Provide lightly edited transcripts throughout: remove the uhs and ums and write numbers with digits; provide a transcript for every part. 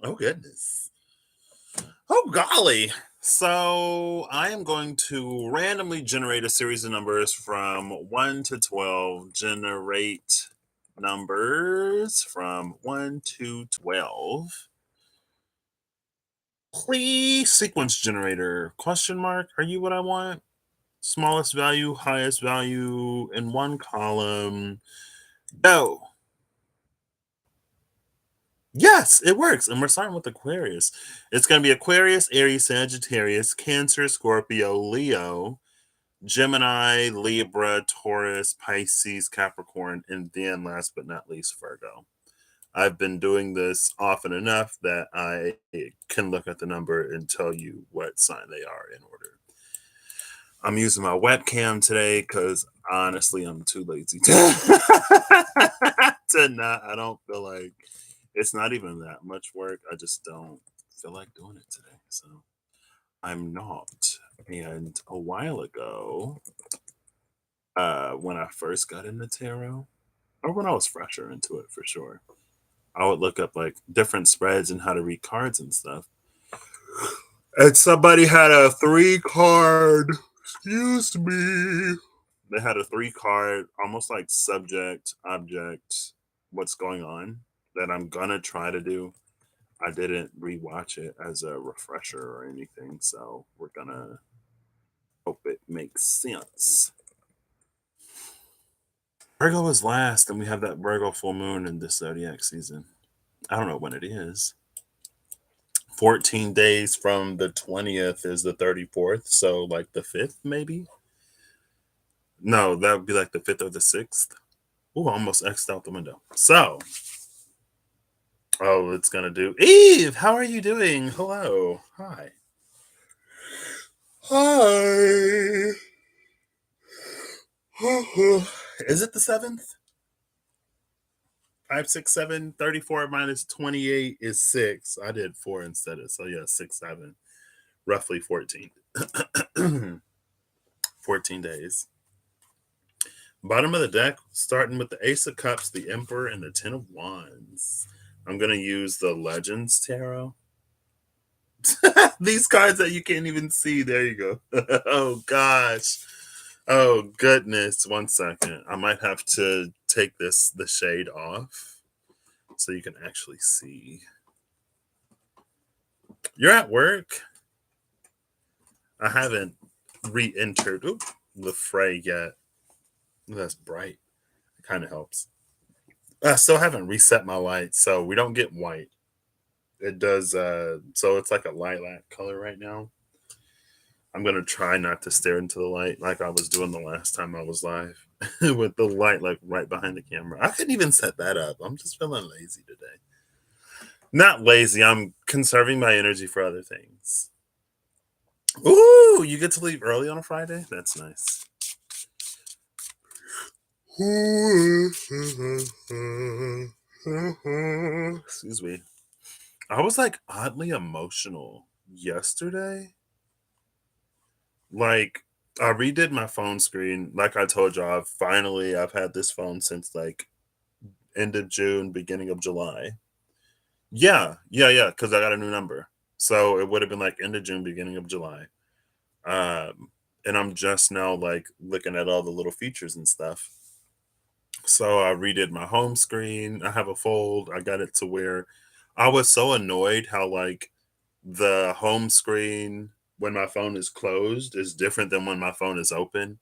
Oh, goodness. Oh, golly. So I am going to randomly generate a series of numbers from 1 to 12. Generate numbers from 1 to 12. Please, sequence generator. Question mark. Are you what I want? Smallest value, highest value in one column. Go. Yes, it works. And we're starting with Aquarius. It's going to be Aquarius, Aries, Sagittarius, Cancer, Scorpio, Leo, Gemini, Libra, Taurus, Pisces, Capricorn, and then last but not least, Virgo. I've been doing this often enough that I can look at the number and tell you what sign they are in order. I'm using my webcam today because honestly, I'm too lazy to not. I don't feel like it's not even that much work. I just don't feel like doing it today. So I'm not. And a while ago, when I first got into tarot, or when I was fresher into it for sure, I would look up like different spreads and how to read cards and stuff. And somebody had a 3 card, excuse me. They had a 3 card, almost like subject, object, what's going on that I'm gonna try to do. I didn't rewatch it as a refresher or anything, so we're gonna hope it makes sense. Virgo is last, and we have that Virgo full moon in this zodiac season. I don't know when it is. 14 days from the 20th is the 34th, so like the 5th, maybe? No, that would be like the 5th or the 6th. Ooh, I almost X'd out the window. So, oh, it's gonna do. Eve, how are you doing? Hello. Hi. Hi. Is it the 7th? 5, 6, 7, 34 minus 28 is 6. I did 4 instead of, so yeah, 6, 7, roughly 14. 14 days. Bottom of the deck, starting with the Ace of Cups, the Emperor, and the Ten of Wands. I'm going to use the Legends Tarot. These cards that you can't even see. There you go. Oh, gosh. Oh, goodness. 1 second. I might have to take the shade off so you can actually see. You're at work? I haven't re-entered the fray yet. That's bright. It kind of helps. I still haven't reset my light, so we don't get white. It does, so it's like a lilac color right now. I'm going to try not to stare into the light like I was doing the last time I was live with the light like right behind the camera. I couldn't even set that up. I'm just feeling lazy today. Not lazy. I'm conserving my energy for other things. Ooh, you get to leave early on a Friday? That's nice. Excuse me. I was like oddly emotional yesterday. Like, I redid my phone screen. Like I told you, I've had this phone since like end of June, beginning of July. Yeah, because I got a new number. So it would have been like end of June, beginning of July. And I'm just now like looking at all the little features and stuff. So I redid my home screen. I have a fold. I got it to where I was so annoyed how like the home screen when my phone is closed is different than when my phone is open.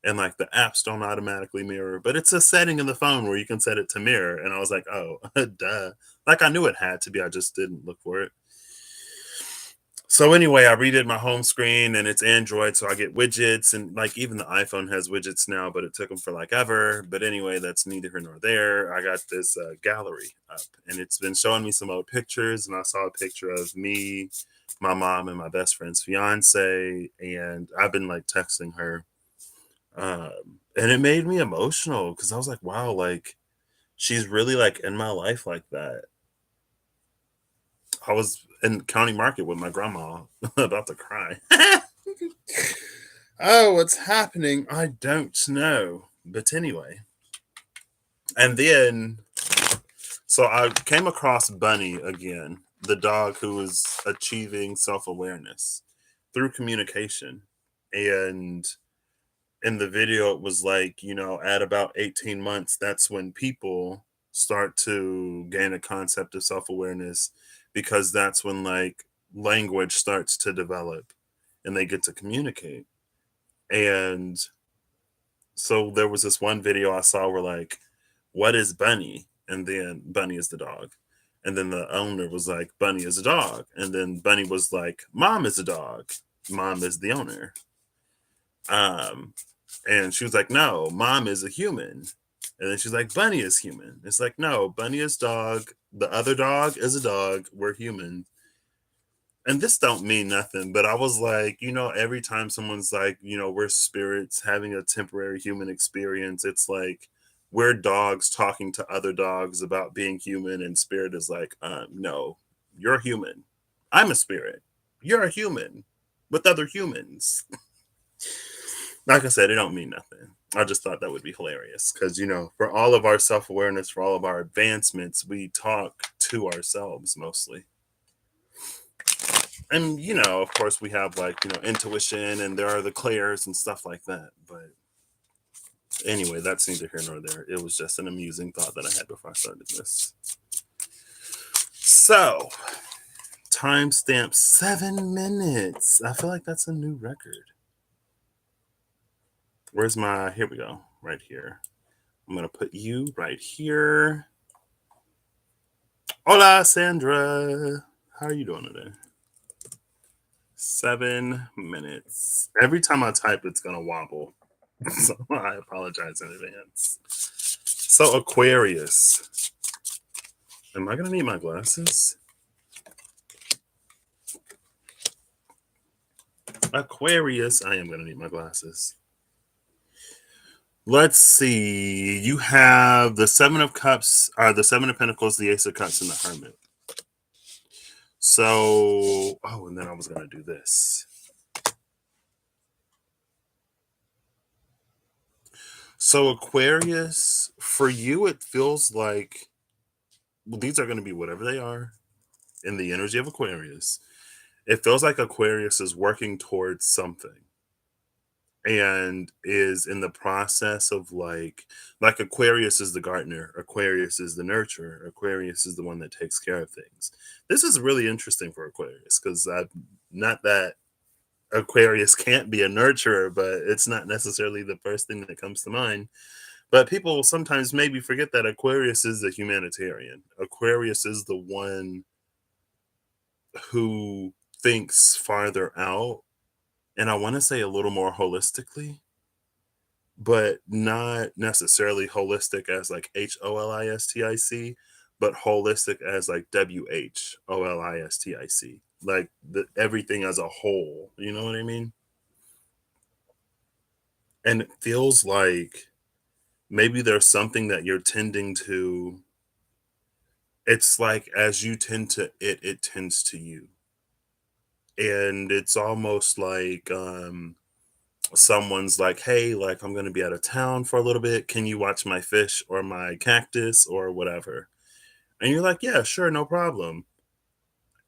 And like the apps don't automatically mirror, but it's a setting in the phone where you can set it to mirror. And I was like, oh, duh. Like I knew it had to be. I just didn't look for it. So anyway, I redid my home screen and it's Android, so I get widgets and like even the iPhone has widgets now, but it took them for like ever. But anyway, that's neither here nor there. I got this gallery up and it's been showing me some old pictures, and I saw a picture of me, my mom, and my best friend's fiance, and I've been like texting her, and it made me emotional because I was like, wow, like she's really like in my life like that. I was in County Market with my grandma about to cry. Oh, what's happening? I don't know. But anyway, And then, so I came across Bunny again, the dog who was achieving self awareness through communication. And in the video, it was like, at about 18 months, that's when people start to gain a concept of self awareness, because that's when like language starts to develop and they get to communicate. And so there was this one video I saw where like, what is Bunny? And then Bunny is the dog. And then the owner was like, Bunny is a dog. And then Bunny was like, Mom is a dog. Mom is the owner. Um, and she was like, no, Mom is a human. And then she's like, Bunny is human. It's like, no, Bunny is dog. The other dog is a dog. We're human. And this don't mean nothing, but I was like, every time someone's like, we're spirits having a temporary human experience, it's like we're dogs talking to other dogs about being human, and spirit is like, no, you're human. I'm a spirit. You're a human with other humans. Like I said, it don't mean nothing. I just thought that would be hilarious because, for all of our self awareness, for all of our advancements, we talk to ourselves mostly. And of course we have like intuition, and there are the clairs and stuff like that, but anyway, that's neither here nor there. It was just an amusing thought that I had before I started this. So timestamp 7 minutes. I feel like that's a new record. Where's my, here we go, right here. I'm gonna put you right here. Hola Sandra, how are you doing today? 7 minutes. Every time I type, it's gonna wobble. So I apologize in advance. So Aquarius. Am I gonna need my glasses? Aquarius, I am gonna need my glasses. Let's see. You have the Seven of Cups, or the Seven of Pentacles, the Ace of Cups, and the Hermit. So, oh, and then I was gonna do this. So Aquarius, for you, it feels like, well, these are going to be whatever they are in the energy of Aquarius. It feels like Aquarius is working towards something and is in the process of like Aquarius is the gardener, Aquarius is the nurturer, Aquarius is the one that takes care of things. This is really interesting for Aquarius because not that Aquarius can't be a nurturer, but it's not necessarily the first thing that comes to mind. But people sometimes maybe forget that Aquarius is the humanitarian. Aquarius is the one who thinks farther out, and I want to say a little more holistically, but not necessarily holistic as like HOLISTIC, but holistic as like WHOLISTIC, like everything as a whole. You know what I mean? And it feels like maybe there's something that you're tending to. It's like as you tend to it tends to you. And it's almost like someone's like, hey, like I'm gonna be out of town for a little bit. Can you watch my fish or my cactus or whatever? And you're like, yeah, sure, no problem.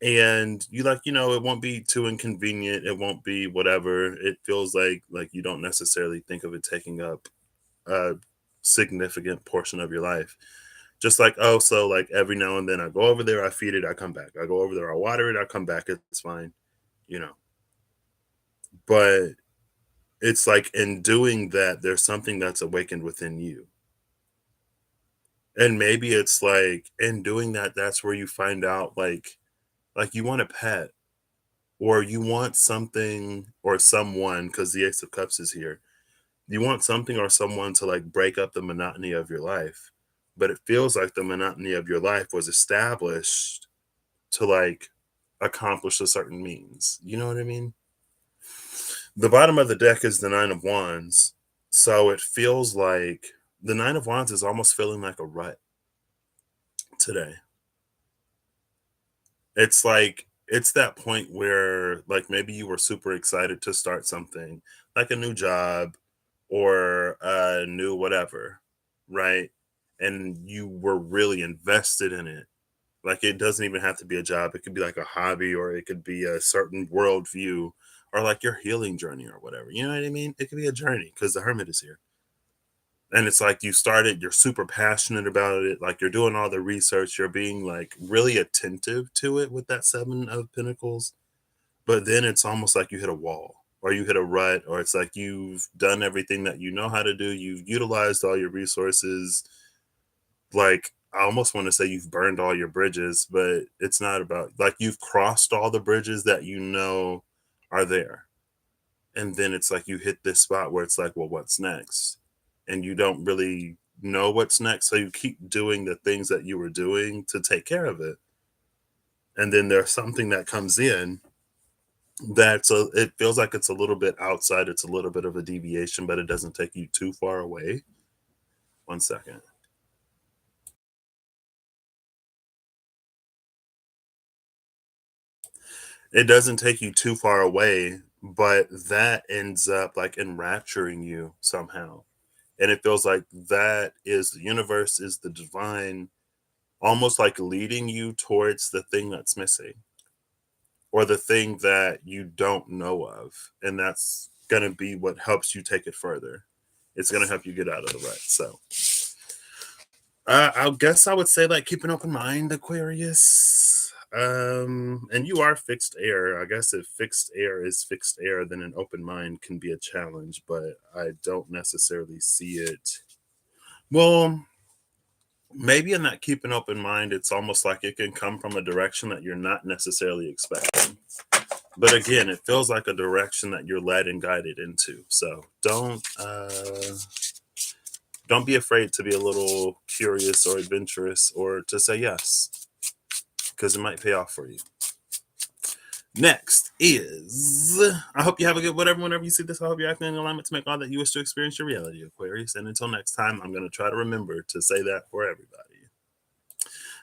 And you like, it won't be too inconvenient. It won't be whatever. It feels like you don't necessarily think of it taking up a significant portion of your life. Just like, oh, so like every now and then I go over there, I feed it, I come back. I go over there, I water it, I come back, it's fine, you know. But it's like in doing that, there's something that's awakened within you. And maybe it's like in doing that, that's where you find out like you want a pet, or you want something or someone, because the Ace of Cups is here. You want something or someone to like break up the monotony of your life. But it feels like the monotony of your life was established to like accomplish a certain means. You know what I mean? The bottom of the deck is the Nine of Wands. So it feels like the Nine of Wands is almost feeling like a rut today. It's like, it's that point where like maybe you were super excited to start something like a new job or a new whatever, right? and you were really invested in it. Like, it doesn't even have to be a job. It could be like a hobby, or it could be a certain worldview, or like your healing journey or whatever. You know what I mean? It could be a journey because the hermit is here. And it's like you started, you're super passionate about it. Like, you're doing all the research, you're being like really attentive to it with that Seven of Pentacles. But then it's almost like you hit a wall, or you hit a rut, or it's like you've done everything that you know how to do. You've utilized all your resources. Like, I almost want to say you've burned all your bridges, but it's not about, like, you've crossed all the bridges that you know are there. And then it's like you hit this spot where it's like, well, what's next? And you don't really know what's next. So you keep doing the things that you were doing to take care of it. And then there's something that comes in that's it feels like it's a little bit outside. It's a little bit of a deviation, but it doesn't take you too far away. One second. It doesn't take you too far away, but that ends up like enrapturing you somehow. And it feels like that is the universe, is the divine, almost like leading you towards the thing that's missing, or the thing that you don't know of. And that's going to be what helps you take it further. It's going to help you get out of the rut. So I guess I would say, like, keep an open mind, Aquarius. And you are fixed air. I guess if fixed air is fixed air, then an open mind can be a challenge, but I don't necessarily see it. Well, maybe in that keep an open mind, it's almost like it can come from a direction that you're not necessarily expecting. But again, it feels like a direction that you're led and guided into. So don't be afraid to be a little curious or adventurous, or to say yes, because it might pay off for you. Next is, I hope you have a good whatever whenever you see this. I hope you're acting in alignment to make all that you wish to experience your reality, Aquarius. And until next time, I'm going to try to remember to say that for everybody,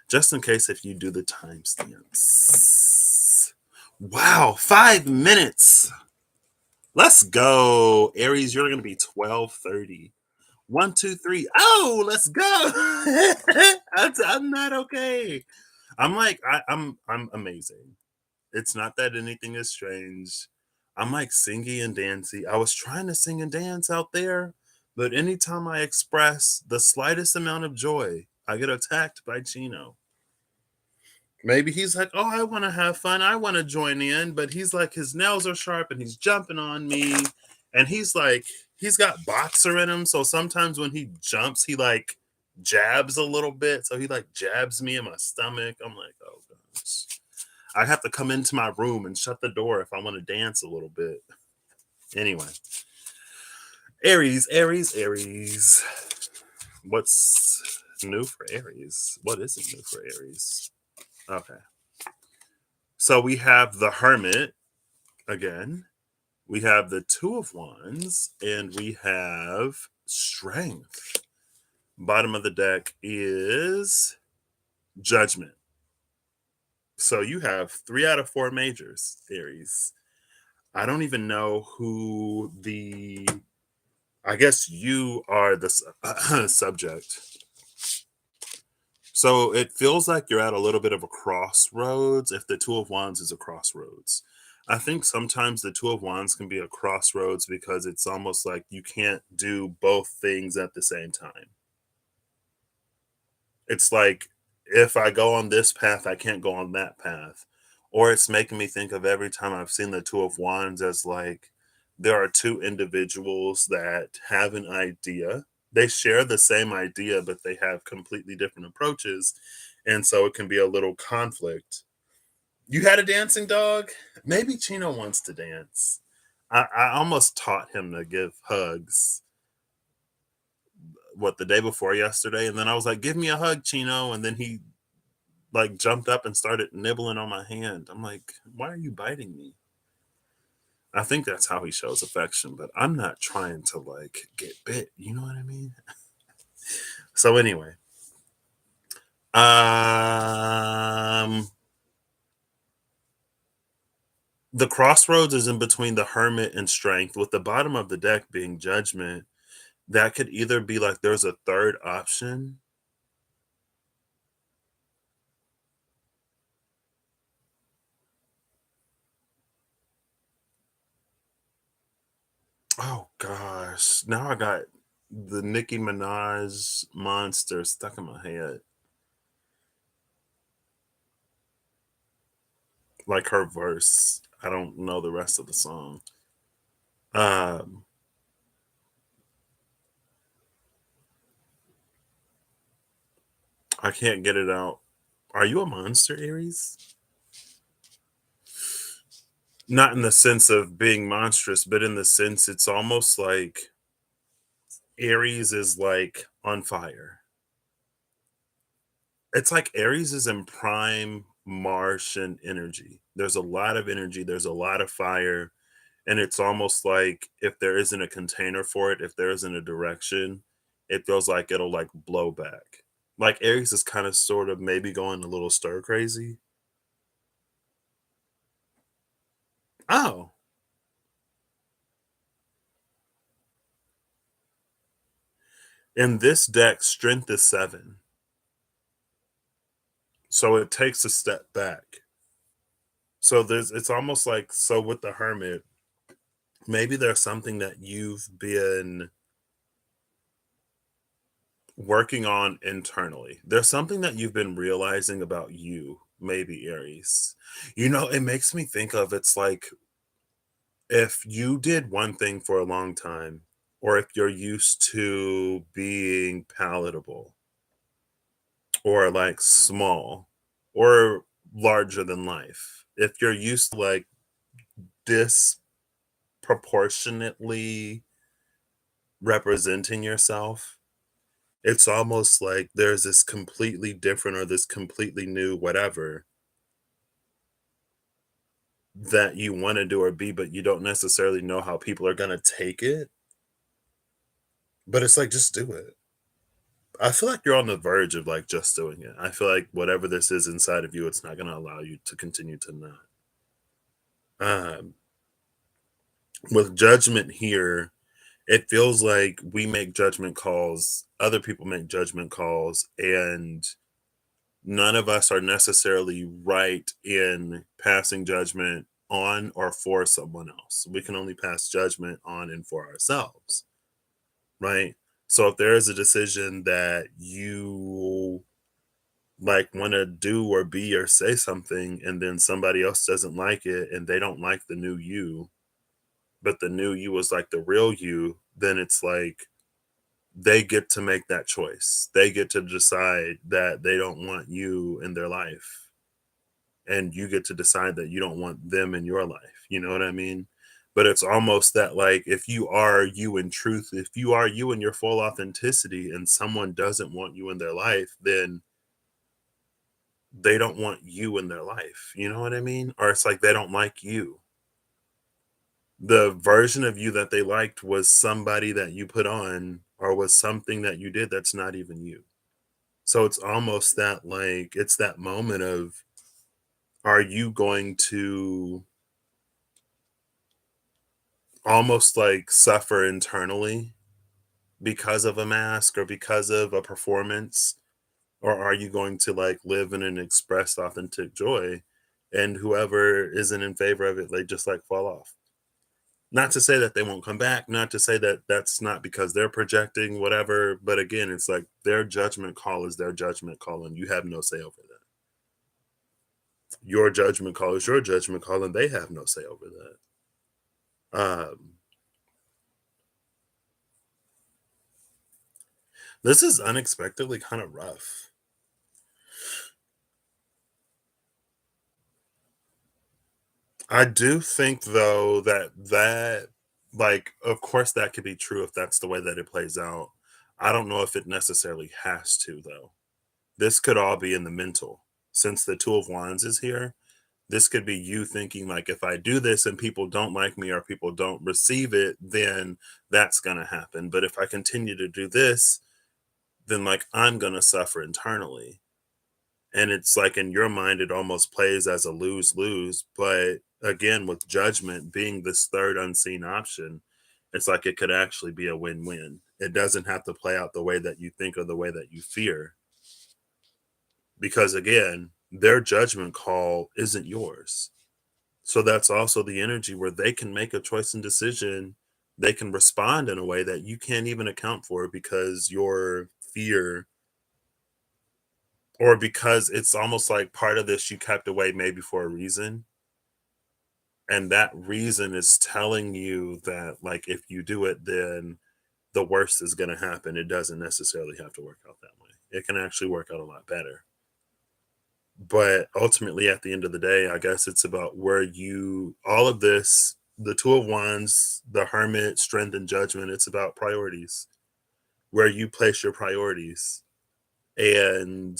just in case if you do the timestamps. Wow, 5 minutes. Let's go. Aries, you're going to be 12:30. 1, 2, 3. Oh, let's go. I'm not okay. I'm like, I'm amazing. It's not that anything is strange. I'm like singing and dancing. I was trying to sing and dance out there, but anytime I express the slightest amount of joy, I get attacked by Chino. Maybe he's like, oh, I want to have fun. I want to join in. But he's like, his nails are sharp and he's jumping on me. And he's like, he's got boxer in him. So sometimes when he jumps, he like jabs a little bit. So he like jabs me in my stomach. I'm like, oh gosh. I have to come into my room and shut the door if I want to dance a little bit. Anyway, Aries, Aries, Aries. What's new for Aries? What isn't new for Aries? Okay. So we have the Hermit again. We have the Two of Wands, and we have Strength. Bottom of the deck is Judgment. So you have 3 out of 4 majors, Aries. I don't even know who the. I guess you are the subject. So it feels like you're at a little bit of a crossroads if the Two of Wands is a crossroads. I think sometimes the Two of Wands can be a crossroads because it's almost like you can't do both things at the same time. It's like, if I go on this path, I can't go on that path. Or it's making me think of every time I've seen the Two of Wands as like there are two individuals that have an idea. They share the same idea, but they have completely different approaches. And so it can be a little conflict. You had a dancing dog? Maybe Chino wants to dance. I almost taught him to give hugs, what, the day before yesterday. And then I was like, give me a hug, Chino. And then he like jumped up and started nibbling on my hand. I'm like, why are you biting me? I think that's how he shows affection, but I'm not trying to like get bit. You know what I mean? So anyway, um, the crossroads is in between the Hermit and Strength, with the bottom of the deck being Judgment. That could either be like there's a third option, Oh gosh. Now I got the Nicki Minaj monster stuck in my head. Like her verse. I don't know the rest of the song. Um, I can't get it out. Are you a monster, Aries? Not in the sense of being monstrous, but in the sense it's almost like Aries is like on fire. It's like Aries is in prime Martian energy. There's a lot of energy, there's a lot of fire, and it's almost like if there isn't a container for it, if there isn't a direction, it feels like it'll like blow back. Like Aries is kind of sort of maybe going a little stir crazy. Oh, in this deck, strength is 7. So it takes a step back. So it's almost like so with the hermit, maybe there's something that you've been working on internally. There's something that you've been realizing about you, maybe Aries. It makes me think of it's like if you did one thing for a long time, or if you're used to being palatable, or like small, or larger than life, if you're used to like disproportionately representing yourself, it's almost like there's this completely different or this completely new whatever that you want to do or be, but you don't necessarily know how people are going to take it. But it's like, just do it. I feel like you're on the verge of like just doing it. I feel like whatever this is inside of you, it's not going to allow you to continue to not. Um, with judgment here, it feels like we make judgment calls, other people make judgment calls, and none of us are necessarily right in passing judgment on or for someone else. We can only pass judgment on and for ourselves, right? So if there is a decision that you like want to do or be or say something, and then somebody else doesn't like it and they don't like the new you, but the new you is like the real you, then it's like they get to make that choice. They get to decide that they don't want you in their life, and you get to decide that you don't want them in your life. You know what I mean? But it's almost that like if you are you in truth, if you are you in your full authenticity and someone doesn't want you in their life, then they don't want you in their life. You know what I mean? Or it's like they don't like you. The version of you that they liked was somebody that you put on or was something that you did that's not even you. So it's almost that like it's that moment of, are you going to almost like suffer internally because of a mask or because of a performance, or are you going to like live in an expressed authentic joy, and whoever isn't in favor of it, they just like fall off? Not to say that they won't come back, not to say that that's not because they're projecting whatever, but again, it's like their judgment call is their judgment call, and you have no say over that. Your judgment call is your judgment call, and they have no say over that. This is unexpectedly kind of rough. I do think though that like of course that could be true if that's the way that it plays out. I don't know if it necessarily has to though. This could all be in the mental. Since the 2 of Wands is here, this could be you thinking like if I do this and people don't like me or people don't receive it, then that's going to happen. But if I continue to do this, then like I'm going to suffer internally. And it's like in your mind it almost plays as a lose-lose, but again with judgment being this third unseen option, it's like it could actually be a win-win. It doesn't have to play out the way that you think or the way that you fear, because again their judgment call isn't yours. So that's also the energy where they can make a choice and decision they can respond in a way that you can't even account for because your fear, or because it's almost like part of this you kept away maybe for a reason, and that reason is telling you that, like, if you do it, then the worst is going to happen. It doesn't necessarily have to work out that way. It can actually work out a lot better. But ultimately, at the end of the day, I guess it's about where you, all of this, the Two of Wands, the Hermit, Strength, and Judgment, it's about priorities, where you place your priorities and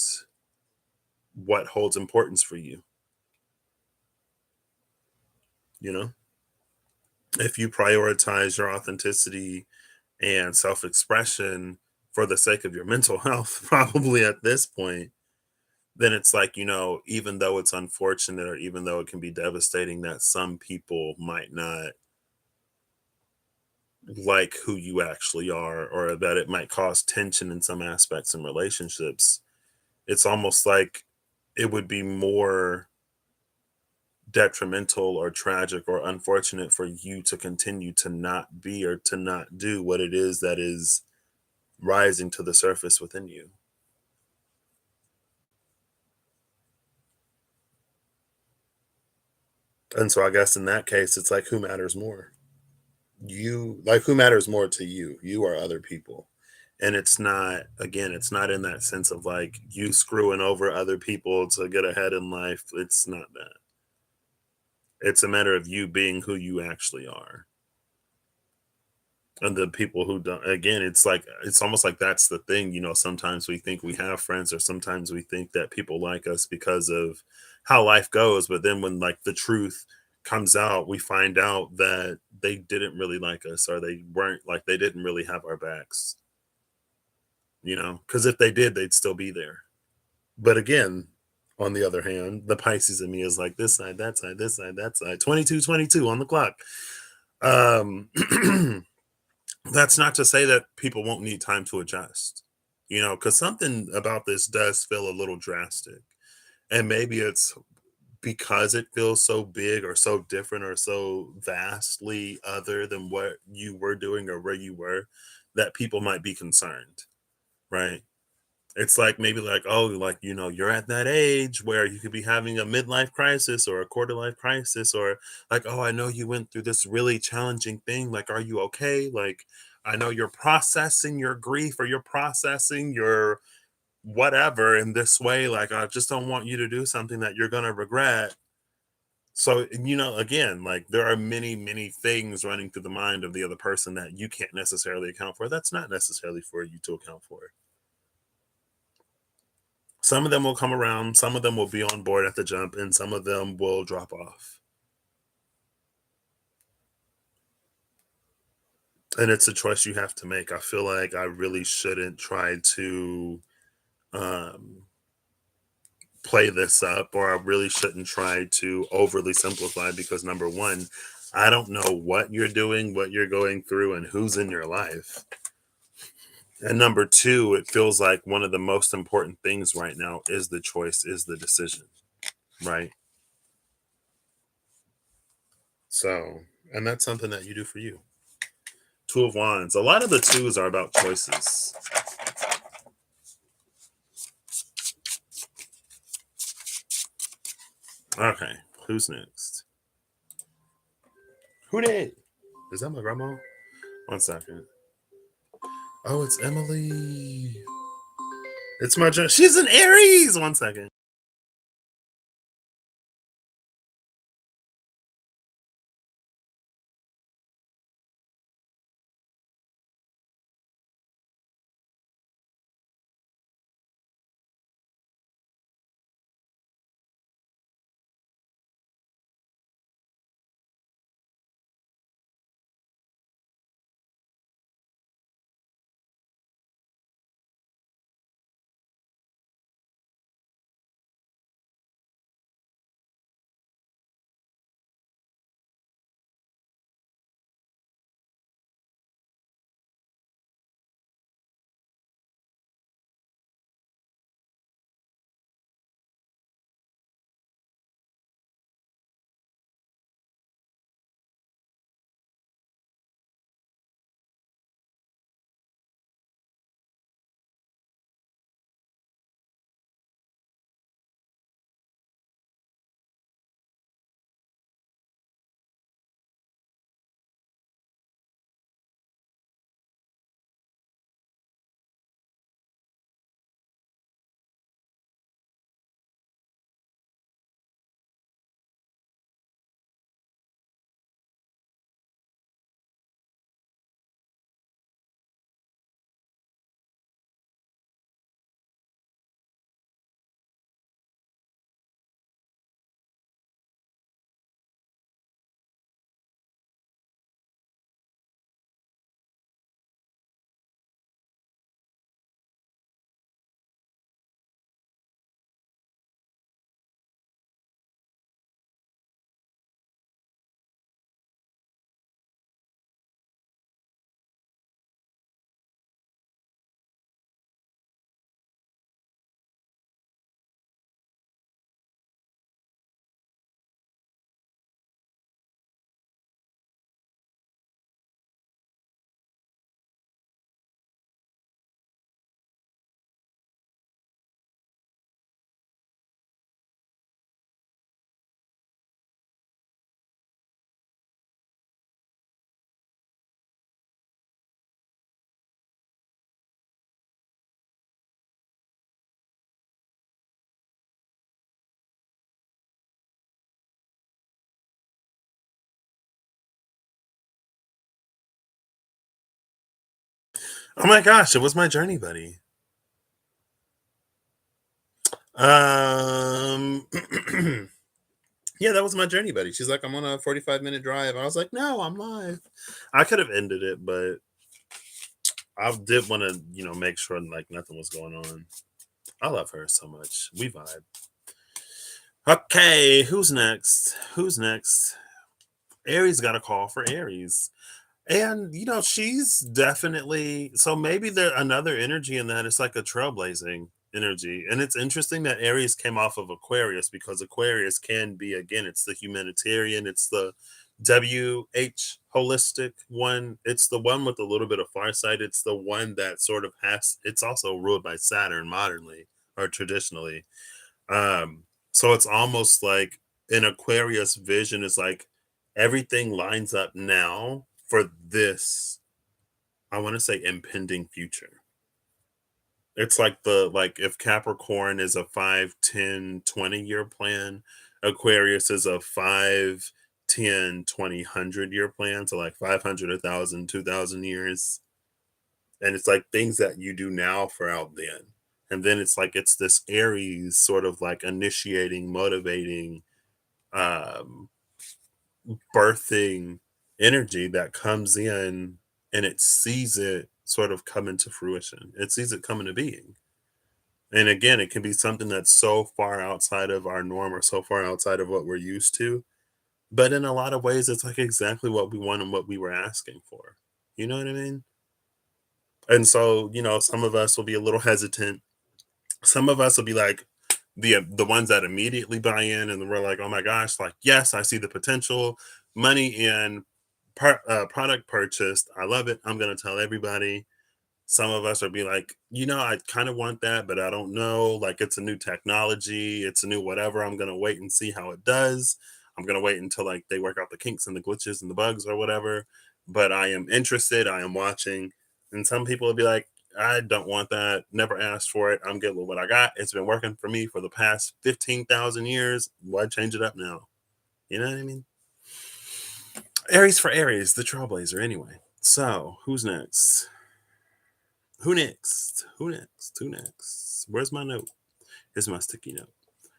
what holds importance for you. You know, if you prioritize your authenticity and self expression for the sake of your mental health, probably at this point, then it's like, even though it's unfortunate, or even though it can be devastating that some people might not like who you actually are, or that it might cause tension in some aspects in relationships, it's almost like it would be more detrimental or tragic or unfortunate for you to continue to not be, or to not do what it is that is rising to the surface within you. And so I guess in that case, it's like, who matters more? Who matters more to you? You or other people? And it's not, again, it's not in that sense of like you screwing over other people to get ahead in life. It's not that. It's a matter of you being who you actually are. And the people who don't, again, it's like, it's almost like that's the thing. Sometimes we think we have friends, or sometimes we think that people like us because of how life goes. But then when, like, the truth comes out, we find out that they didn't really like us, or they weren't, like, they didn't really have our backs, because if they did, they'd still be there. But again, on the other hand, the Pisces in me is like, this side, that side, this side, that side, 22, 22 on the clock. Um, That's not to say that people won't need time to adjust, because something about this does feel a little drastic. And maybe it's because it feels so big, or so different, or so vastly other than what you were doing or where you were, that people might be concerned, right? It's like, maybe like, oh, like, you're at that age where you could be having a midlife crisis or a quarter life crisis, or like, oh, I know you went through this really challenging thing. Like, are you okay? Like, I know you're processing your grief, or you're processing your whatever in this way. Like, I just don't want you to do something that you're going to regret. So, again, like, there are many, many things running through the mind of the other person that you can't necessarily account for. That's not necessarily for you to account for. Some of them will come around, some of them will be on board at the jump, and some of them will drop off. And it's a choice you have to make. I feel like I really shouldn't try to um, play this up, or I really shouldn't try to overly simplify, because number one, I don't know what you're doing, what you're going through, and who's in your life. And number two, it feels like one of the most important things right now is the choice, is the decision, right? So, and that's something that you do for you. Two of Wands. A lot of the twos are about choices. Okay, who's next? Who did? Is that my grandma? One second. Oh, it's Emily. It's my she's an Aries. One second. Oh my gosh, it was my journey buddy. Um, yeah, that was my journey buddy. She's like, I'm on a 45-minute drive. I was like, no, I'm live. I could have ended it, but I did want to, make sure like nothing was going on. I love her so much. We vibe. Okay, who's next? Who's next? Aries got a call for Aries. And she's definitely so maybe there another energy in that. It's like a trailblazing energy. And it's interesting that Aries came off of Aquarius because Aquarius can be again, it's the humanitarian, it's the WH holistic one. It's the one with a little bit of farsight. It's the one that sort of has it's also ruled by Saturn modernly or traditionally. So it's almost like an Aquarius vision is like everything lines up now for this, I want to say impending future. It's like if Capricorn is a 5, 10, 20 year plan, Aquarius is a 5, 10, 20, 100 year plan. So like 500, 1,000, 2,000 years. And it's like things that you do now for out then. And then it's like it's this Aries sort of like initiating, motivating, um, birthing energy that comes in and it sees it sort of come into fruition. It sees it come into being. And again, it can be something that's so far outside of our norm or so far outside of what we're used to. But in a lot of ways, it's like exactly what we want and what we were asking for. You know what I mean? And so, some of us will be a little hesitant. Some of us will be like the ones that immediately buy in, and we're like, oh my gosh, like yes, I see the potential, money in product purchased. I love it. I'm gonna tell everybody. Some of us will be like, I kind of want that, but I don't know. Like it's a new technology, it's a new whatever. I'm gonna wait and see how it does. I'm gonna wait until like they work out the kinks and the glitches and the bugs or whatever. But I am interested. I am watching. And some people will be like, I don't want that. Never asked for it. I'm good with what I got. It's been working for me for the past 15,000 years. Why change it up now? You know what I mean? Aries for Aries, the trailblazer. Anyway, so who's next? Who next? Who next? Who next? Where's my note? Here's my sticky note.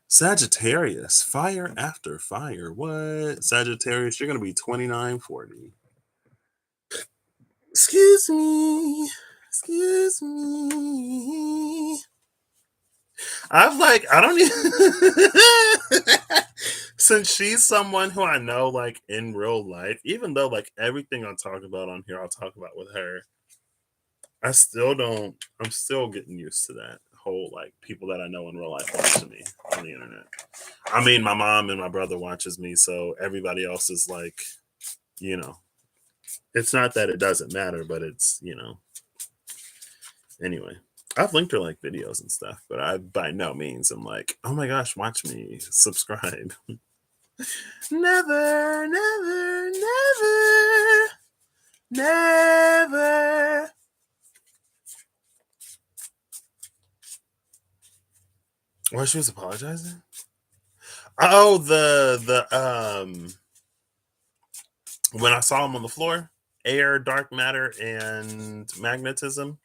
Sagittarius, fire after fire. What? Sagittarius, you're going to be 2940. Excuse me. Excuse me. I'm like, I don't even. Since she's someone who I know, like in real life, even though like everything I talk about on here, I'll talk about with her. I still don't. I'm still getting used to that whole like people that I know in real life watching me on the internet. I mean, my mom and my brother watches me, so everybody else is like, you know, it's not that it doesn't matter, but it's anyway. I've linked her like videos and stuff, but I by no means am like, oh my gosh, watch me, subscribe. Never, never, never, never. Why she was apologizing? Oh, the when I saw him on the floor, air, dark matter, and magnetism.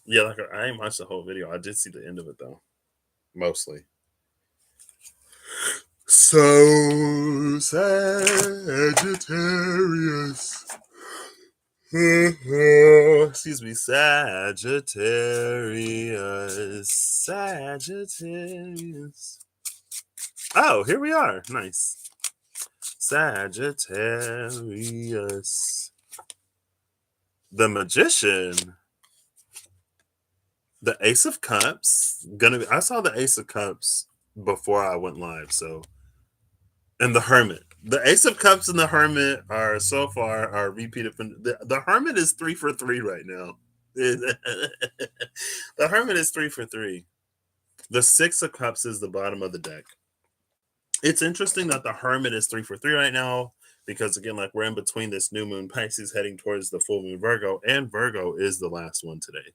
Yeah, like I ain't watched the whole video. I did see the end of it though, mostly. So Sagittarius. Excuse me, Sagittarius. Sagittarius. Oh, here we are. Nice. Sagittarius. The Magician. The Ace of Cups. I saw the Ace of Cups before I went live, so and the Hermit. The Ace of Cups and the Hermit are so far are repeated from the Hermit is 3 for 3 right now. The Hermit is 3 for 3. The Six of Cups is the bottom of the deck. It's interesting that the Hermit is 3 for 3 right now because again, like we're in between this new moon Pisces heading towards the full moon Virgo, and Virgo is the last one today.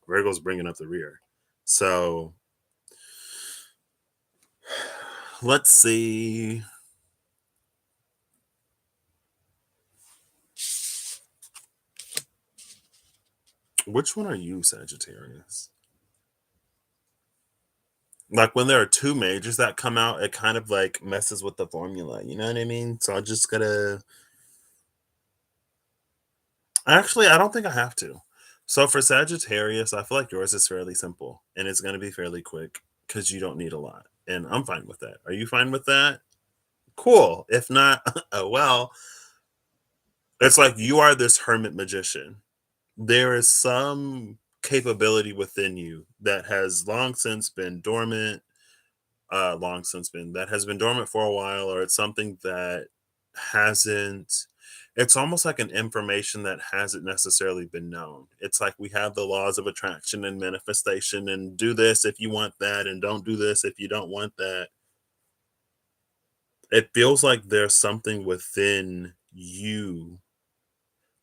Virgo's bringing up the rear. So let's see. Which one are you, Sagittarius? Like when there are two majors that come out, it kind of like messes with the formula. You know what I mean? So I just gotta. Actually, I don't think I have to. So for Sagittarius, I feel like yours is fairly simple and it's gonna be fairly quick because you don't need a lot. And I'm fine with that. Are you fine with that? Cool. If not, oh well. It's like you are this hermit magician. There is some capability within you that has long since been dormant, long since been that has been dormant for a while, or it's something that hasn't. It's almost like an information that hasn't necessarily been known. It's like we have the laws of attraction and manifestation, and do this if you want that, and don't do this if you don't want that. It feels like there's something within you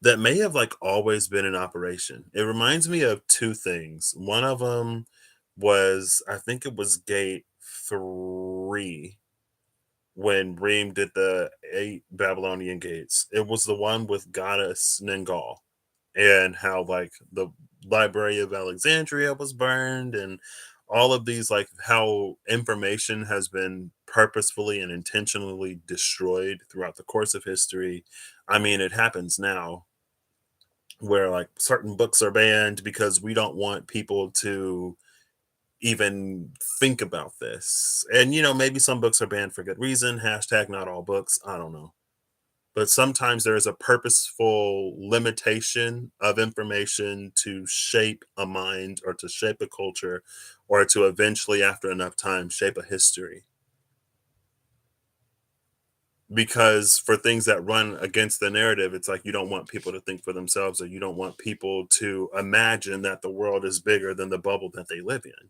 that may have like always been in operation. It reminds me of two things. One of them was, I think it was gate 3 when Reem did the 8 Babylonian gates. It was the one with goddess Ningal and how like the Library of Alexandria was burned and all of these, like how information has been purposefully and intentionally destroyed throughout the course of history. I mean, it happens now where like certain books are banned because we don't want people to even think about this. And maybe some books are banned for good reason. Hashtag not all books. I don't know. But sometimes there is a purposeful limitation of information to shape a mind or to shape a culture or to eventually, after enough time, shape a history. Because for things that run against the narrative, it's like you don't want people to think for themselves, or you don't want people to imagine that the world is bigger than the bubble that they live in.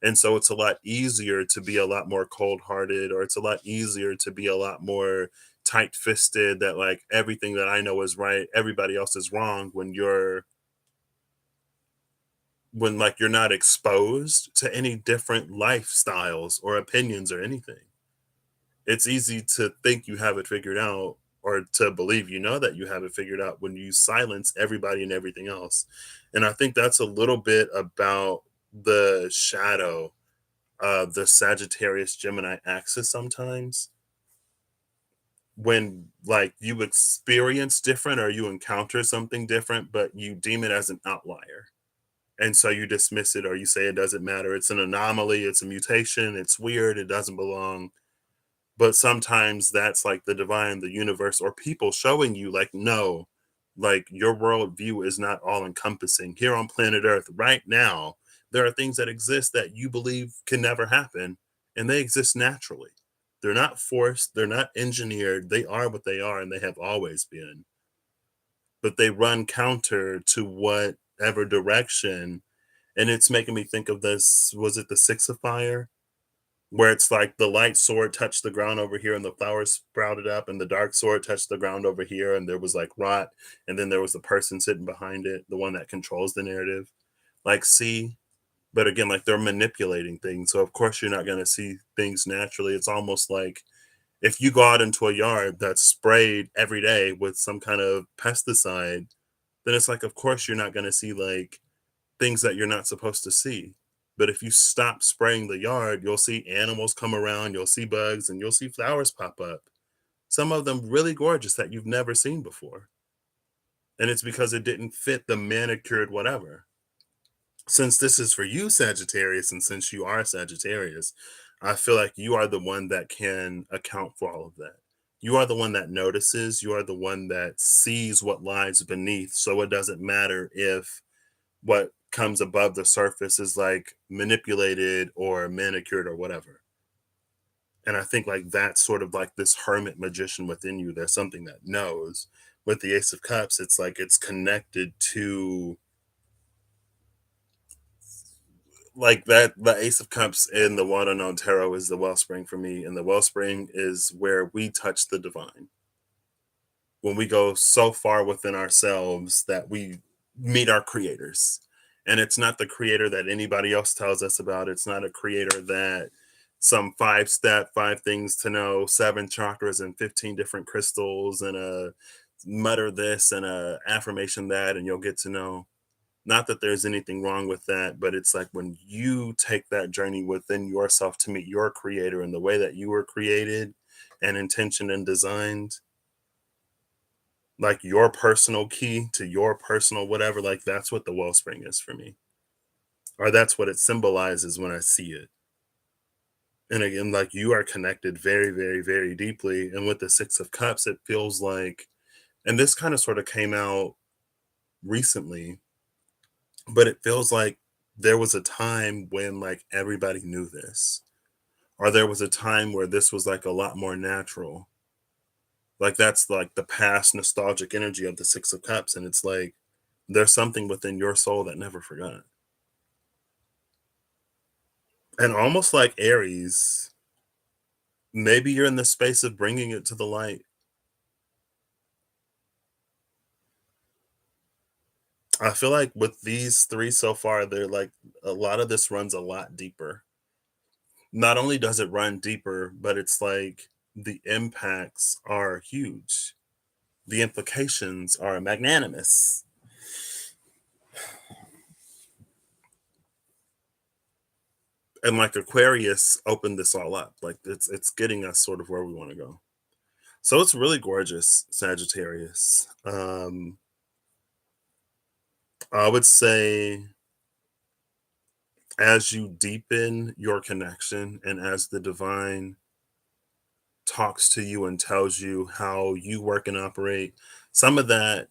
And so it's a lot easier to be a lot more cold-hearted, or it's a lot easier to be a lot more tight-fisted, that like everything that I know is right, everybody else is wrong, when like you're not exposed to any different lifestyles or opinions or anything. It's easy to think you have it figured out, or to believe that you have it figured out when you silence everybody and everything else. And I think that's a little bit about the shadow of the Sagittarius Gemini axis sometimes, when like you experience different or you encounter something different, but you deem it as an outlier. And so you dismiss it, or you say it doesn't matter. It's an anomaly, it's a mutation, it's weird, it doesn't belong. But sometimes that's like the divine, the universe, or people showing you, like, no, like your worldview is not all encompassing. Here on planet Earth right now, there are things that exist that you believe can never happen, and they exist naturally. They're not forced, they're not engineered, they are what they are, and they have always been. But they run counter to whatever direction. And it's making me think of this, was it the Six of Fire? Where it's like the light sword touched the ground over here and the flowers sprouted up, and the dark sword touched the ground over here and there was like rot, and then there was the person sitting behind it, the one that controls the narrative. Like, see, but again, like they're manipulating things. So of course you're not going to see things naturally. It's almost like if you go out into a yard that's sprayed every day with some kind of pesticide, then it's like of course you're not going to see like things that you're not supposed to see. But if you stop spraying the yard, you'll see animals come around, you'll see bugs, and you'll see flowers pop up. Some of them really gorgeous that you've never seen before. And it's because it didn't fit the manicured whatever. Since this is for you, Sagittarius, and since you are Sagittarius, I feel like you are the one that can account for all of that. You are the one that notices, you are the one that sees what lies beneath. So it doesn't matter if what comes above the surface is like manipulated or manicured or whatever. And I think like that's sort of like this hermit magician within you. There's something that knows. With the Ace of Cups, it's like it's connected to like that. The Ace of Cups in the Water Known Tarot is the wellspring for me. And the wellspring is where we touch the divine. When we go so far within ourselves that we meet our creators. And it's not the creator that anybody else tells us about. It's not a creator that some 5 step, 5 things to know, 7 chakras and 15 different crystals and a mutter this and a affirmation that, and you'll get to know. Not that there's anything wrong with that, but it's like when you take that journey within yourself to meet your creator in the way that you were created and intentioned and designed, like your personal key to your personal whatever, like that's what the wellspring is for me. Or that's what it symbolizes when I see it. And again, like you are connected very, very, very deeply. And with the Six of Cups, it feels like, and this kind of sort of came out recently, but it feels like there was a time when like everybody knew this, or there was a time where this was like a lot more natural. Like that's like the past nostalgic energy of the Six of Cups. And it's like there's something within your soul that never forgot. And almost like Aries, maybe you're in the space of bringing it to the light. I feel like with these three so far, they're like a lot of this runs a lot deeper. Not only does it run deeper, but it's like the impacts are huge. The implications are magnanimous. And like Aquarius opened this all up. Like it's getting us sort of where we want to go. So it's really gorgeous, Sagittarius. I would say as you deepen your connection and as the divine talks to you and tells you how you work and operate, some of that,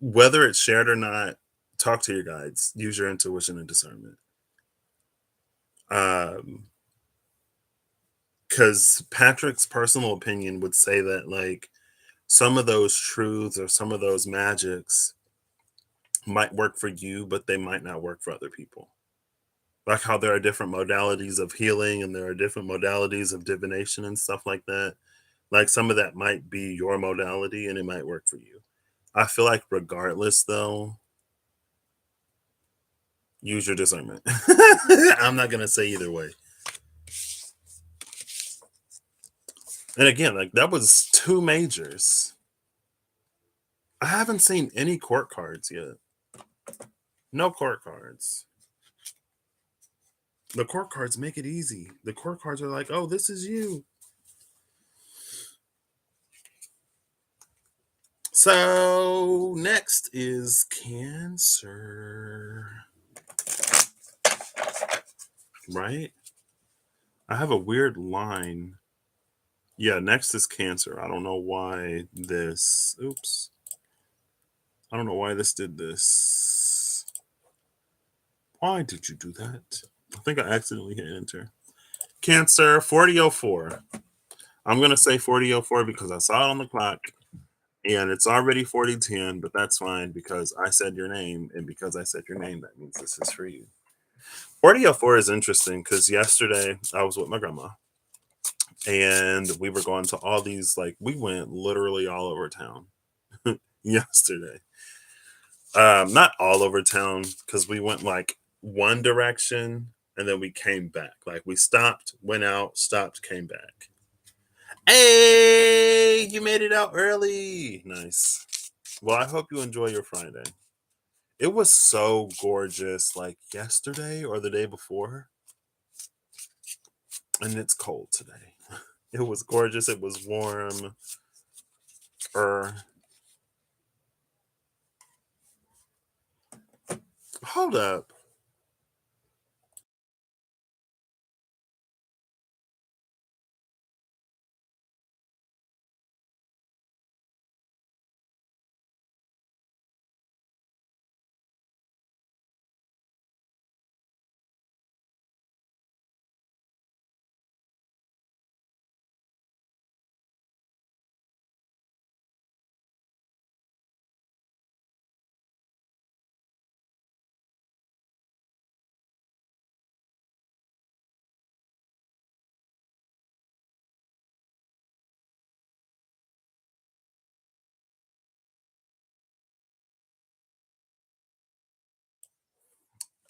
whether it's shared or not, talk to your guides, use your intuition and discernment. Because Patrick's personal opinion would say that, like, some of those truths or some of those magics might work for you, but they might not work for other people. Like how there are different modalities of healing and there are different modalities of divination and stuff like that. Like some of that might be your modality and it might work for you. I feel like regardless though, use your discernment. I'm not gonna say either way. And again, like that was two majors. I haven't seen any court cards yet. No court cards. The court cards make it easy. The court cards are like, oh, this is you. So next is Cancer. Right? I have a weird line. Yeah, next is Cancer. I don't know why this. Oops. I don't know why this did this. Why did you do that? I think I accidentally hit enter. Cancer 4004. I'm going to say 4004 because I saw it on the clock and it's already 4010, but that's fine because I said your name. And because I said your name, that means this is for you. 4004 is interesting because yesterday I was with my grandma and we were going to all these, like, we went literally all over town yesterday. Not all over town because we went like one direction and then we came back. Like we stopped, went out, stopped, came back. Hey, you made it out early. Nice. Well, I hope you enjoy your Friday. It was so gorgeous, like yesterday or the day before, and it's cold today. It was gorgeous. It was warm. Hold up.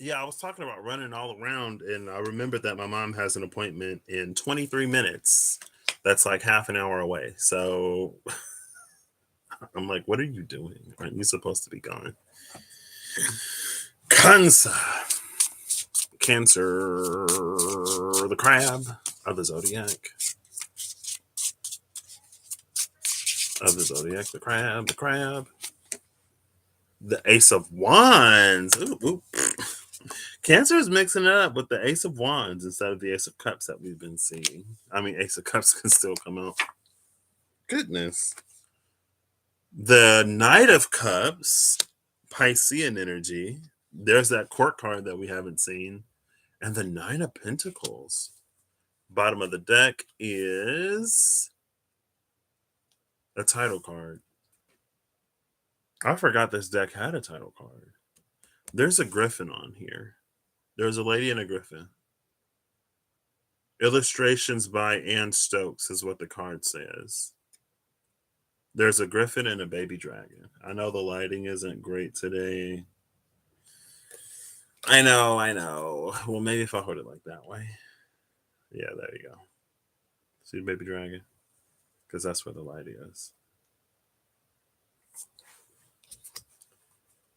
Yeah, I was talking about running all around, and I remembered that my mom has an appointment in 23 minutes. That's like half an hour away. So I'm like, what are you doing? Aren't you supposed to be gone? Cancer. Cancer, the crab of the zodiac. Of the zodiac, the crab, the crab. The Ace of Wands. Ooh, ooh. Cancer is mixing it up with the Ace of Wands instead of the Ace of Cups that we've been seeing. I mean, Ace of Cups can still come out. Goodness. The Knight of Cups, Piscean energy. There's that court card that we haven't seen. And the Nine of Pentacles. Bottom of the deck is a title card. I forgot this deck had a title card. There's a griffin on here. There's a lady and a griffin. Illustrations by Anne Stokes is what the card says. There's a griffin and a baby dragon. I know the lighting isn't great today. I know. Well, maybe if I hold it like that way. Yeah, there you go. See the baby dragon? Because that's where the light is.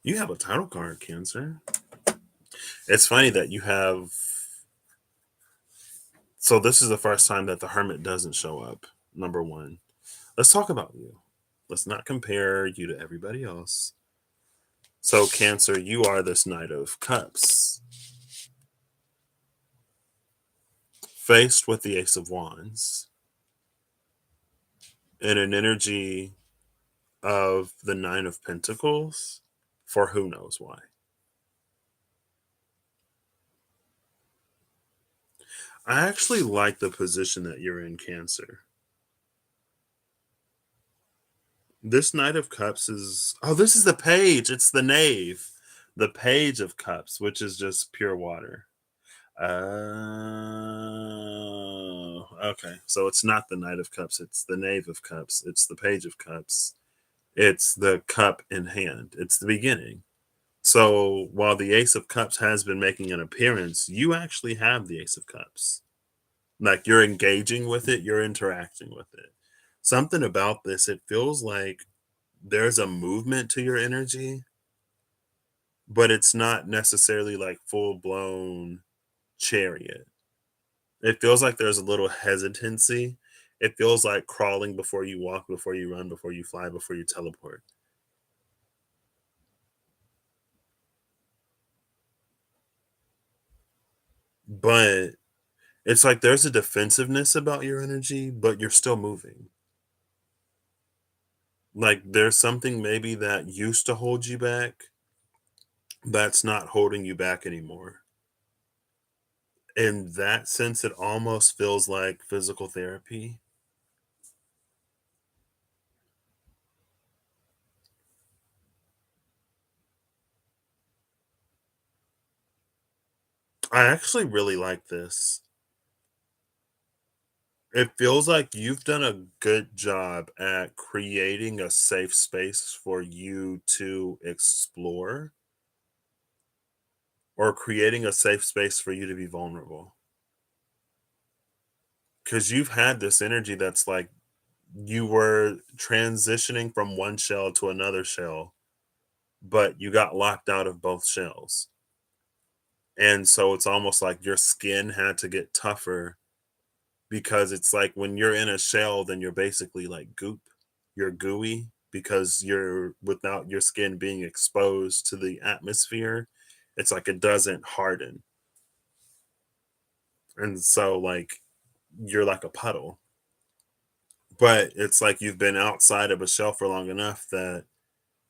You have a title card, Cancer. It's funny that you have... So this is the first time that the Hermit doesn't show up, number one. Let's talk about you. Let's not compare you to everybody else. So, Cancer, you are this Knight of Cups. Faced with the Ace of Wands. In an energy of the Nine of Pentacles, for who knows why. I actually like the position that you're in, Cancer. This Knight of Cups is... Oh, this is the Page. It's the Knave. The Page of Cups, which is just pure water. Oh, okay. So it's not the Knight of Cups. It's the Knave of Cups. It's the Page of Cups. It's the cup in hand. It's the beginning. So while the Ace of Cups has been making an appearance, you actually have the Ace of Cups. Like, you're engaging with it, you're interacting with it. Something about this, it feels like there's a movement to your energy, but it's not necessarily like full-blown chariot. It feels like there's a little hesitancy. It feels like crawling before you walk, before you run, before you fly, before you teleport. But it's like there's a defensiveness about your energy, but you're still moving. Like, there's something maybe that used to hold you back that's not holding you back anymore. In that sense, it almost feels like physical therapy. I actually really like this. It feels like you've done a good job at creating a safe space for you to explore, or creating a safe space for you to be vulnerable. Because you've had this energy that's like you were transitioning from one shell to another shell, but you got locked out of both shells. And so it's almost like your skin had to get tougher, because it's like when you're in a shell, then you're basically like goop. You're gooey because you're without your skin being exposed to the atmosphere. It's like it doesn't harden. And so, like, you're like a puddle. But it's like you've been outside of a shell for long enough that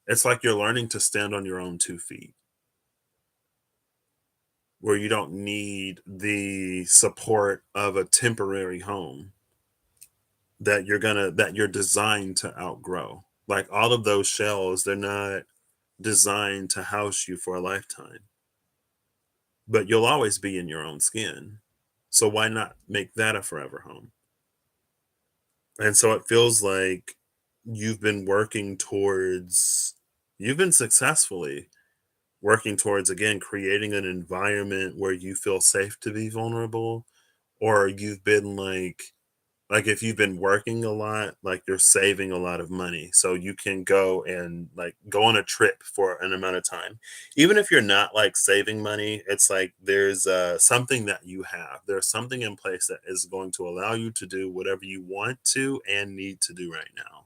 it's like you're learning to stand on your own 2 feet, where you don't need the support of a temporary home that you're designed to outgrow. Like, all of those shells, they're not designed to house you for a lifetime, but you'll always be in your own skin. So why not make that a forever home? And so it feels like you've been working towards, you've been successfully working towards, again, creating an environment where you feel safe to be vulnerable, or you've been like Like if you've been working a lot, like you're saving a lot of money. So you can go and like go on a trip for an amount of time. Even if you're not like saving money, it's like there's something that you have. There's something in place that is going to allow you to do whatever you want to and need to do right now.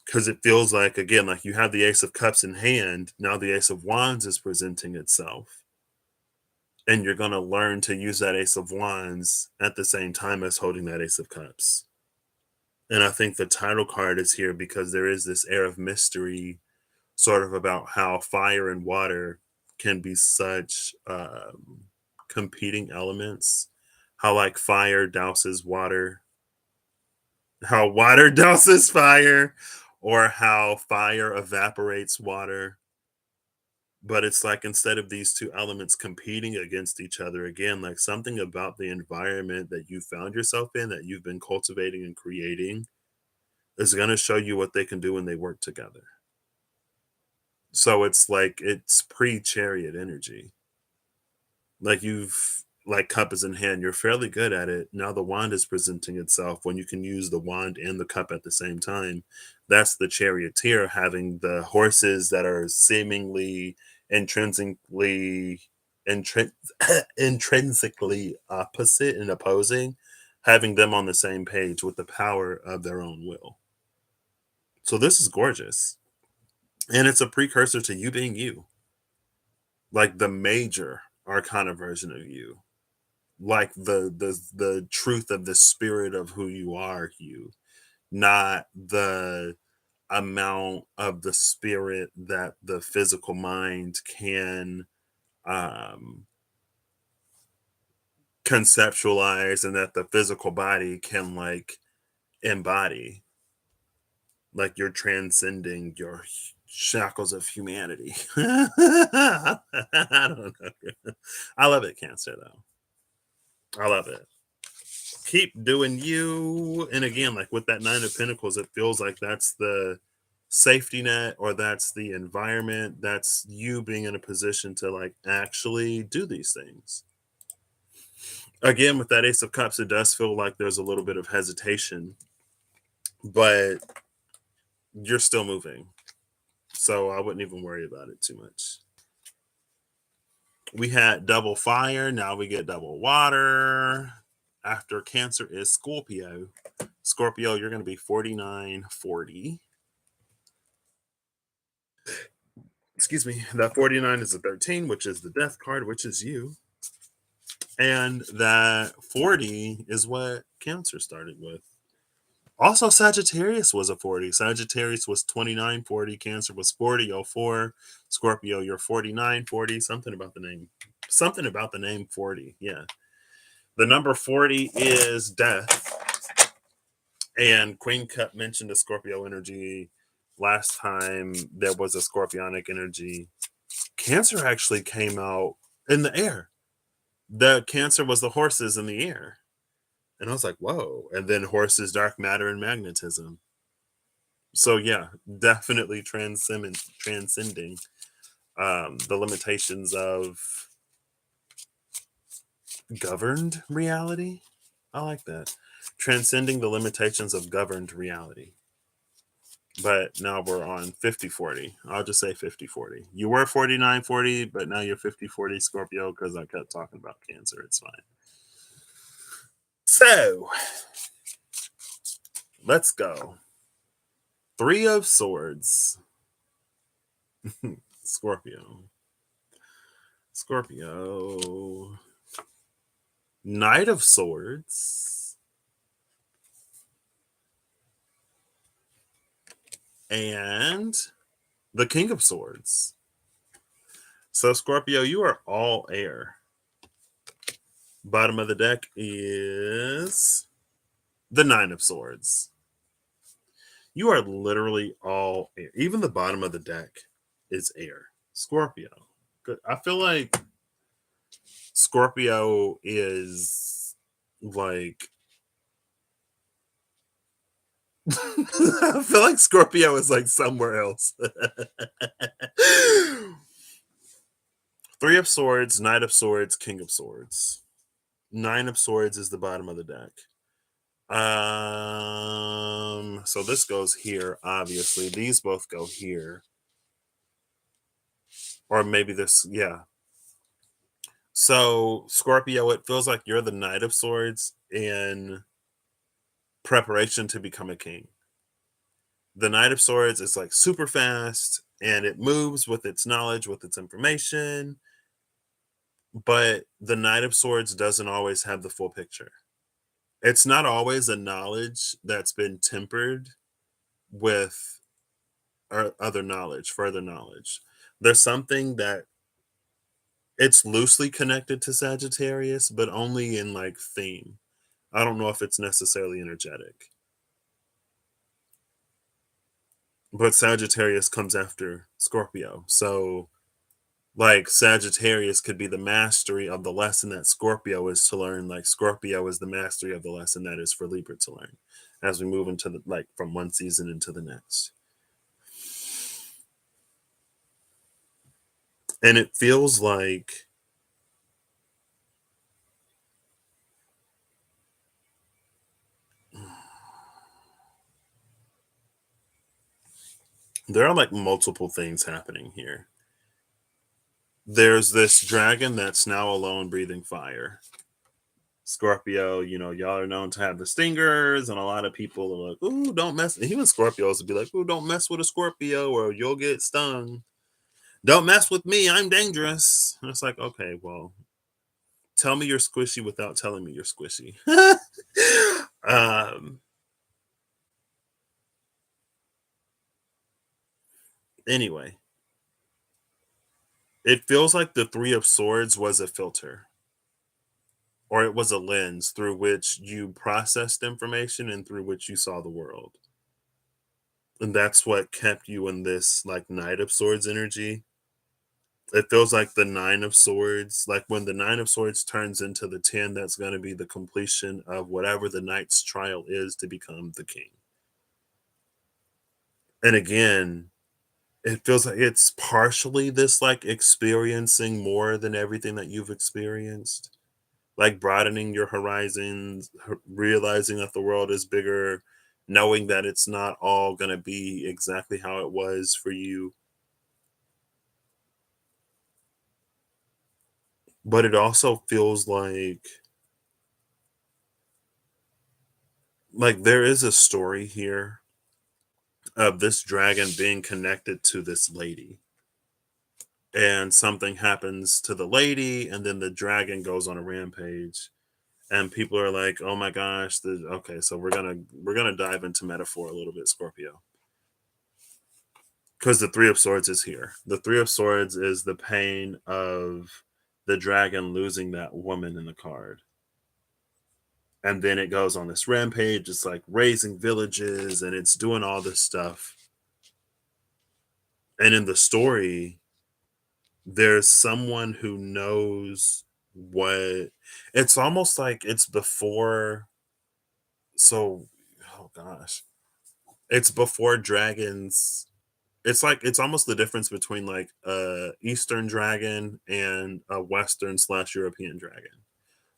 Because it feels like, again, like you have the Ace of Cups in hand. Now the Ace of Wands is presenting itself. And you're going to learn to use that Ace of Wands at the same time as holding that Ace of Cups. And I think the title card is here because there is this air of mystery, sort of about how fire and water can be such competing elements. How, like, fire douses water, how water douses fire, or how fire evaporates water. But it's like instead of these two elements competing against each other, again, like something about the environment that you found yourself in, that you've been cultivating and creating, is going to show you what they can do when they work together. So it's like it's pre-chariot energy. Like you've like cup is in hand, you're fairly good at it. Now the wand is presenting itself when you can use the wand and the cup at the same time. That's the charioteer, having the horses that are seemingly intrinsically intrin- intrinsically opposite and opposing, having them on the same page with the power of their own will. So this is gorgeous. And it's a precursor to you being you, like the major arcana version of you, like the truth of the spirit of who you are, you, not the amount of the spirit that the physical mind can um conceptualize and that the physical body can like embody. Like you're transcending your shackles of humanity. I don't know. I love it, Cancer, though. I love it. Keep doing you. And again, like with that Nine of Pentacles, it feels like that's the safety net, or that's the environment. That's you being in a position to like actually do these things. Again, with that Ace of Cups, it does feel like there's a little bit of hesitation, but you're still moving. So I wouldn't even worry about it too much. We had double fire. Now we get double water. After Cancer is Scorpio. Scorpio, you're going to be 4940. Excuse me. That 49 is the 13, which is the death card, which is you. And that 40 is what Cancer started with. Also, Sagittarius was a 40. Sagittarius was 2940. Cancer was 4004. Scorpio, you're 4940. Something about the name. Something about the name 40. Yeah. The number 40 is death. And Queen Cup mentioned the Scorpio energy. Last time there was a scorpionic energy. Cancer actually came out in the air. The Cancer was the horses in the air. And I was like, whoa. And then horses, dark matter, and magnetism. So yeah, definitely transcending the limitations of governed reality. I like that. Transcending the limitations of governed reality. But now we're on 50-40. I'll just say 50-40. You were 49-40, but now you're 50-40 Scorpio because I kept talking about Cancer. It's fine. So let's go. Three of Swords. Scorpio. Scorpio. Knight of Swords. And the King of Swords. So, Scorpio, you are all air. Bottom of the deck is the Nine of Swords. You are literally all air. Even the bottom of the deck is air. Scorpio. Good. I feel like Scorpio is like I feel like Scorpio is like somewhere else. Three of Swords, Knight of Swords, King of Swords. Nine of Swords is the bottom of the deck. So this goes here, obviously. These both go here. Or maybe this, yeah. So, Scorpio, it feels like you're the Knight of Swords in preparation to become a king. The Knight of Swords is like super fast and it moves with its knowledge, with its information, but the Knight of Swords doesn't always have the full picture. It's not always a knowledge that's been tempered with other knowledge, further knowledge. There's something that it's loosely connected to Sagittarius, but only in like theme. I don't know if it's necessarily energetic. But Sagittarius comes after Scorpio. So, like, Sagittarius could be the mastery of the lesson that Scorpio is to learn. Like, Scorpio is the mastery of the lesson that is for Libra to learn as we move into the, like, from one season into the next. And it feels like there are like multiple things happening here. There's this dragon that's now alone breathing fire. Scorpio, y'all are known to have the stingers, and a lot of people are like, "Ooh, don't mess." Even Scorpios would be like, "Ooh, don't mess with a Scorpio, or you'll get stung. Don't mess with me. I'm dangerous." And it's like, okay, well, tell me you're squishy without telling me you're squishy. um. Anyway, it feels like the Three of Swords was a filter, or it was a lens through which you processed information and through which you saw the world. And that's what kept you in this like Knight of Swords energy. It feels like the Nine of Swords, like when the Nine of Swords turns into the 10, that's going to be the completion of whatever the knight's trial is to become the king. And again, it feels like it's partially this like experiencing more than everything that you've experienced, like broadening your horizons, realizing that the world is bigger, knowing that it's not all going to be exactly how it was for you. But it also feels like there is a story here of this dragon being connected to this lady, and something happens to the lady, and then the dragon goes on a rampage, and people are like, oh my gosh, okay, so we're gonna dive into metaphor a little bit, Scorpio, because the Three of Swords is here. The Three of Swords is the pain of the dragon losing that woman in the card, and then it goes on this rampage. It's like raising villages and it's doing all this stuff. And in the story, there's someone who knows what it's almost like it's before. So, oh gosh, it's before dragons. It's like it's almost the difference between like a Eastern dragon and a Western slash European dragon,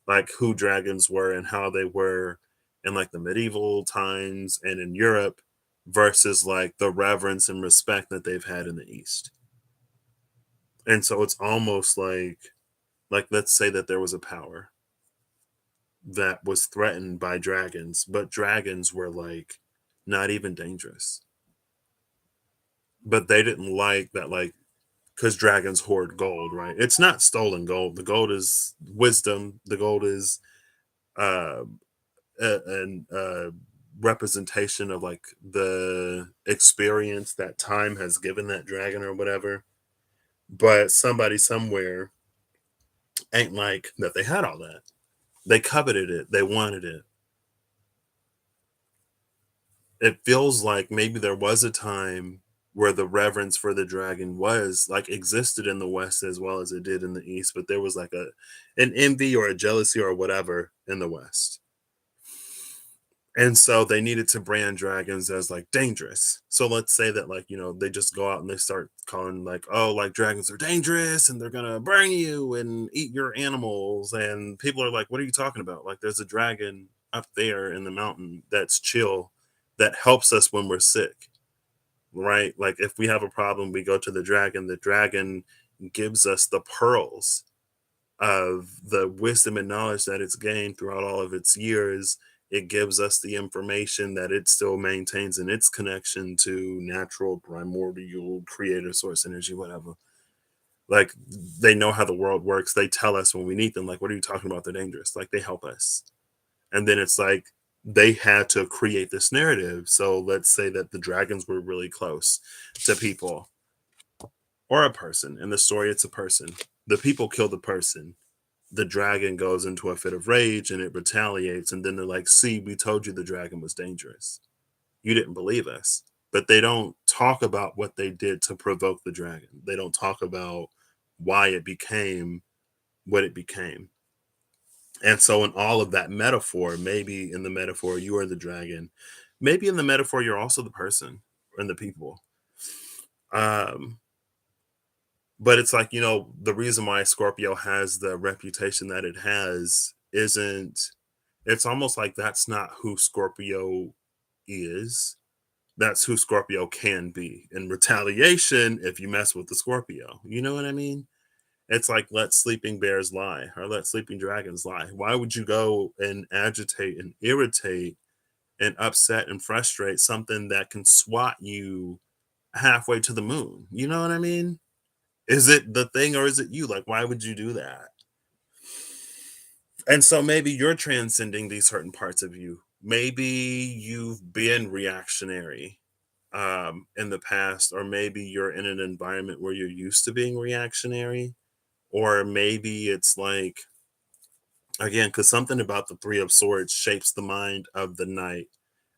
like who dragons were and how they were in like the medieval times and in Europe versus like the reverence and respect that they've had in the East. And so it's almost like let's say that there was a power that was threatened by dragons, but dragons were like not even dangerous. But they didn't like that, like, because dragons hoard gold, right? It's not stolen gold. The gold is wisdom. The gold is uh, a representation of like the experience that time has given that dragon or whatever. But somebody somewhere ain't like that they had all that. They coveted it. They wanted it. It feels like maybe there was a time where the reverence for the dragon was like existed in the West as well as it did in the East, but there was like an envy or a jealousy or whatever in the West. And so they needed to brand dragons as like dangerous. So let's say that like, they just go out and they start calling like, oh, like dragons are dangerous and they're gonna burn you and eat your animals. And people are like, what are you talking about? Like there's a dragon up there in the mountain that's chill, that helps us when we're sick, right? Like if we have a problem, we go to the dragon gives us the pearls of the wisdom and knowledge that it's gained throughout all of its years. It gives us the information that it still maintains in its connection to natural, primordial, creator source energy, whatever. Like they know how the world works. They tell us when we need them, like, what are you talking about? They're dangerous. Like they help us. And then it's like they had to create this narrative. So let's say that the dragons were really close to people or a person. In the story, it's a person. The people kill the person, the dragon goes into a fit of rage and it retaliates. And then they're like, see, we told you the dragon was dangerous. You didn't believe us. But they don't talk about what they did to provoke the dragon. They don't talk about why it became what it became. And so, in all of that metaphor, maybe in the metaphor, you are the dragon. Maybe in the metaphor, you're also the person and the people. Um, but it's like, the reason why Scorpio has the reputation that it has isn't, it's almost like that's not who Scorpio is. That's who Scorpio can be. In retaliation, if you mess with the Scorpio, you know what I mean? It's like let sleeping bears lie or let sleeping dragons lie. Why would you go and agitate and irritate and upset and frustrate something that can swat you halfway to the moon? You know what I mean? Is it the thing or is it you? Like, why would you do that? And so maybe you're transcending these certain parts of you. Maybe you've been reactionary in the past, or maybe you're in an environment where you're used to being reactionary, or maybe it's like, again, because something about the Three of Swords shapes the mind of the knight,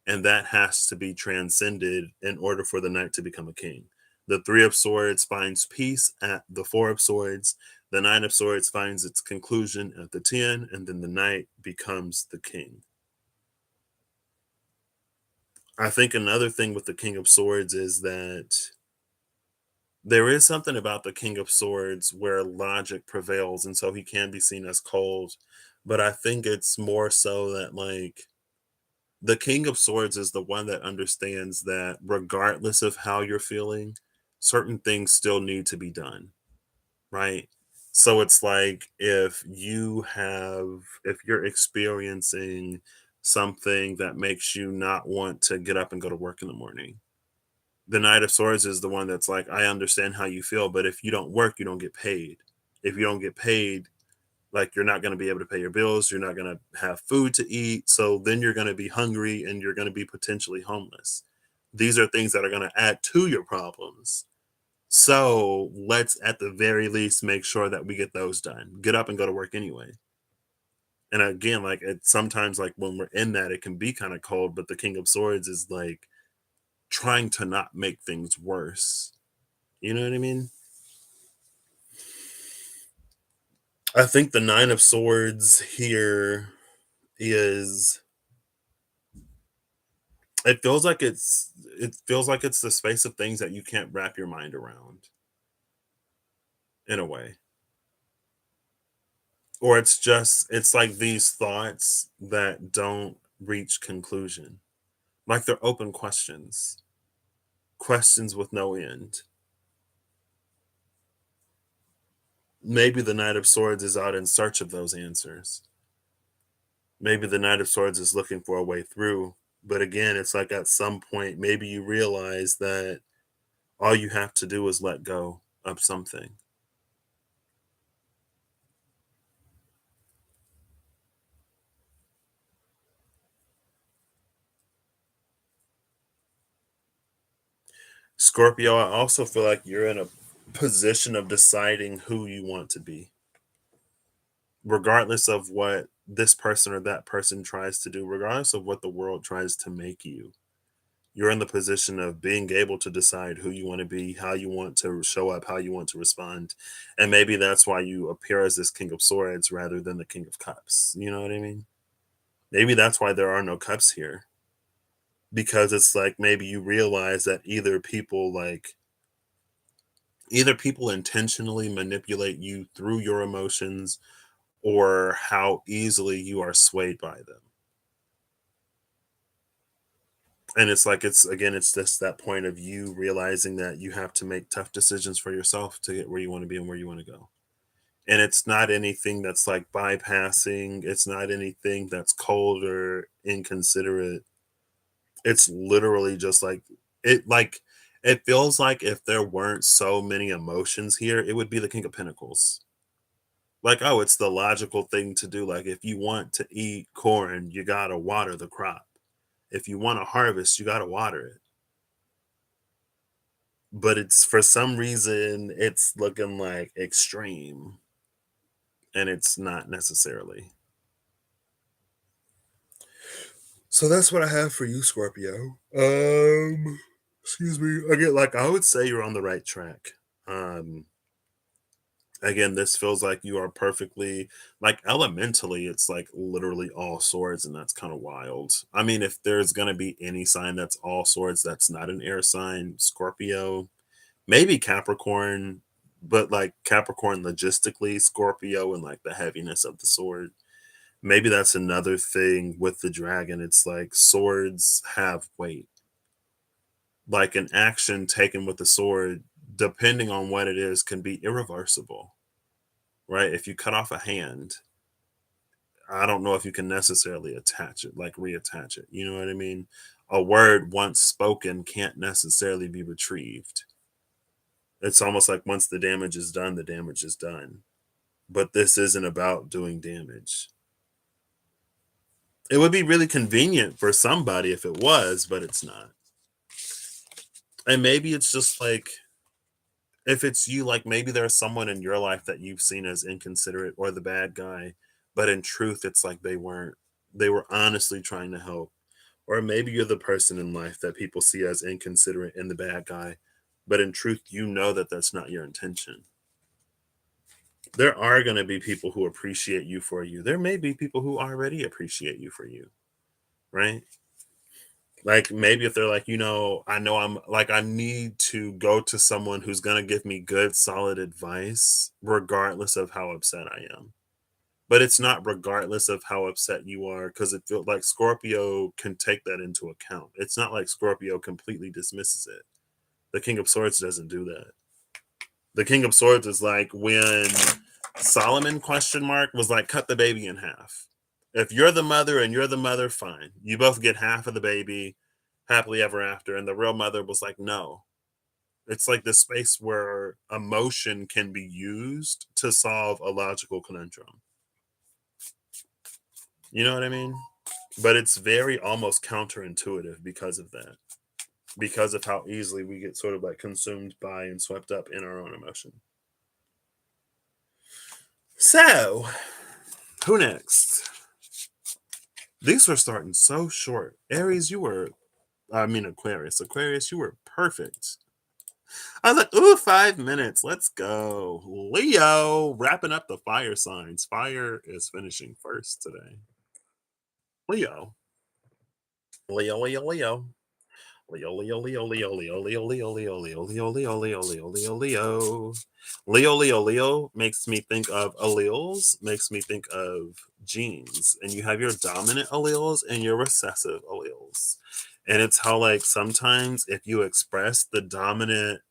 and that has to be transcended in order for the knight to become a king. The Three of Swords finds peace at the Four of Swords. The Nine of Swords finds its conclusion at the 10, and then the knight becomes the king. I think another thing with the King of Swords is that there is something about the King of Swords where logic prevails, and so he can be seen as cold. But I think it's more so that, like, the King of Swords is the one that understands that regardless of how you're feeling, certain things still need to be done, right? So it's like if you're experiencing something that makes you not want to get up and go to work in the morning, the Knight of Swords is the one that's like, I understand how you feel, but if you don't work, you don't get paid. If you don't get paid, like you're not going to be able to pay your bills, you're not going to have food to eat. So then you're going to be hungry and you're going to be potentially homeless. These are things that are going to add to your problems. So let's at the very least make sure that we get those done. Get up and go to work anyway. And again, like it sometimes like when we're in that, it can be kind of cold, but the King of Swords is like trying to not make things worse. You know what I mean? I think the Nine of Swords here is it feels like it's the space of things that you can't wrap your mind around in a way. Or it's like these thoughts that don't reach conclusion. Like they're open questions. Questions with no end. Maybe the Knight of Swords is out in search of those answers. Maybe the Knight of Swords is looking for a way through. But again, it's like at some point, maybe you realize that all you have to do is let go of something. Scorpio, I also feel like you're in a position of deciding who you want to be, regardless of what this person or that person tries to do, regardless of what the world tries to make you. You're in the position of being able to decide who you want to be, how you want to show up, how you want to respond. And maybe that's why you appear as this King of Swords rather than the King of Cups. You know what I mean? Maybe that's why there are no cups here, because it's like maybe you realize that either people intentionally manipulate you through your emotions or how easily you are swayed by them. And it's like it's again, it's just that point of you realizing that you have to make tough decisions for yourself to get where you want to be and where you want to go. And it's not anything that's like bypassing, it's not anything that's cold or inconsiderate. It's literally just like it feels like if there weren't so many emotions here, it would be the King of Pentacles. Like, oh, it's the logical thing to do. Like, if you want to eat corn, you gotta water the crop. If you want to harvest, you gotta water it. But it's for some reason it's looking like extreme, and it's not necessarily. So that's what I have for you, Scorpio. Excuse me. Again, like I would say you're on the right track. Um, Again, this feels like you are perfectly like elementally, it's like literally all swords, and that's kind of wild. I mean, if there's gonna be any sign that's all swords, that's not an air sign, Scorpio, maybe Capricorn, but like Capricorn logistically, Scorpio, and like the heaviness of the sword. Maybe that's another thing with the dragon. It's like swords have weight. Like an action taken with the sword, depending on what it is, can be irreversible, right? If you cut off a hand, I don't know if you can necessarily attach it, like reattach it. You know what I mean? A word once spoken can't necessarily be retrieved. It's almost like once the damage is done, the damage is done. But this isn't about doing damage. It would be really convenient for somebody if it was, but it's not. And maybe it's just like if it's you, like maybe there's someone in your life that you've seen as inconsiderate or the bad guy, but in truth, it's like they weren't. They were honestly trying to help. Or maybe you're the person in life that people see as inconsiderate and the bad guy, but in truth, you know that that's not your intention. There are going to be people who appreciate you for you. There may be people who already appreciate you for you, right? Like maybe if they're like, I know I'm like, I need to go to someone who's going to give me good, solid advice, regardless of how upset I am. But it's not regardless of how upset you are, because it feels like Scorpio can take that into account. It's not like Scorpio completely dismisses it. The King of Swords doesn't do that. The King of Swords is like when Solomon was like, cut the baby in half. If you're the mother and you're the mother, fine. You both get half of the baby, happily ever after. And the real mother was like, no. It's like the space where emotion can be used to solve a logical conundrum. You know what I mean? But it's very almost counterintuitive because of that. Because of how easily we get sort of like consumed by and swept up in our own emotion. So, who next? These were starting so short. Aries, Aquarius. Aquarius, you were perfect. I was like, ooh, 5 minutes. Let's go. Leo, wrapping up the fire signs. Fire is finishing first today. Leo. Leo, Leo, Leo. Leo, Leo, Leo, Leo, Leo, Leo, Leo, Leo, Leo, Leo, Leo, Leo, Leo, Leo, Leo. Leo, Leo, Leo makes me think of alleles, makes me think of genes. And you have your dominant alleles and your recessive alleles. And it's how, like, sometimes if you express the dominant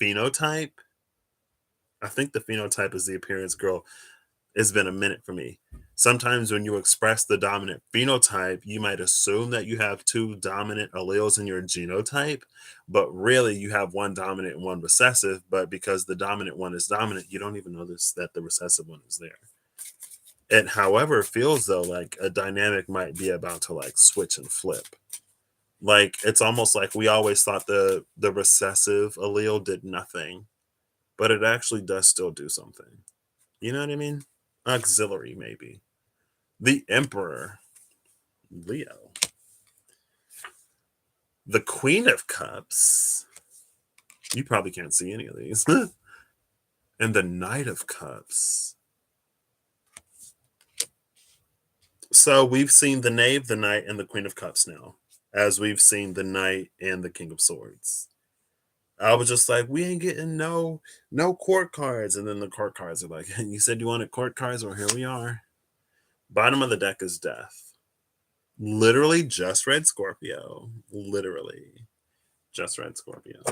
phenotype, I think the phenotype is the appearance, girl. It's been a minute for me. Sometimes when you express the dominant phenotype, you might assume that you have two dominant alleles in your genotype, but really you have one dominant and one recessive. But because the dominant one is dominant, you don't even notice that the recessive one is there. It, however, feels though like a dynamic might be about to like switch and flip. Like it's almost like we always thought the recessive allele did nothing, but it actually does still do something. You know what I mean? Auxiliary, maybe. The Emperor, Leo. The Queen of Cups. You probably can't see any of these. And the Knight of Cups. So we've seen the Knave, the Knight, and the Queen of Cups now, as we've seen the Knight and the King of Swords. I was just like, we ain't getting no court cards, and then the court cards are like, you said you wanted court cards, well, here we are. Bottom of the deck is Death. Literally just read Scorpio. Literally just read Scorpio.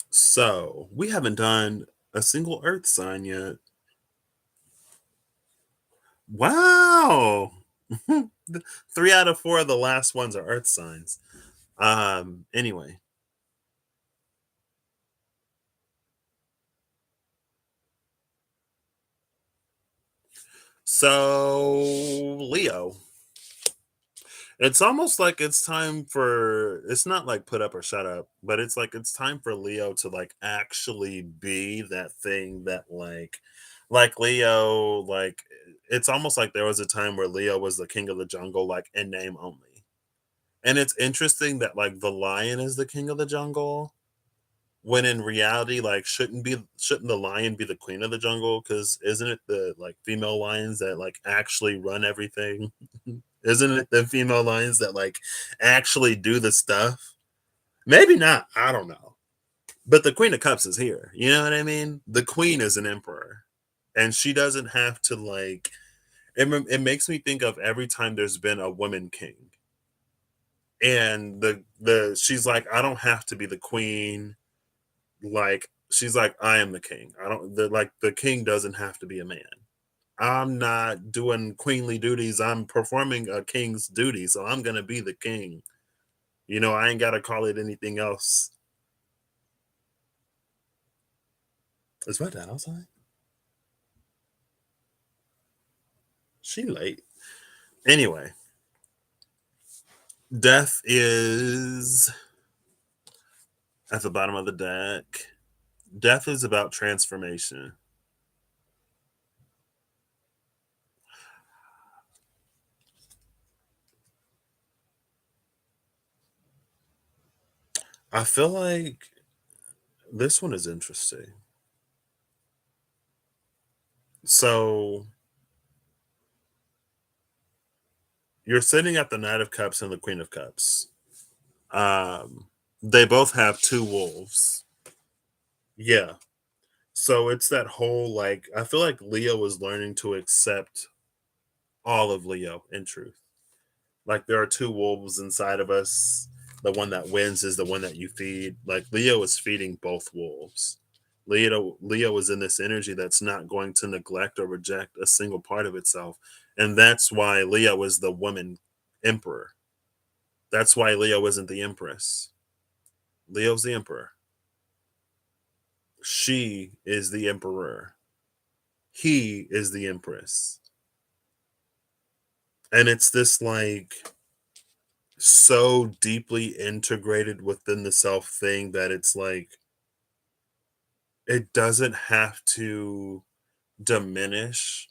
So we haven't done a single Earth sign yet. Wow. 3 out of 4 of the last ones are Earth signs. Anyway. So Leo. It's almost like it's time for, it's not like put up or shut up, but it's like it's time for Leo to like actually be that thing that like Leo, like it's almost like there was a time where Leo was the king of the jungle, like in name only. And it's interesting that like the lion is the king of the jungle, when in reality, like shouldn't the lion be the queen of the jungle? Because isn't it the like female lions that like actually run everything? Isn't it the female lions that like actually do the stuff? Maybe not. I don't know. But the Queen of Cups is here. You know what I mean? The Queen is an emperor, and she doesn't have to like. It makes me think of every time there's been a woman king, and the she's like, I don't have to be the queen. Like she's like, I am the king. I don't the king doesn't have to be a man. I'm not doing queenly duties. I'm performing a king's duty, so I'm gonna be the king. You know, I ain't gotta call it anything else. Is my dad outside? She late. Anyway, Death is at the bottom of the deck. Death is about transformation. I feel like this one is interesting. So you're sitting at the Knight of Cups and the Queen of Cups. They both have two wolves. Yeah. So it's that whole like I feel like Leo is learning to accept all of Leo in truth. Like there are two wolves inside of us. The one that wins is the one that you feed. Like Leo is feeding both wolves. Leo is in this energy that's not going to neglect or reject a single part of itself. And that's why Leo is the woman emperor. That's why Leo isn't the empress. Leo's the emperor. She is the emperor. He is the empress. And it's this like so deeply integrated within the self thing that it's like it doesn't have to diminish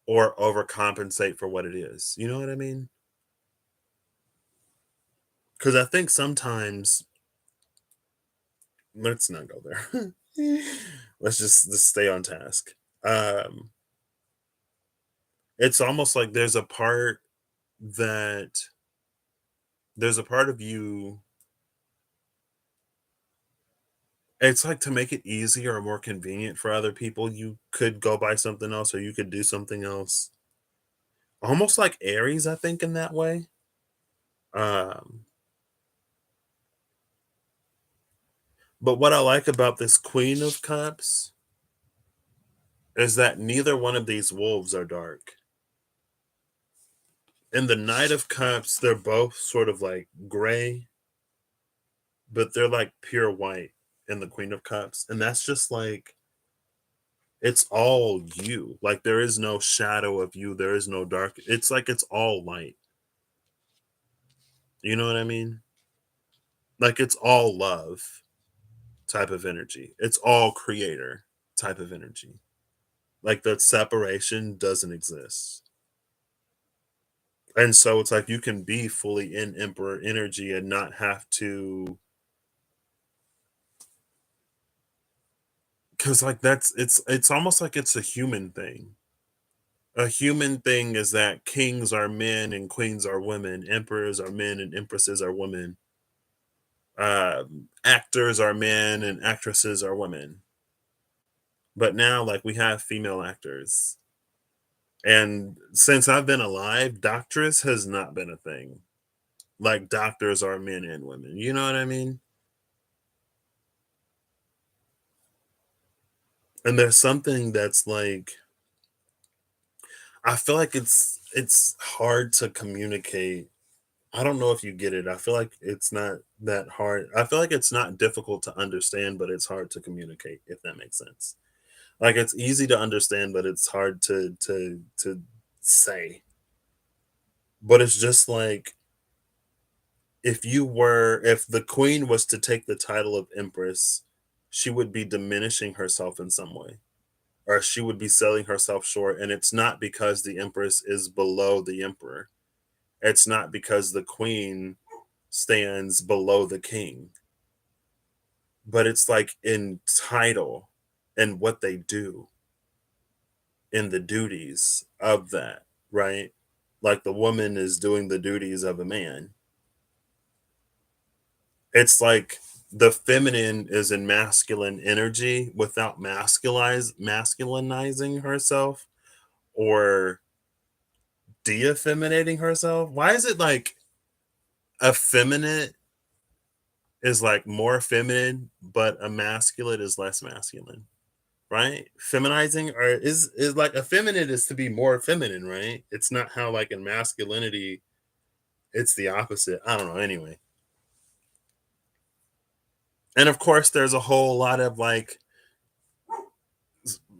or overcompensate for what it is. You know what I mean? Because I think sometimes let's not go there. Let's stay on task. Um, it's almost like that there's a part of you. It's like to make it easier or more convenient for other people, you could go buy something else or you could do something else. Almost like Aries, I think, in that way. Um, but what I like about this Queen of Cups is that neither one of these wolves are dark. In the Knight of Cups, they're both sort of like gray, but they're like pure white in the Queen of Cups. And that's just like, it's all you. Like, there is no shadow of you, there is no dark. It's like it's all light. You know what I mean? Like, it's all love type of energy, it's all creator type of energy. Like, that separation doesn't exist. And so it's like you can be fully in emperor energy and not have to Cause like it's almost like it's a human thing. A human thing is that kings are men and queens are women, emperors are men and empresses are women. Actors are men and actresses are women. But now, like, we have female actors. And since I've been alive, doctress has not been a thing. Like, doctors are men and women. You know what I mean? And there's something that's like, I feel like it's hard to communicate. I don't know if you get it. I feel like it's not that hard. I feel like it's not difficult to understand, but it's hard to communicate, if that makes sense. Like, it's easy to understand, but it's hard to say. But it's just like, if the queen was to take the title of empress, she would be diminishing herself in some way, or she would be selling herself short. And it's not because the empress is below the emperor. It's not because the queen stands below the king, but it's like in title and what they do in the duties of that, right? Like the woman is doing the duties of a man. It's like the feminine is in masculine energy without masculinizing herself or de-effeminating herself. Why is it like effeminate is like more feminine, but a masculine is less masculine, right? Feminizing or is like effeminate is to be more feminine, right? It's not how like in masculinity it's the opposite. I don't know. Anyway, and of course, there's a whole lot of like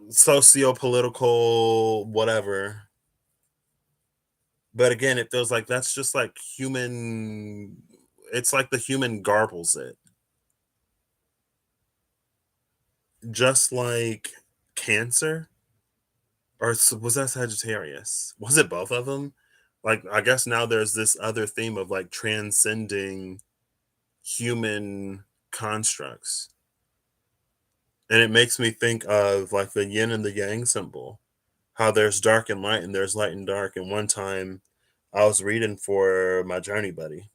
socio-political whatever. But again, it feels like that's just like human. It's like the human garbles it, just like Cancer was that Sagittarius? Was it both of them? Like, I guess now there's this other theme of like transcending human constructs. And it makes me think of like the yin and the yang symbol, how there's dark and light and there's light and dark. And one time I was reading for my journey buddy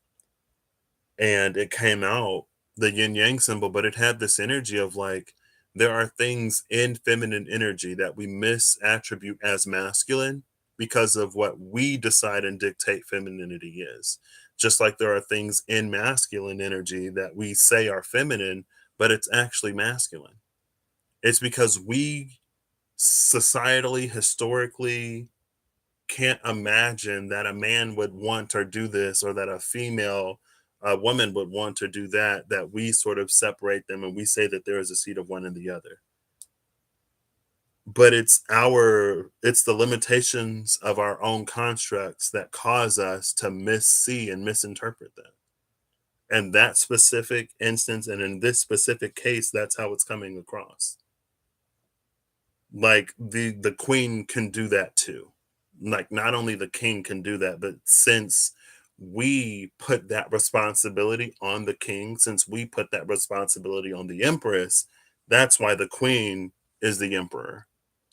and it came out the yin yang symbol, but it had this energy of like there are things in feminine energy that we misattribute as masculine because of what we decide and dictate femininity is. Just like there are things in masculine energy that we say are feminine, but it's actually masculine. It's because we societally, historically, can't imagine that a man would want or do this or that a woman would want to do that we sort of separate them and we say that there is a seed of one and the other. But it's the limitations of our own constructs that cause us to missee and misinterpret that. And that specific instance and in this specific case, that's how it's coming across. Like the queen can do that too. Like not only the king can do that, but since we put that responsibility on the king, since we put that responsibility on the empress, that's why the queen is the emperor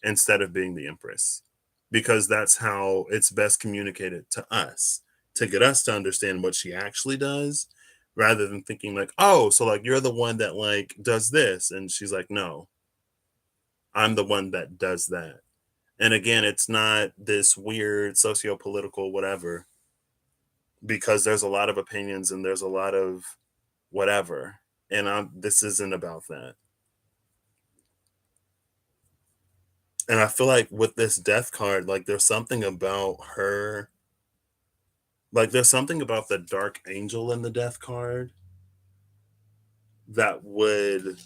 instead of being the empress. Because that's how it's best communicated to us to get us to understand what she actually does rather than thinking like, oh, so like you're the one that like does this. And she's like, no, I'm the one that does that. And again, it's not this weird socio-political whatever because there's a lot of opinions and there's a lot of whatever. And this isn't about that. And I feel like with this death card, like there's something about her, like there's something about the dark angel in the death card that would,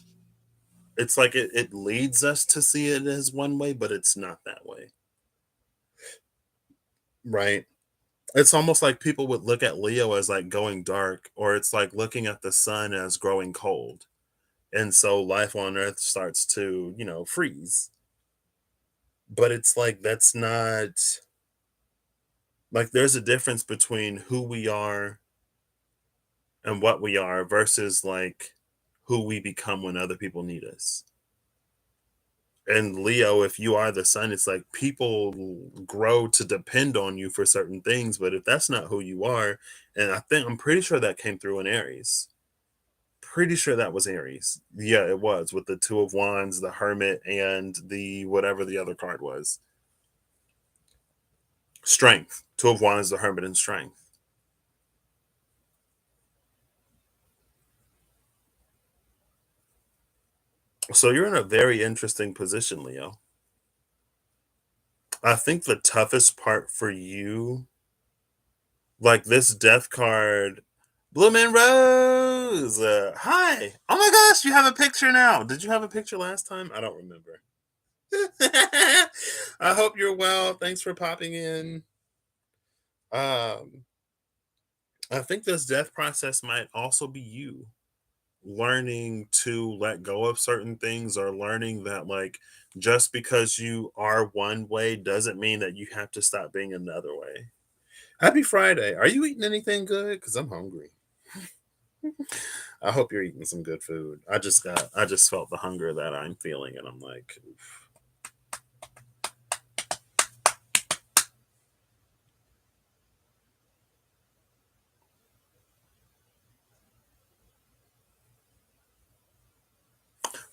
it's like it leads us to see it as one way, but it's not that way. Right. It's almost like people would look at Leo as like going dark, or it's like looking at the sun as growing cold. And so life on Earth starts to, freeze. But it's like that's not like there's a difference between who we are and what we are versus like who we become when other people need us. And Leo, if you are the sun, it's like people grow to depend on you for certain things. But if that's not who you are, and I'm pretty sure that came through in Aries. Pretty sure that was Aries. Yeah, it was with the Two of Wands, the Hermit, and the whatever the other card was. Strength. Two of Wands, the Hermit, and Strength. So you're in a very interesting position, Leo. I think the toughest part for you, like this death card, Bloomin' Rose. Hi. Oh my gosh, you have a picture now. Did you have a picture last time? I don't remember. I hope you're well. Thanks for popping in. Um, I think this death process might also be you learning to let go of certain things, or learning that, like, just because you are one way doesn't mean that you have to stop being another way. Happy Friday. Are you eating anything good? Because I'm hungry. I hope you're eating some good food. I just felt the hunger that I'm feeling, and I'm like,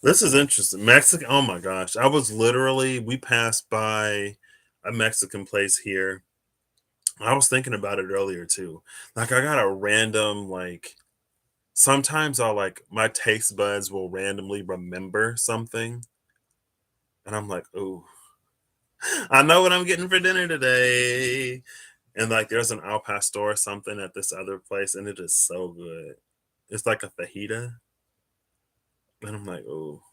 this is interesting. Mexican. Oh my gosh. We passed by a Mexican place here. I was thinking about it earlier too. Like, I got a random, like, sometimes I'll, like, my taste buds will randomly remember something. And I'm like, oh, I know what I'm getting for dinner today. And like, there's an al pastor or something at this other place, and it is so good. It's like a fajita. And I'm like, oh,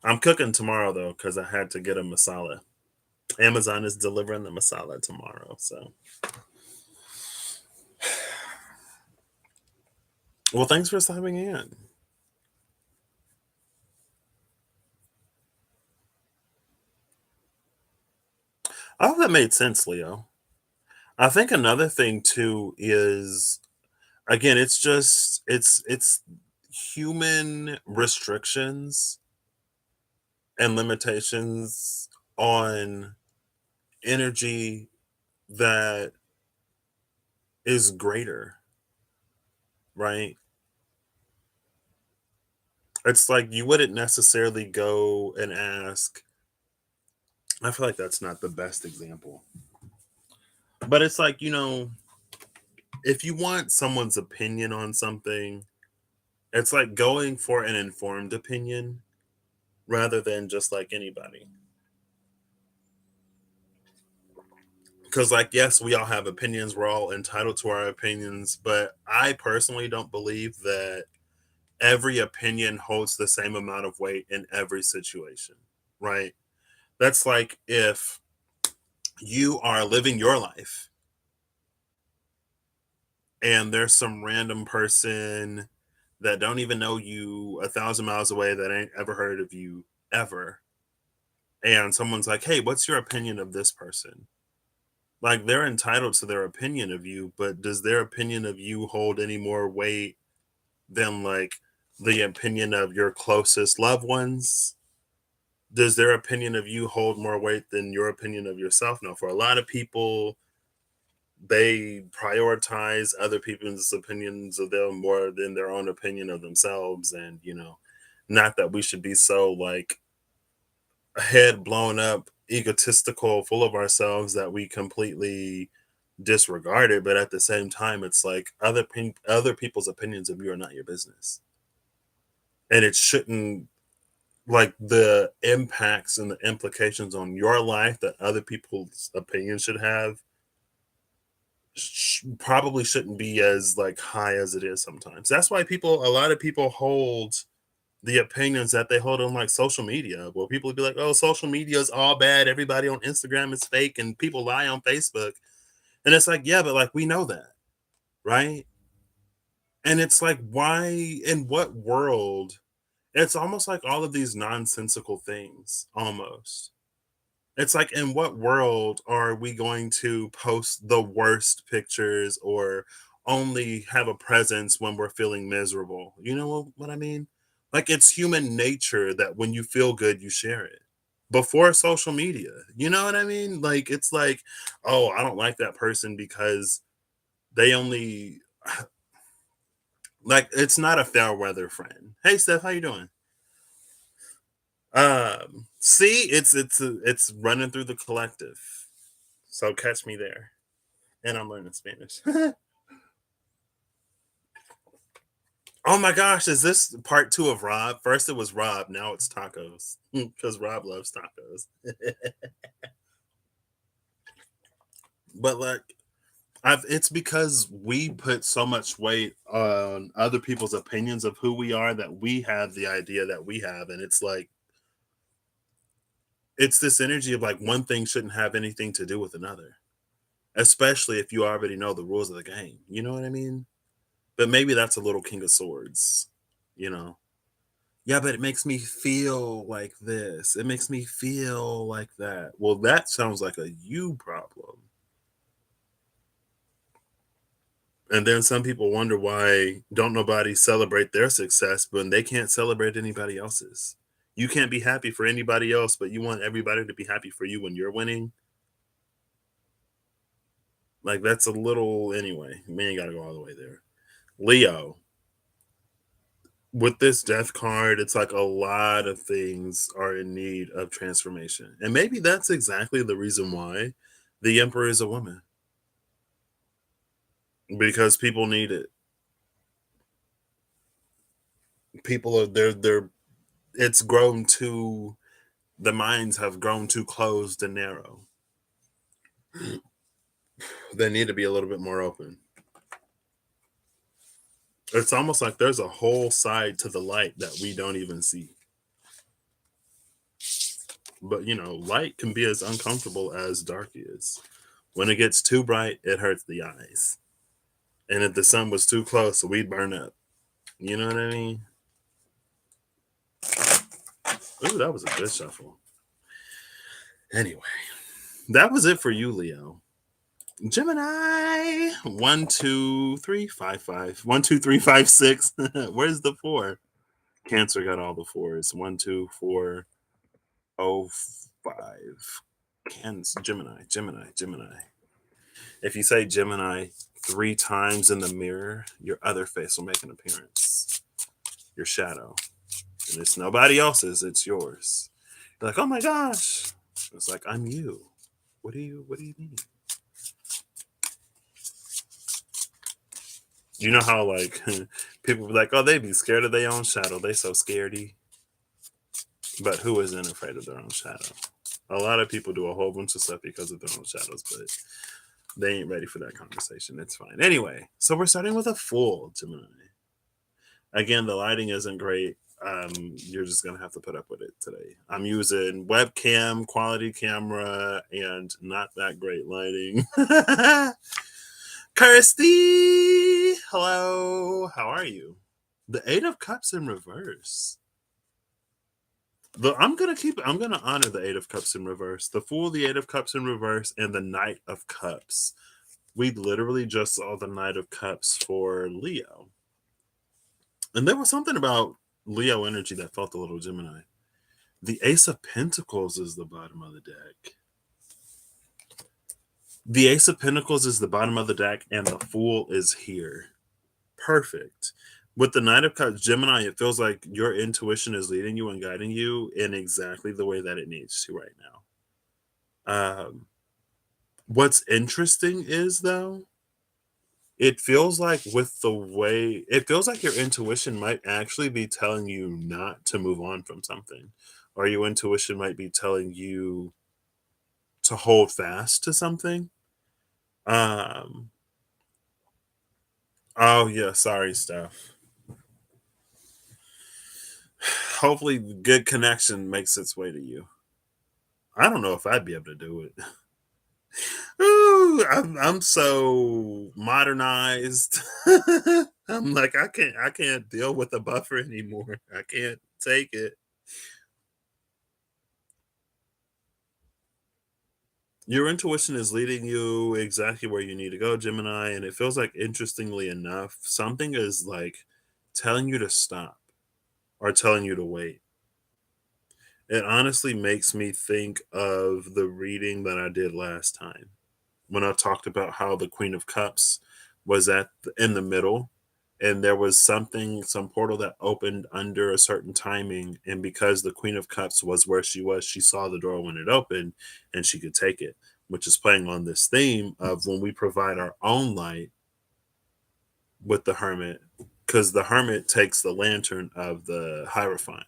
I'm cooking tomorrow though, because I had to get a masala. Amazon is delivering the masala tomorrow. So, well, thanks for stopping in. I hope that made sense, Leo. I think another thing too is, again, it's human restrictions and limitations on energy that is greater, right? It's like you wouldn't necessarily go and ask. I feel like that's not the best example, but it's like, if you want someone's opinion on something, it's like going for an informed opinion rather than just like anybody. Because, like, yes, we all have opinions, we're all entitled to our opinions, but I personally don't believe that every opinion holds the same amount of weight in every situation, right? That's like if you are living your life and there's some random person that don't even know you 1,000 miles away, that ain't ever heard of you ever, and someone's like, hey, what's your opinion of this person? Like, they're entitled to their opinion of you, but does their opinion of you hold any more weight than, like, the opinion of your closest loved ones? Does their opinion of you hold more weight than your opinion of yourself? No. For a lot of people, they prioritize other people's opinions of them more than their own opinion of themselves. And, not that we should be so, like, head blown up, egotistical, full of ourselves, that we completely disregard it. But at the same time, it's like other people's opinions of you are not your business. And it shouldn't, like, the impacts and the implications on your life that other people's opinions should have probably shouldn't be as, like, high as it is sometimes. That's why a lot of people hold the opinions that they hold on, like, social media, where people would be like, oh, social media is all bad, everybody on Instagram is fake, and people lie on Facebook. And it's like, yeah, but, like, we know that, right? And it's like, why, in what world? It's almost like all of these nonsensical things, almost. It's like, in what world are we going to post the worst pictures, or only have a presence when we're feeling miserable? You know what I mean? Like, it's human nature that when you feel good, you share it. Before social media, you know what I mean? Like, it's like, "Oh, I don't like that person because they only" like, it's not a fair weather friend. "Hey, Steph, how you doing?" See, it's running through the collective. So catch me there. And I'm learning Spanish. Oh my gosh, is this part 2 of Rob? First it was Rob, now it's tacos. Because Rob loves tacos. But like it's because we put so much weight on other people's opinions of who we are that we have the idea that we have. And it's like it's this energy of like one thing shouldn't have anything to do with another, especially if you already know the rules of the game. You know what I mean? But maybe that's a little King of Swords, you know? Yeah, but it makes me feel like this. It makes me feel like that. Well, that sounds like a you problem. And then some people wonder why don't nobody celebrate their success when they can't celebrate anybody else's. You can't be happy for anybody else, but you want everybody to be happy for you when you're winning. Like that's a little anyway. We ain't gotta go all the way there. Leo, with this death card, it's like a lot of things are in need of transformation. And maybe that's exactly the reason why the emperor is a woman. Because people need it. People are they're it's grown too the minds have grown too closed and narrow. They need to be a little bit more open. It's almost like there's a whole side to the light that we don't even see. But you know, light can be as uncomfortable as dark is. When it gets too bright, it hurts the eyes. And if the sun was too close, we'd burn up. You know what I mean? Ooh, that was a good shuffle. Anyway, that was it for you, Leo. Gemini, 1, 2, 3, 5, 5. 1, 2, 3, 5, 6. Where's the four? Cancer got all the fours. 1, 2, 4, 0, 5. Cancer, Gemini, Gemini, Gemini. If you say Gemini 3 times in the mirror, your other face will make an appearance. Your shadow. And it's nobody else's, it's yours. You're like, oh my gosh. It's like, I'm you. What do you mean? You know how like people be like, oh, they be scared of their own shadow. They so scaredy. But who isn't afraid of their own shadow? A lot of people do a whole bunch of stuff because of their own shadows, but they ain't ready for that conversation. It's fine. Anyway, so we're starting with a full Gemini. Again, the lighting isn't great. You're just gonna have to put up with it today. I'm using webcam, quality camera, and not that great lighting. Kirsty, hello. How are you? The Eight of Cups in reverse. I'm gonna honor the Eight of Cups in reverse. The Fool, the Eight of Cups in reverse, and the Knight of Cups. We literally just saw the Knight of Cups for Leo. And there was something about Leo energy that felt a little Gemini. The Ace of Pentacles is the bottom of the deck. The Ace of Pentacles is the bottom of the deck, and the Fool is here. Perfect. With the Knight of Cups, Gemini, it feels like your intuition is leading you and guiding you in exactly the way that it needs to right now. What's interesting is, though, it feels like it feels like your intuition might actually be telling you not to move on from something, or your intuition might be telling you to hold fast to something. Um, oh yeah, sorry, Steph. Hopefully, good connection makes its way to you. I don't know if I'd be able to do it. Ooh, I'm so modernized. I'm like I can't deal with a buffer anymore. I can't take it. Your intuition is leading you exactly where you need to go, Gemini, and it feels like interestingly enough, something is like telling you to stop. are telling you to wait. It honestly makes me think of the reading that I did last time when I talked about how the Queen of Cups was in the middle, and there was some portal that opened under a certain timing, and because the Queen of Cups was where she was, she saw the door when it opened, and she could take it, which is playing on this theme of when we provide our own light with the Hermit, because the Hermit takes the lantern of the Hierophant.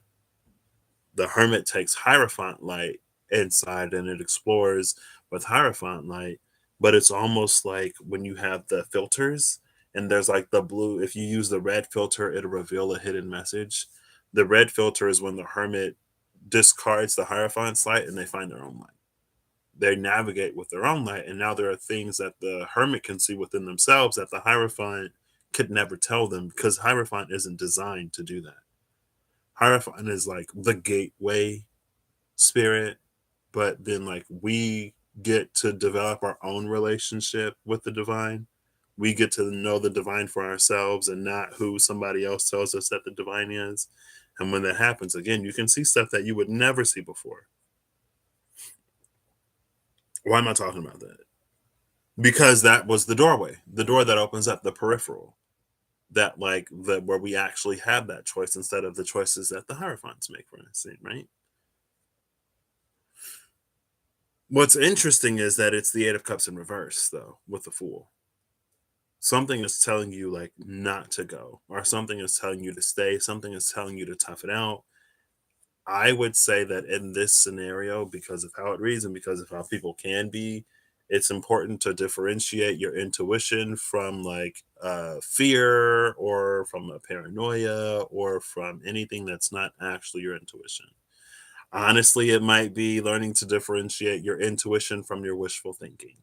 The Hermit takes Hierophant light inside and it explores with Hierophant light, but it's almost like when you have the filters and there's like the blue, if you use the red filter, it'll reveal a hidden message. The red filter is when the Hermit discards the Hierophant's light and they find their own light. They navigate with their own light, and now there are things that the Hermit can see within themselves that the Hierophant could never tell them because Hierophant isn't designed to do that. Hierophant is like the gateway spirit, but then like we get to develop our own relationship with the divine. We get to know the divine for ourselves and not who somebody else tells us that the divine is. And when that happens, again, you can see stuff that you would never see before. Why am I talking about that? Because that was the doorway, the door that opens up the peripheral, that like the where we actually have that choice instead of the choices that the hierophants make for us, right? What's interesting is that it's the Eight of Cups in reverse, though, with the Fool. Something is telling you, like, not to go, or something is telling you to stay, something is telling you to tough it out. I would say that in this scenario, because of how it reads and because of how people can be, it's important to differentiate your intuition from like fear or from a paranoia or from anything that's not actually your intuition. Honestly, it might be learning to differentiate your intuition from your wishful thinking.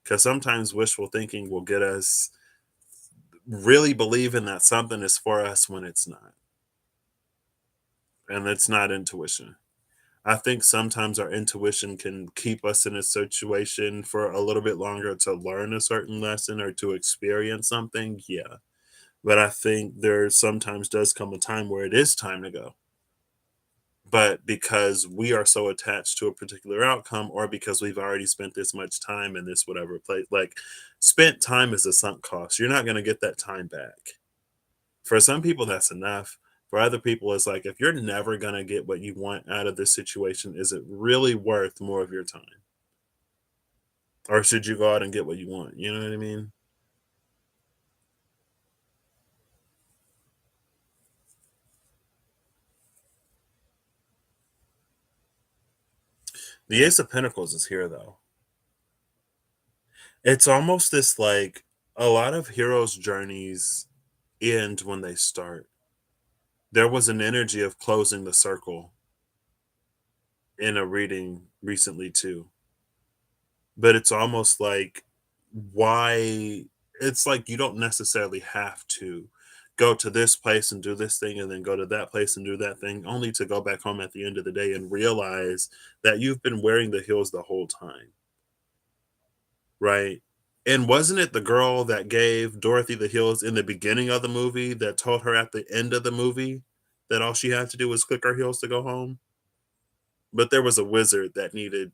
Because sometimes wishful thinking will get us really believing that something is for us when it's not. And it's not intuition. I think sometimes our intuition can keep us in a situation for a little bit longer to learn a certain lesson or to experience something. Yeah. But I think there sometimes does come a time where it is time to go. But because we are so attached to a particular outcome or because we've already spent this much time in this whatever place, like spent time is a sunk cost. You're not going to get that time back. For some people that's enough. For other people it's like if you're never going to get what you want out of this situation, is it really worth more of your time? Or should you go out and get what you want? You know what I mean? The Ace of Pentacles is here though. It's almost this like a lot of heroes' journeys end when they start. There was an energy of closing the circle in a reading recently too. But it's almost like why it's like you don't necessarily have to go to this place and do this thing and then go to that place and do that thing only to go back home at the end of the day and realize that you've been wearing the heels the whole time, right? And wasn't it the girl that gave Dorothy the heels in the beginning of the movie that told her at the end of the movie that all she had to do was click her heels to go home? But there was a wizard that needed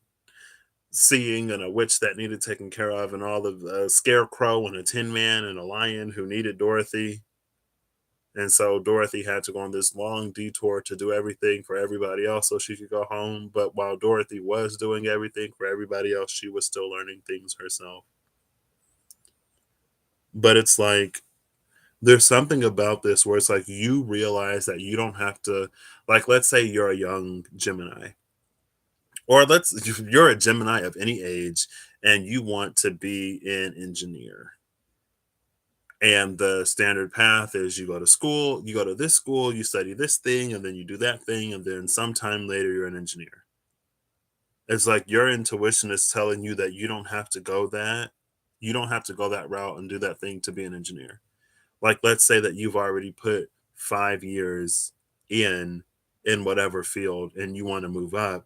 seeing and a witch that needed taken care of, and all of a scarecrow and a tin man and a lion who needed Dorothy. And so Dorothy had to go on this long detour to do everything for everybody else so she could go home. But while Dorothy was doing everything for everybody else, she was still learning things herself. But it's like there's something about this where it's like you realize that you don't have to, like, let's say you're a young Gemini, or you're a Gemini of any age and you want to be an engineer. And the standard path is you go to school, you go to this school, you study this thing, and then you do that thing, and then sometime later you're an engineer. It's like your intuition is telling you that you don't have to go that route and do that thing to be an engineer. Like let's say that you've already put 5 years in whatever field and you want to move up.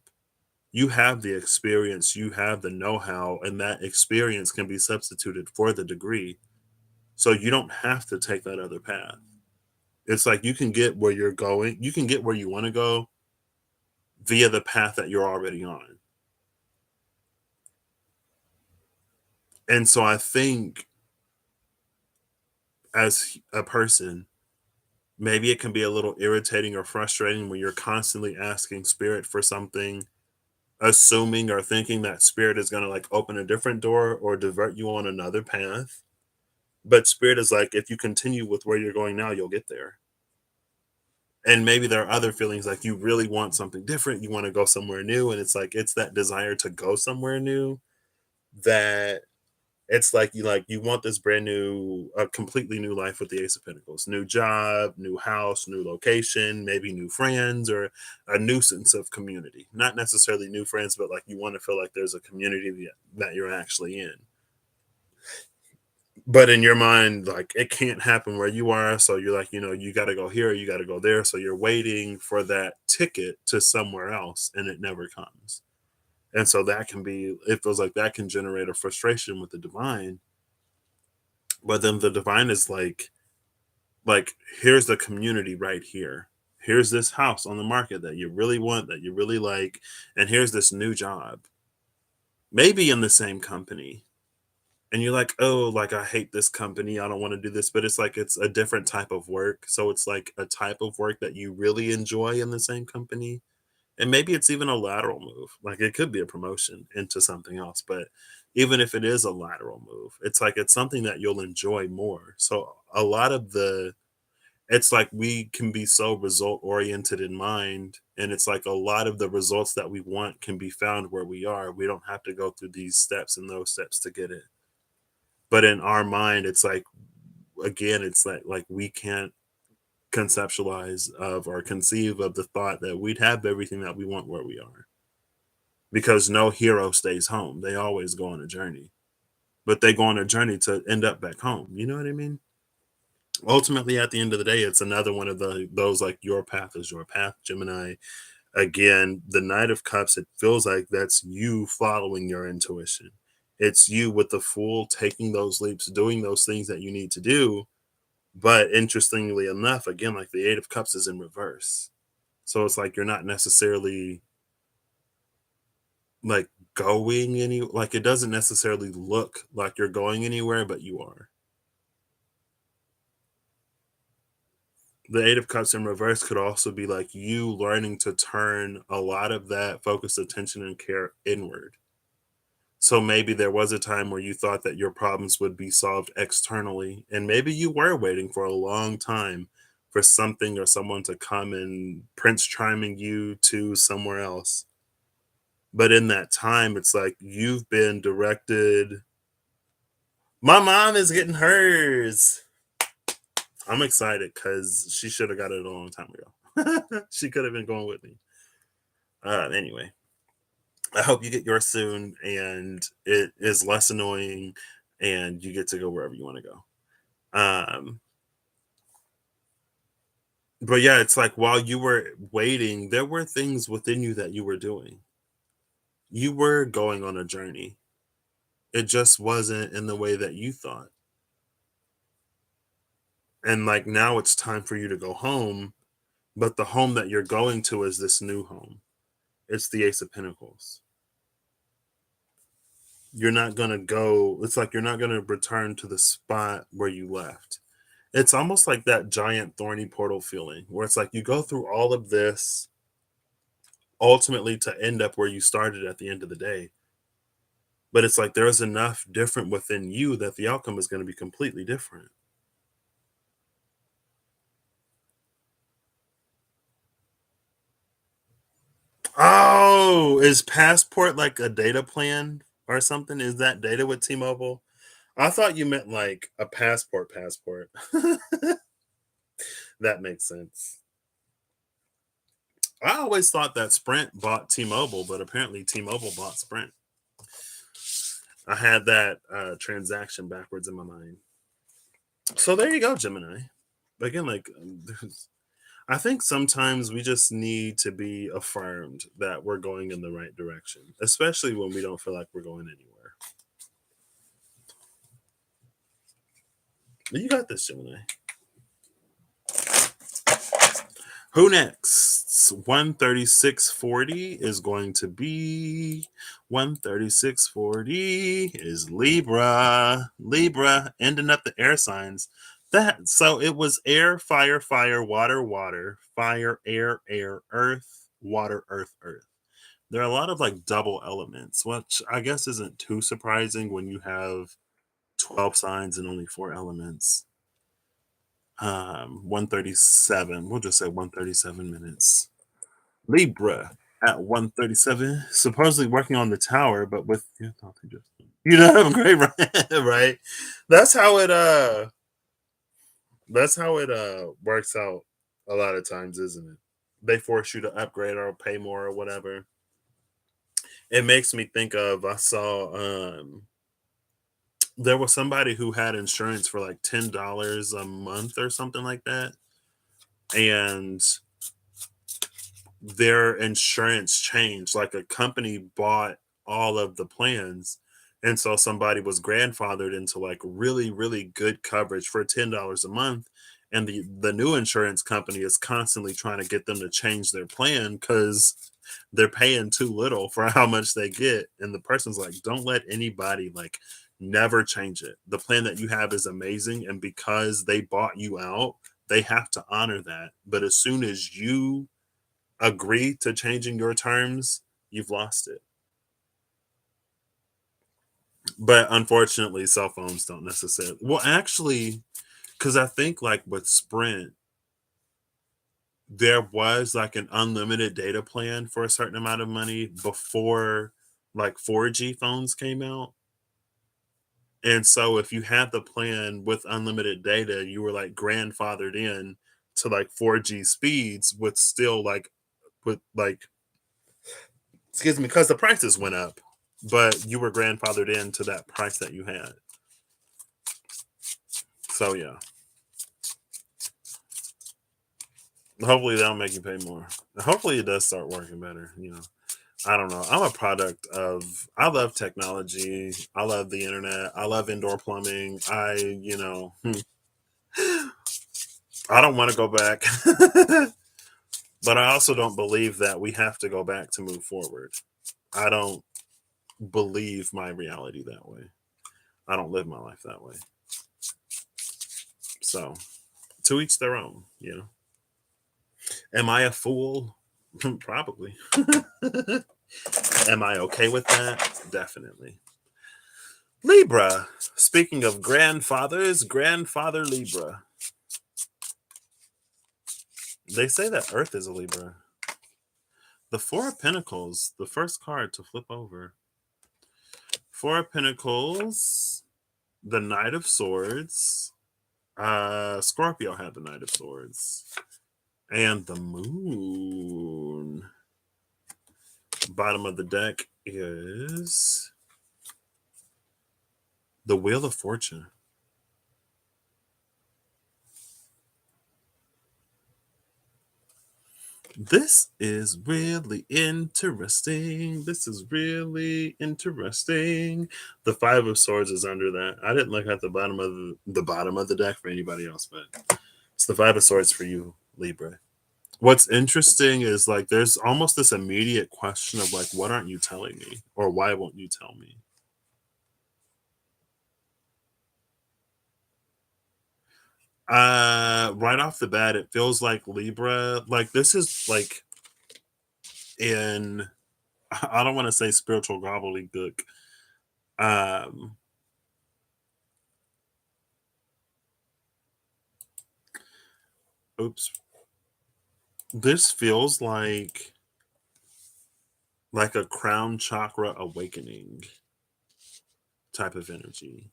You have the experience, you have the know-how, and that experience can be substituted for the degree. So you don't have to take that other path. It's like you can get where you're going, you can get where you want to go via the path that you're already on. And so I think as a person, maybe it can be a little irritating or frustrating when you're constantly asking spirit for something, assuming or thinking that spirit is going to like open a different door or divert you on another path. But spirit is like, if you continue with where you're going now, you'll get there. And maybe there are other feelings like you really want something different, you want to go somewhere new. And it's like, it's that desire to go somewhere new that it's like you want this brand new, a completely new life with the Ace of Pentacles, new job, new house, new location, maybe new friends, or a new sense of community. Not necessarily new friends, but like you want to feel like there's a community that you're actually in. But in your mind, like it can't happen where you are. So you're like, you got to go here, you got to go there. So you're waiting for that ticket to somewhere else and it never comes. And so that can be, it feels like that can generate a frustration with the divine. But then the divine is like, here's the community right here. Here's this house on the market that you really want, that you really like. And here's this new job, maybe in the same company. And you're like, oh, like I hate this company, I don't want to do this. But it's like it's a different type of work, so it's like a type of work that you really enjoy in the same company. And maybe it's even a lateral move, like it could be a promotion into something else. But even if it is a lateral move, it's like it's something that you'll enjoy more. So a lot of the, it's like we can be so result oriented in mind, and it's like a lot of the results that we want can be found where we are. We don't have to go through these steps and those steps to get it. But in our mind, it's like, again, it's like we can't conceptualize of or conceive of the thought that we'd have everything that we want where we are, because no hero stays home, they always go on a journey. But they go on a journey to end up back home, you know what I mean? Ultimately, at the end of the day, it's another one of those like, your path is your path, Gemini. Again, the Knight of Cups, it feels like that's you following your intuition. It's you with the fool taking those leaps, doing those things that you need to do. But interestingly enough, again, like the Eight of Cups is in reverse. So it's like you're not necessarily like going any, like it doesn't necessarily look like you're going anywhere, but you are. The Eight of Cups in reverse could also be like you learning to turn a lot of that focused attention and care inward. So maybe there was a time where you thought that your problems would be solved externally, and maybe you were waiting for a long time for something or someone to come and prince charming you to somewhere else. But in that time, it's like you've been directed. My mom is getting hers. I'm excited because she should have got it a long time ago. She could have been going with me. Anyway, I hope you get yours soon and it is less annoying and you get to go wherever you want to go. Um, but yeah, it's like while you were waiting, there were things within you that you were doing. You were going on a journey. It just wasn't in the way that you thought. And like now it's time for you to go home, but the home that you're going to is this new home. It's the Ace of Pentacles. You're not going to go, it's like you're not going to return to the spot where you left. It's almost like that giant thorny portal feeling where it's like you go through all of this ultimately to end up where you started at the end of the day. But it's like there's enough different within you that the outcome is going to be completely different. Oh, is Passport like a data plan or something? Is that data with T-Mobile? I thought you meant like a passport. That makes sense. I always thought that Sprint bought T-Mobile, but apparently T-Mobile bought Sprint. I had that transaction backwards in my mind. So there you go, Gemini. Again, like I think sometimes we just need to be affirmed that we're going in the right direction, especially when we don't feel like we're going anywhere. You got this, Gemini. Who next? 13640 is going to be 13640 is Libra. Libra ending up the air signs. That so it was air, fire, fire, water, water, fire, air, air, earth, water, earth, earth. There are a lot of like double elements, which I guess isn't too surprising when you have 12 signs and only 4 elements. 137. We'll just say 137 minutes. Libra at 137, supposedly working on the tower, but with you know, great, right? Right. That's how it works out a lot of times, isn't it? They force you to upgrade or pay more or whatever. It makes me think of I saw there was somebody who had insurance for like $10 a month or something like that. And their insurance changed. Like a company bought all of the plans. And so somebody was grandfathered into like really, really good coverage for $10 a month. And the new insurance company is constantly trying to get them to change their plan because they're paying too little for how much they get. And the person's like, don't let anybody like never change it. The plan that you have is amazing. And because they bought you out, they have to honor that. But as soon as you agree to changing your terms, you've lost it. But unfortunately, cell phones don't necessarily. Well, actually, because I think like with Sprint, there was like an unlimited data plan for a certain amount of money before like 4G phones came out. And so if you had the plan with unlimited data, you were like grandfathered in to like 4G speeds with still like with like excuse me, because the prices went up, but you were grandfathered into that price that you had. So yeah, hopefully that'll make you pay more. Hopefully it does start working better. You know, I don't know. I'm a product of. I love technology. I love the internet. I love indoor plumbing. I don't want to go back, but I also don't believe that we have to go back to move forward. I don't believe my reality that way. I don't live my life that way. So to each their own, you know. Am I a fool? Probably. Am I okay with that? Definitely. Libra. Speaking of grandfathers, grandfather Libra. They say that Earth is a Libra. The Four of Pentacles, the first card to flip over. Four of Pentacles, the Knight of Swords. Scorpio had the Knight of Swords. And the Moon. Bottom of the deck is the Wheel of Fortune. This is really interesting. This is really interesting. The Five of Swords is under that. I didn't look at the bottom of the bottom of the deck for anybody else, but it's the Five of Swords for you, Libra. What's interesting is like there's almost this immediate question of like, what aren't you telling me? Or why won't you tell me? Right off the bat, it feels like Libra, like this is like in I don't want to say spiritual gobbledygook. Um oops. This feels like a crown chakra awakening type of energy.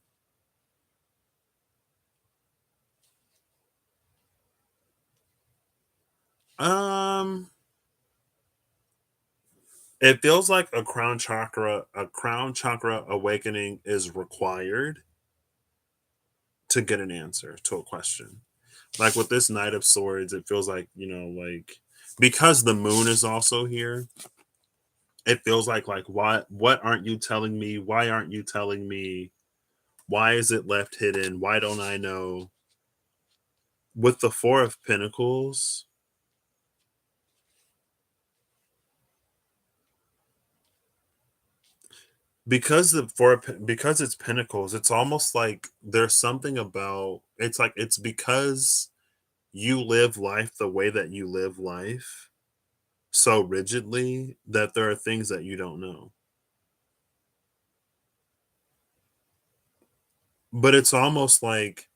Um it feels like a crown chakra awakening is required to get an answer to a question. Like with this Knight of Swords, it feels like, like because the moon is also here, it feels like what aren't you telling me? Why aren't you telling me? Why is it left hidden? Why don't I know? With the Four of Pentacles, because it's pentacles, it's almost like there's something about it's like it's because you live life the way that you live life so rigidly that there are things that you don't know. But it's almost like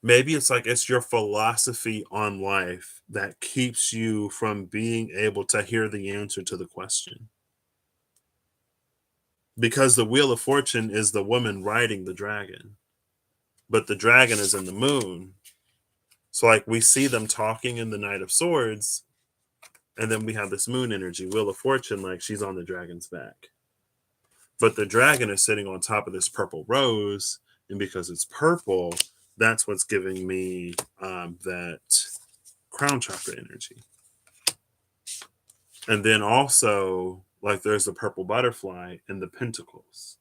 maybe it's like it's your philosophy on life that keeps you from being able to hear the answer to the question. Because the Wheel of Fortune is the woman riding the dragon, but the dragon is in the moon. So, like, we see them talking in the Knight of Swords, and then we have this moon energy, Wheel of Fortune, like she's on the dragon's back. But the dragon is sitting on top of this purple rose, and because it's purple, that's what's giving me that crown chakra energy. And then also, like, there's the purple butterfly and the pentacles.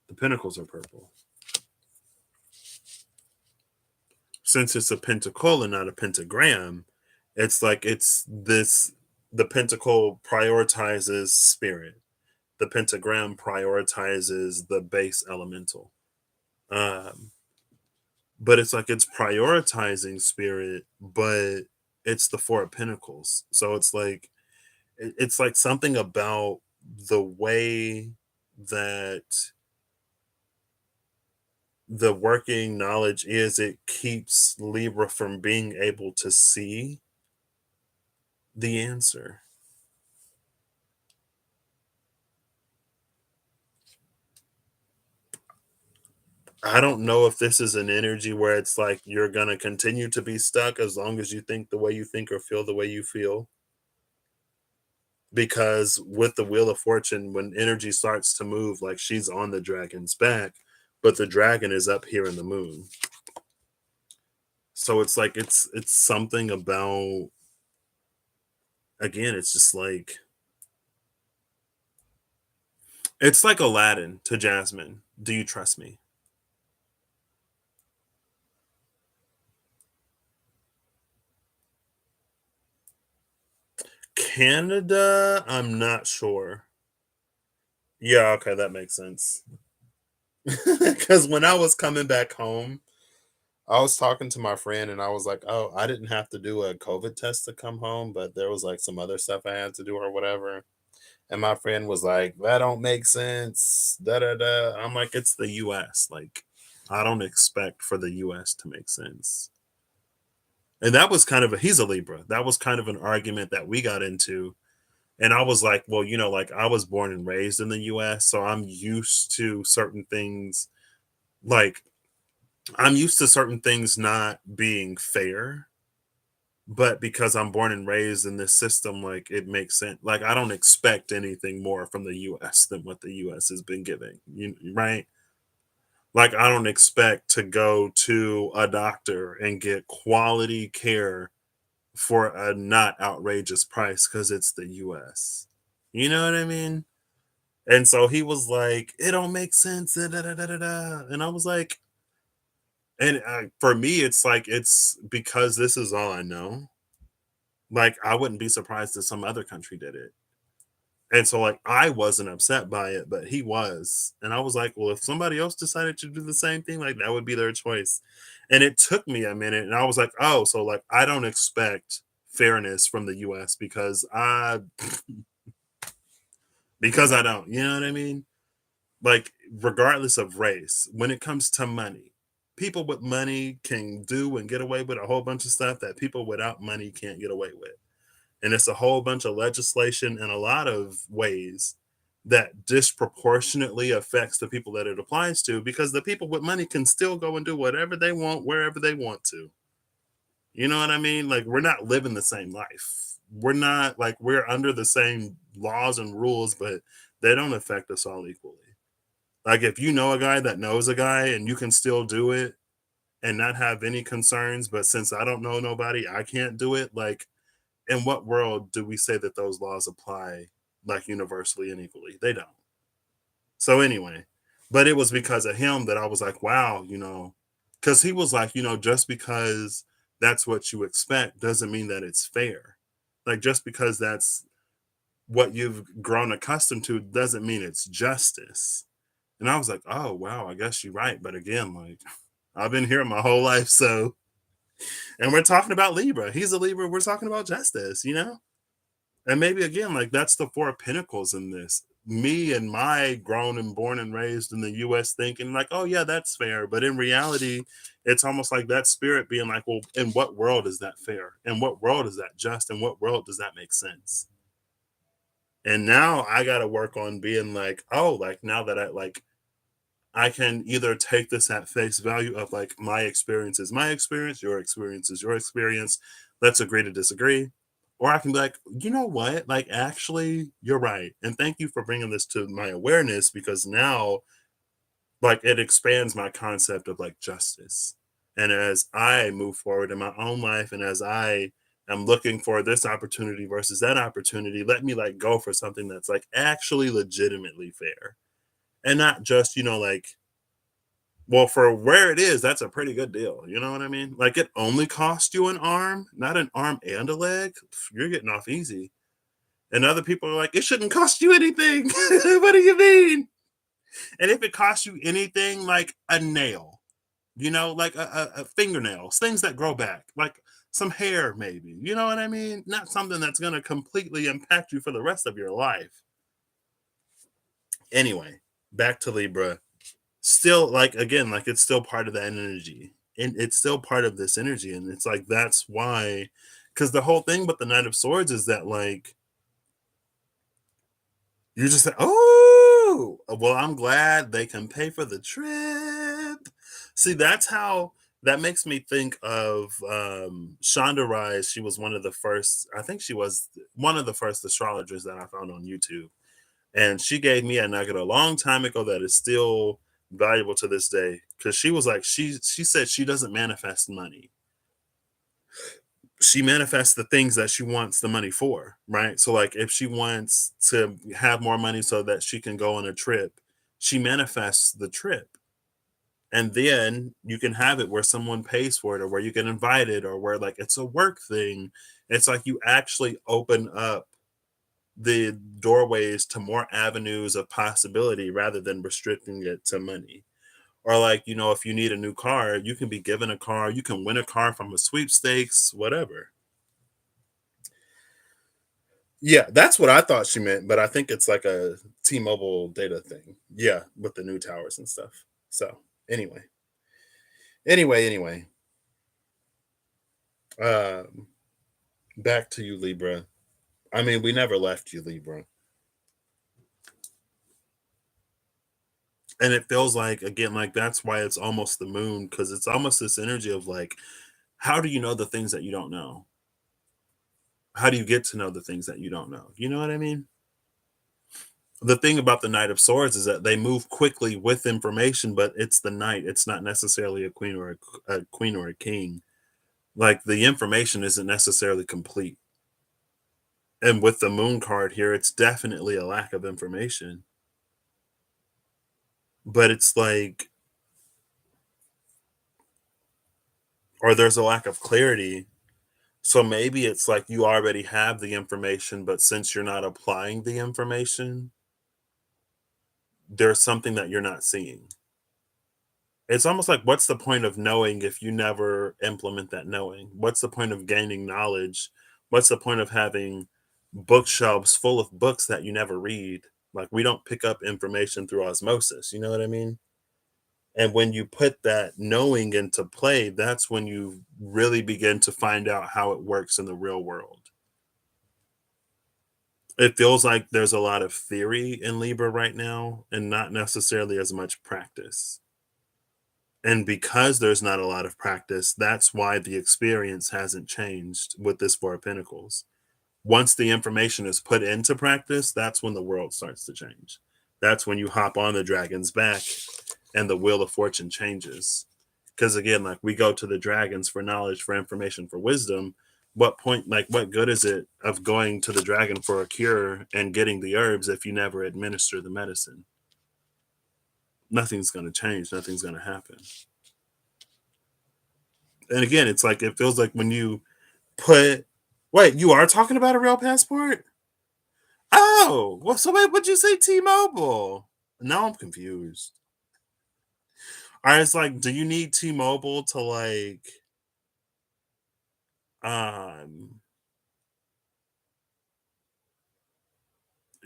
The pentacles are purple. Since it's a pentacle and not a pentagram, it's like it's this the pentacle prioritizes spirit. The pentagram prioritizes the base elemental. Um, but it's like it's prioritizing spirit, but it's the Four of Pentacles. So it's like something about the way that the working knowledge is, it keeps Libra from being able to see the answer. I don't know if this is an energy where it's like you're going to continue to be stuck as long as you think the way you think or feel the way you feel. Because with the Wheel of Fortune, when energy starts to move, like she's on the dragon's back, but the dragon is up here in the moon. So it's like it's something about, again, it's just like it's like Aladdin to Jasmine. Do you trust me? Canada, I'm not sure. Yeah, okay, that makes sense. Because when I was coming back home, I was talking to my friend and I was like, "Oh, I didn't have to do a COVID test to come home, but there was like some other stuff I had to do or whatever." And my friend was like, "That don't make sense." Da da da. I'm like, "It's the US. Like, I don't expect for the US to make sense." And that was kind of he's a Libra. That was kind of an argument that we got into. And I was like, "Well, like I was born and raised in the US, so I'm used to certain things like I'm used to certain things not being fair, but because I'm born and raised in this system, like it makes sense. Like I don't expect anything more from the US than what the US has been giving. Right? Like I don't expect to go to a doctor and get quality care for a not outrageous price because it's the US. You know what I mean? And so he was like, "It don't make sense." Da, da, da, da, da, da." And I was like, and for me, it's like it's because this is all I know. Like I wouldn't be surprised if some other country did it. And so like I wasn't upset by it, but he was. And I was like, well, if somebody else decided to do the same thing, like that would be their choice. And it took me a minute and I was like, oh, so like I don't expect fairness from the US because I don't. You know what I mean? Like regardless of race, when it comes to money, people with money can do and get away with a whole bunch of stuff that people without money can't get away with. And it's a whole bunch of legislation in a lot of ways that disproportionately affects the people that it applies to because the people with money can still go and do whatever they want wherever they want to. You know what I mean? Like we're not living the same life. We're not like we're under the same laws and rules, but they don't affect us all equally. Like if you know a guy that knows a guy and you can still do it and not have any concerns, but since I don't know nobody, I can't do it. Like in what world do we say that those laws apply like universally and equally? They don't. So anyway, but it was because of him that I was like, wow, because he was like, just because that's what you expect doesn't mean that it's fair. Like just because that's what you've grown accustomed to doesn't mean it's justice. And I was like, oh wow, I guess you're right. But again, like I've been here my whole life, so and we're talking about Libra. He's a Libra. We're talking about justice, you know? And maybe again, like that's the four of pentacles in this. Me and my grown and born and raised in the US thinking, like, oh yeah, that's fair. But in reality, it's almost like that spirit being like, well, in what world is that fair? In what world is that just? In what world does that make sense? And now I gotta work on being like, oh, like now that I can either take this at face value of like my experience is my experience, your experience is your experience. Let's agree to disagree. Or I can be like, you know what? Like, actually, you're right. And thank you for bringing this to my awareness because now, like, it expands my concept of like justice. And as I move forward in my own life and as I am looking for this opportunity versus that opportunity, let me like go for something that's like actually legitimately fair and not just, like, well, for where it is, that's a pretty good deal. You know what I mean? Like it only cost you an arm, not an arm and a leg. You're getting off easy. And other people are like, it shouldn't cost you anything. What do you mean? And if it costs you anything, like a nail, like a fingernail, things that grow back, like some hair, maybe. You know what I mean? Not something that's going to completely impact you for the rest of your life. Anyway, back to Libra. Still, like, again, like it's still part of that energy and it's still part of this energy, and it's like that's why, because the whole thing with the Knight of Swords is that like you just say, oh well, I'm glad they can pay for the trip. See, that's how that makes me think of Shonda Rhimes. She was one of the first, I think she was one of the first astrologers that I found on YouTube, and she gave me a nugget a long time ago that is still valuable to this day, because she was like, she said she doesn't manifest money, she manifests the things that she wants the money for, right? So like if she wants to have more money so that she can go on a trip, she manifests the trip, and then you can have it where someone pays for it or where you get invited or where like it's a work thing. It's like you actually open up the doorways to more avenues of possibility rather than restricting it to money. Or like, if you need a new car, you can be given a car, you can win a car from a sweepstakes, whatever. Yeah, that's what I thought she meant, but I think it's like a T-Mobile data thing. Yeah, with the new towers and stuff. So anyway, anyway, um, back to you, Libra. I mean, we never left you, Libra. And it feels like, again, like that's why it's almost the moon, because it's almost this energy of like, how do you know the things that you don't know? How do you get to know the things that you don't know? You know what I mean? The thing about the Knight of Swords is that they move quickly with information, but it's the knight. It's not necessarily a queen or a queen or a king. Like the information isn't necessarily complete. And with the moon card here, it's definitely a lack of information. But it's like, or there's a lack of clarity. So maybe it's like you already have the information, but since you're not applying the information, there's something that you're not seeing. It's almost like, what's the point of knowing if you never implement that knowing? What's the point of gaining knowledge? What's the point of having bookshelves full of books that you never read? Like, we don't pick up information through osmosis. You know what I mean? And when you put that knowing into play, that's when you really begin to find out how it works in the real world. It feels like there's a lot of theory in Libra right now and not necessarily as much practice. And because there's not a lot of practice, that's why the experience hasn't changed with this Four of Pentacles. Once the information is put into practice, that's when the world starts to change. That's when you hop on the dragon's back and the wheel of fortune changes. Because again, like we go to the dragons for knowledge, for information, for wisdom. What point, like, what good is it of going to the dragon for a cure and getting the herbs if you never administer the medicine? Nothing's going to change. Nothing's going to happen. And again, it's like it feels like when you put, wait, you are talking about a real passport? Oh, well, so wait, what'd you say, T-Mobile? Now I'm confused. I was like, do you need T-Mobile to like, um,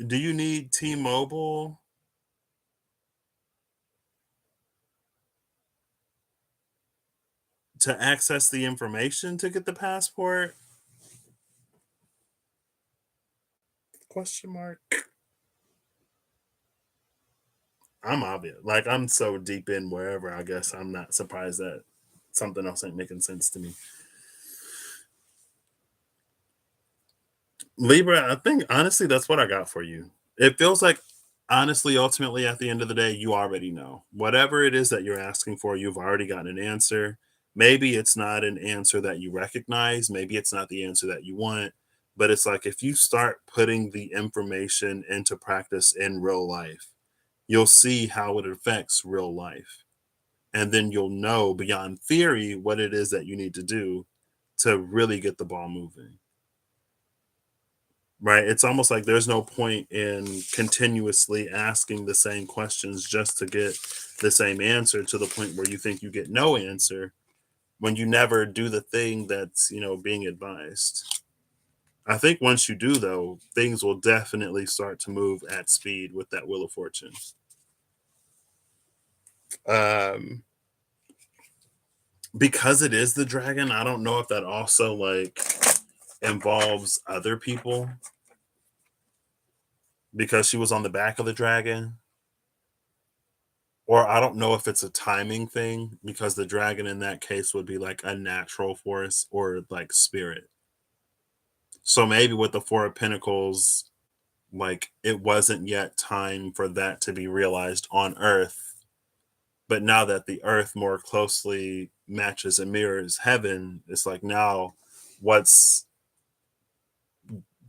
do you need T-Mobile to access the information to get the passport? Question mark. I'm obvious. Like I'm so deep in wherever. I guess I'm not surprised that something else ain't making sense to me. Libra, I think honestly that's what I got for you. It feels like honestly, ultimately, at the end of the day, you already know. Whatever it is that you're asking for, you've already gotten an answer. Maybe it's not an answer that you recognize, maybe it's not the answer that you want, but it's like if you start putting the information into practice in real life, you'll see how it affects real life. And then you'll know beyond theory what it is that you need to do to really get the ball moving. Right? It's almost like there's no point in continuously asking the same questions just to get the same answer to the point where you think you get no answer when you never do the thing that's, being advised. I think once you do though, things will definitely start to move at speed with that wheel of fortune. Um because it is the dragon, I don't know if that also like involves other people because she was on the back of the dragon. Or I don't know if it's a timing thing because the dragon in that case would be like a natural force or like spirit. So maybe with the Four of Pentacles, like it wasn't yet time for that to be realized on Earth. But now that the Earth more closely matches and mirrors heaven, it's like now what's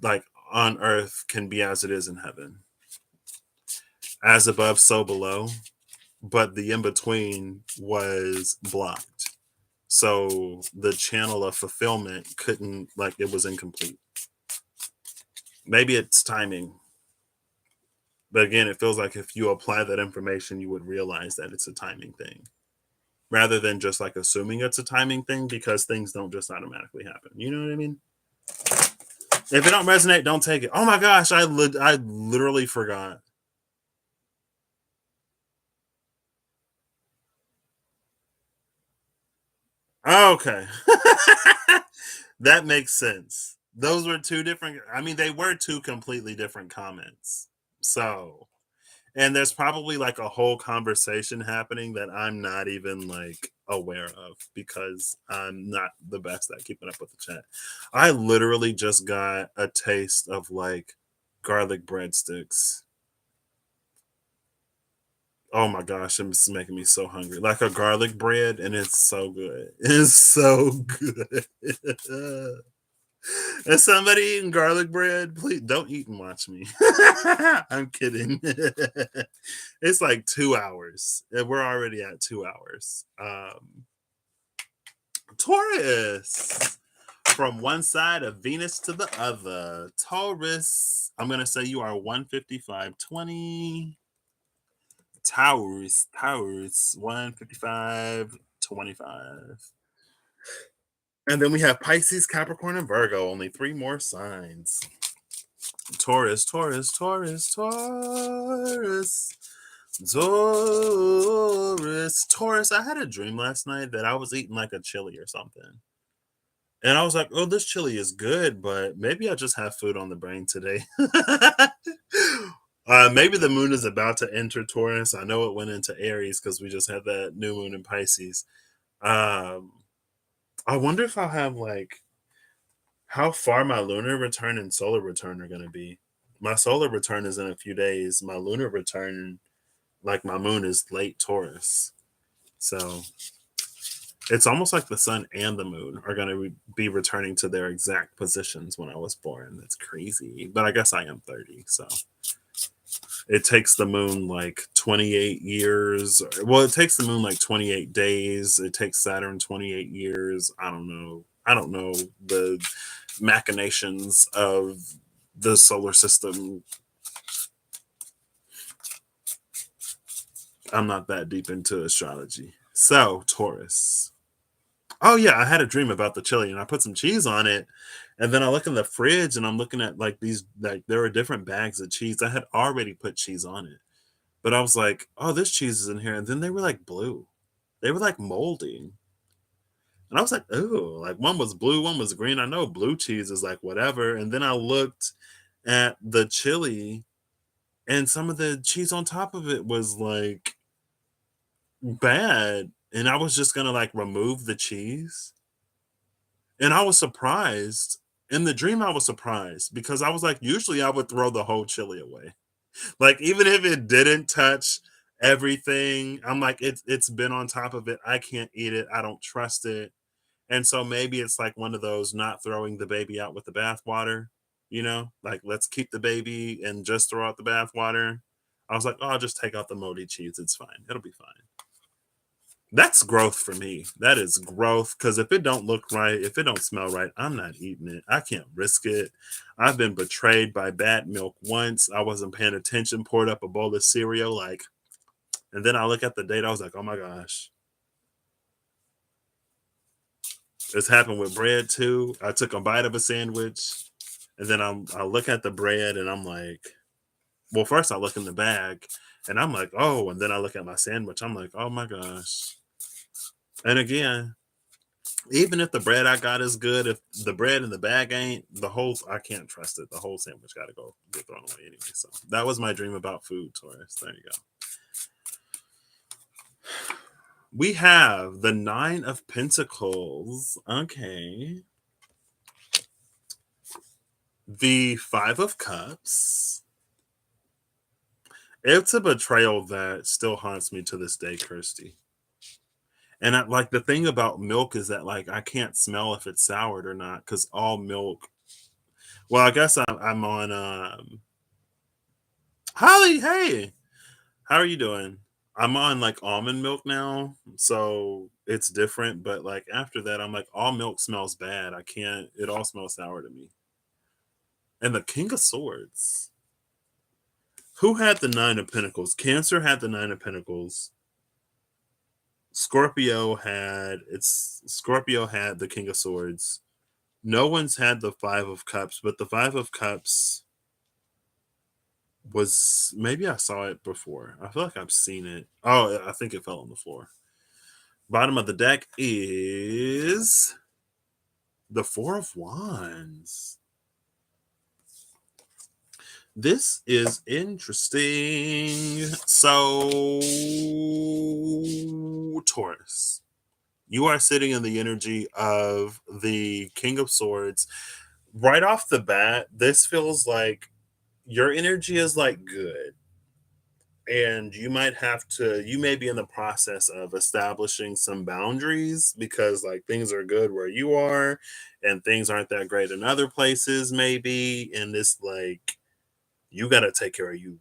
like on Earth can be as it is in heaven. As above, so below. But the in between was blocked. So the channel of fulfillment couldn't, like, it was incomplete. Maybe it's timing. But again, it feels like if you apply that information, you would realize that it's a timing thing rather than just like assuming it's a timing thing because things don't just automatically happen. You know what I mean? If it don't resonate, don't take it. Oh my gosh, I literally forgot. Okay. That makes sense. Those were two different, I mean, they were two completely different comments. So, and there's probably like a whole conversation happening that I'm not even like aware of because I'm not the best at keeping up with the chat. I literally just got a taste of like garlic breadsticks. Oh my gosh, it's making me so hungry. Like a garlic bread, and it's so good. It's so good. Is somebody eating garlic bread? Please don't eat and watch me. I'm kidding. It's like 2 hours. And we're already at 2 hours. Taurus. From one side of Venus to the other. Taurus. I'm gonna say you are 155.20. Taurus 155.25. And then we have Pisces, Capricorn, and Virgo. Only three more signs. Taurus, Taurus, Taurus, Taurus, Taurus, Taurus. I had a dream last night that I was eating like a chili or something. And I was like, oh, this chili is good, but maybe I just have food on the brain today. Maybe the moon is about to enter Taurus. I know it went into Aries because we just had that new moon in Pisces. Um, I wonder if I'll have like how far my lunar return and solar return are going to be. My solar return is in a few days. My lunar return, like my moon, is late Taurus. So it's almost like the sun and the moon are going to be returning to their exact positions when I was born. That's crazy. But I guess I am 30. So it takes the moon like 28 years. Well, it takes the moon like 28 days. It takes Saturn 28 years. I don't know. I don't know the machinations of the solar system. I'm not that deep into astrology. So, Taurus. Oh yeah, I had a dream about the chili and I put some cheese on it. And then I look in the fridge and I'm looking at like these, like there were different bags of cheese. I had already put cheese on it. But I was like, oh, this cheese is in here. And then they were like blue. They were like moldy. And I was like, oh, like one was blue, one was green. I know blue cheese is like whatever. And then I looked at the chili and some of the cheese on top of it was like bad. And I was just gonna like remove the cheese. And I was surprised. In the dream, I was surprised because I was like, usually I would throw the whole chili away. Like, even if it didn't touch everything, I'm like, it's been on top of it. I can't eat it. I don't trust it. And so maybe it's like one of those not throwing the baby out with the bathwater, like let's keep the baby and just throw out the bathwater. I was like, oh, I'll just take out the moldy cheese. It's fine. It'll be fine. That's growth for me. That is growth because if it don't look right, if it don't smell right, I'm not eating it. I can't risk it. I've been betrayed by bad milk once. I wasn't paying attention, poured up a bowl of cereal, like, and then I look at the date. I was like, oh my gosh. This happened with bread too. I took a bite of a sandwich, and then I look at the bread, and I'm like, well, first I look in the bag, and I'm like, oh, and then I look at my sandwich. I'm like, oh my gosh. And again, even if the bread I got is good, if the bread in the bag ain't, I can't trust it. The whole sandwich got to go get thrown away anyway. So that was my dream about food, Taurus. There you go. We have the Nine of Pentacles. Okay. The Five of Cups. It's a betrayal that still haunts me to this day, Kirsty. And like the thing about milk is that like I can't smell if it's soured or not because all milk. Well, I guess I'm on. Holly, hey, how are you doing? I'm on like almond milk now, so it's different. But like after that, I'm like all milk smells bad. I can't. It all smells sour to me. And the King of Swords. Who had the Nine of Pentacles? Cancer had the Nine of Pentacles. Scorpio had the King of Swords. No one's had the Five of Cups, but the Five of Cups was, maybe I saw it before. I feel like I've seen it. Oh, I think it fell on the floor. Bottom of the deck is the Four of Wands. This is interesting. So, Taurus, you are sitting in the energy of the King of Swords. Right off the bat, this feels like your energy is like good. And you may be in the process of establishing some boundaries because like things are good where you are and things aren't that great in other places, maybe. And this like, you got to take care of you.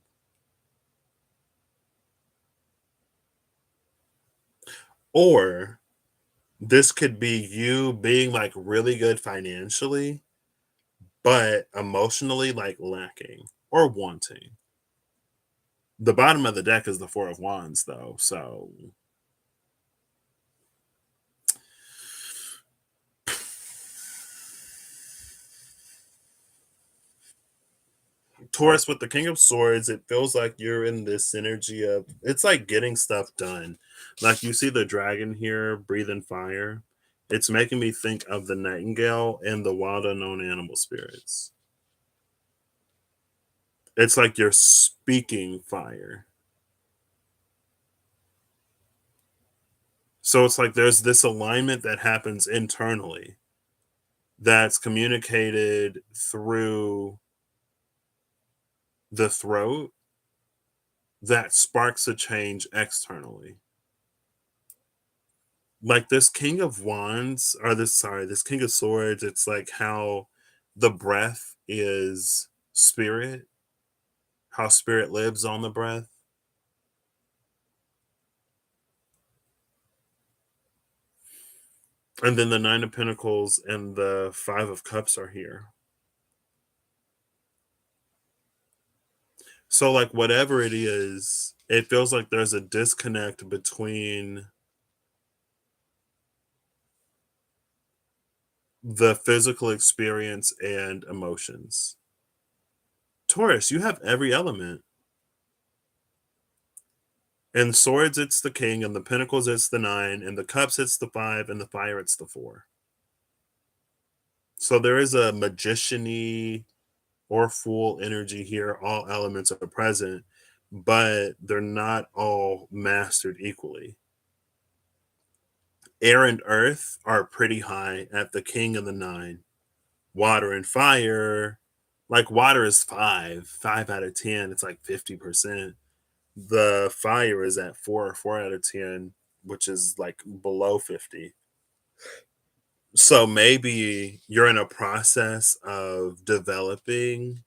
Or this could be you being like really good financially, but emotionally like lacking or wanting. The bottom of the deck is the Four of Wands, though. So Taurus with the King of Swords, it feels like you're in this energy of it's like getting stuff done. Like you see the dragon here breathing fire. It's making me think of the nightingale and the wild unknown animal spirits. It's like you're speaking fire. So it's like there's this alignment that happens internally that's communicated through the throat that sparks a change externally. Like this King of Wands, or this King of Swords, it's like how the breath is spirit, how spirit lives on the breath. And then the Nine of Pentacles and the Five of Cups are here. So, like, whatever it is, it feels like there's a disconnect between the physical experience and emotions. Taurus, you have every element. In swords, it's the king, and the pentacles, it's the nine, and the cups, it's the five, and the fire, it's the four. So there is a magician-y or fool energy here. All elements are present, but they're not all mastered equally. Air and earth are pretty high at the king and the nine. Water and fire, like water is five out of 10. It's like 50%. The fire is at four out of 10, which is like below 50. So maybe you're in a process of developing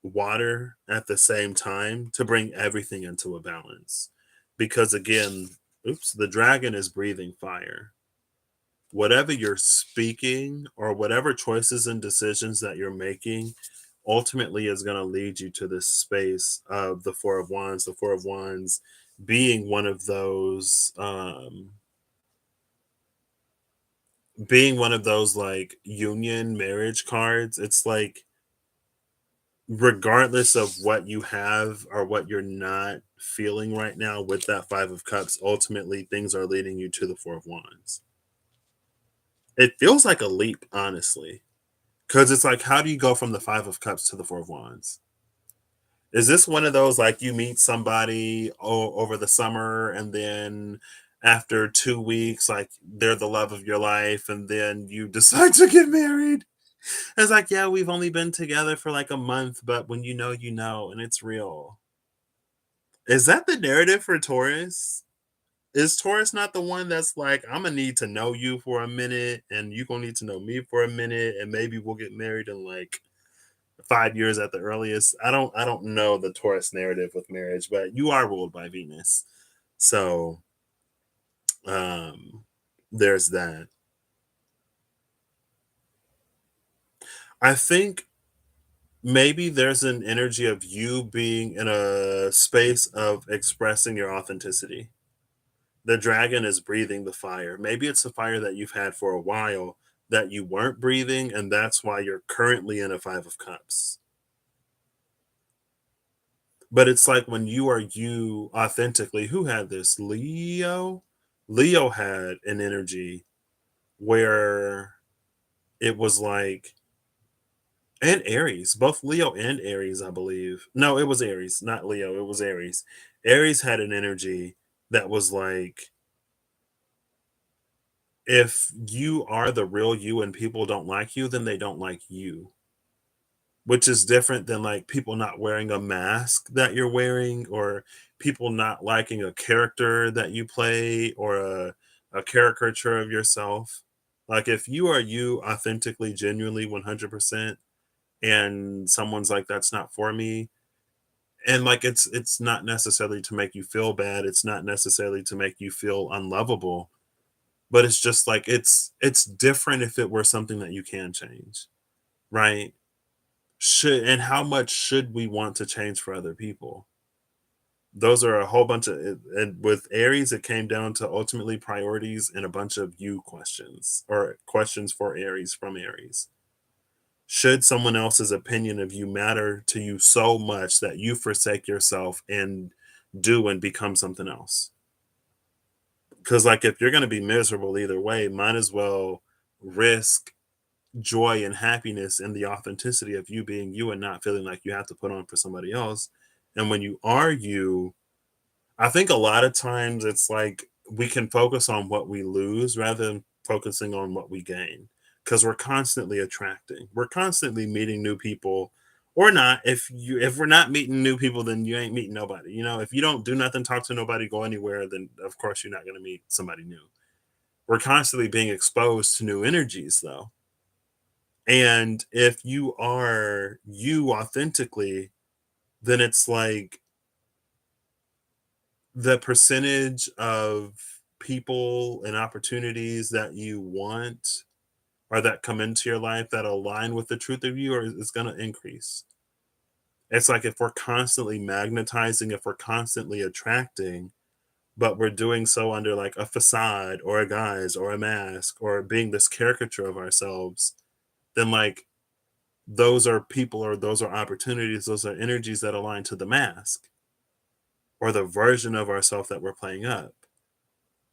water at the same time to bring everything into a balance. Because again, oops, the dragon is breathing fire. Whatever you're speaking or whatever choices and decisions that you're making ultimately is going to lead you to this space of the four of wands, the four of wands being one of those being one of those like union marriage cards. It's like regardless of what you have or what you're not feeling right now with that five of cups, ultimately things are leading you to the four of wands. It feels like a leap, honestly. Because it's like, how do you go from the five of cups to the four of wands? Is this one of those like you meet somebody over the summer and then after 2 weeks, like they're the love of your life, and then you decide to get married? It's like, yeah, we've only been together for like a month, but when you know, and it's real. Is that the narrative for Taurus? Is Taurus not the one that's like, I'm gonna need to know you for a minute, and you gonna need to know me for a minute, and maybe we'll get married in like 5 years at the earliest? I don't know the Taurus narrative with marriage, but you are ruled by Venus. So um there's that. I think maybe there's an energy of you being in a space of expressing your authenticity. The dragon is breathing the fire. Maybe it's a fire that you've had for a while that you weren't breathing, and that's why you're currently in a five of cups. But it's like when you are you authentically, who had this? Leo? Leo had an energy where it was like, and Aries, both Leo and Aries, I believe. No, it was Aries, not Leo. It was Aries. Aries had an energy that was like, if you are the real you and people don't like you, then they don't like you, which is different than like people not wearing a mask that you're wearing, or people not liking a character that you play, or a caricature of yourself. Like if you are you authentically, genuinely, 100%, and someone's like, that's not for me, and like it's not necessarily to make you feel bad, it's not necessarily to make you feel unlovable, but it's just like it's different if it were something that you can change, right? Should, and how much should we want to change for other people? Those are a whole bunch of, and with Aries it came down to ultimately priorities and a bunch of you questions, or questions for Aries from Aries. Should someone else's opinion of you matter to you so much that you forsake yourself and do and become something else? Because like if you're going to be miserable either way, might as well risk joy and happiness and the authenticity of you being you and not feeling like you have to put on for somebody else. And when you are you, I think a lot of times it's like we can focus on what we lose rather than focusing on what we gain, because we're constantly attracting, we're constantly meeting new people, or not. If we're not meeting new people, then you ain't meeting nobody. If you don't do nothing, talk to nobody, go anywhere, then of course you're not going to meet somebody new. We're constantly being exposed to new energies though. And if you are you authentically, then it's like the percentage of people and opportunities that you want or that come into your life that align with the truth of you is going to increase. It's like if we're constantly magnetizing, if we're constantly attracting, but we're doing so under like a facade or a guise or a mask or being this caricature of ourselves, then like those are people or those are opportunities, those are energies that align to the mask or the version of ourselves that we're playing up.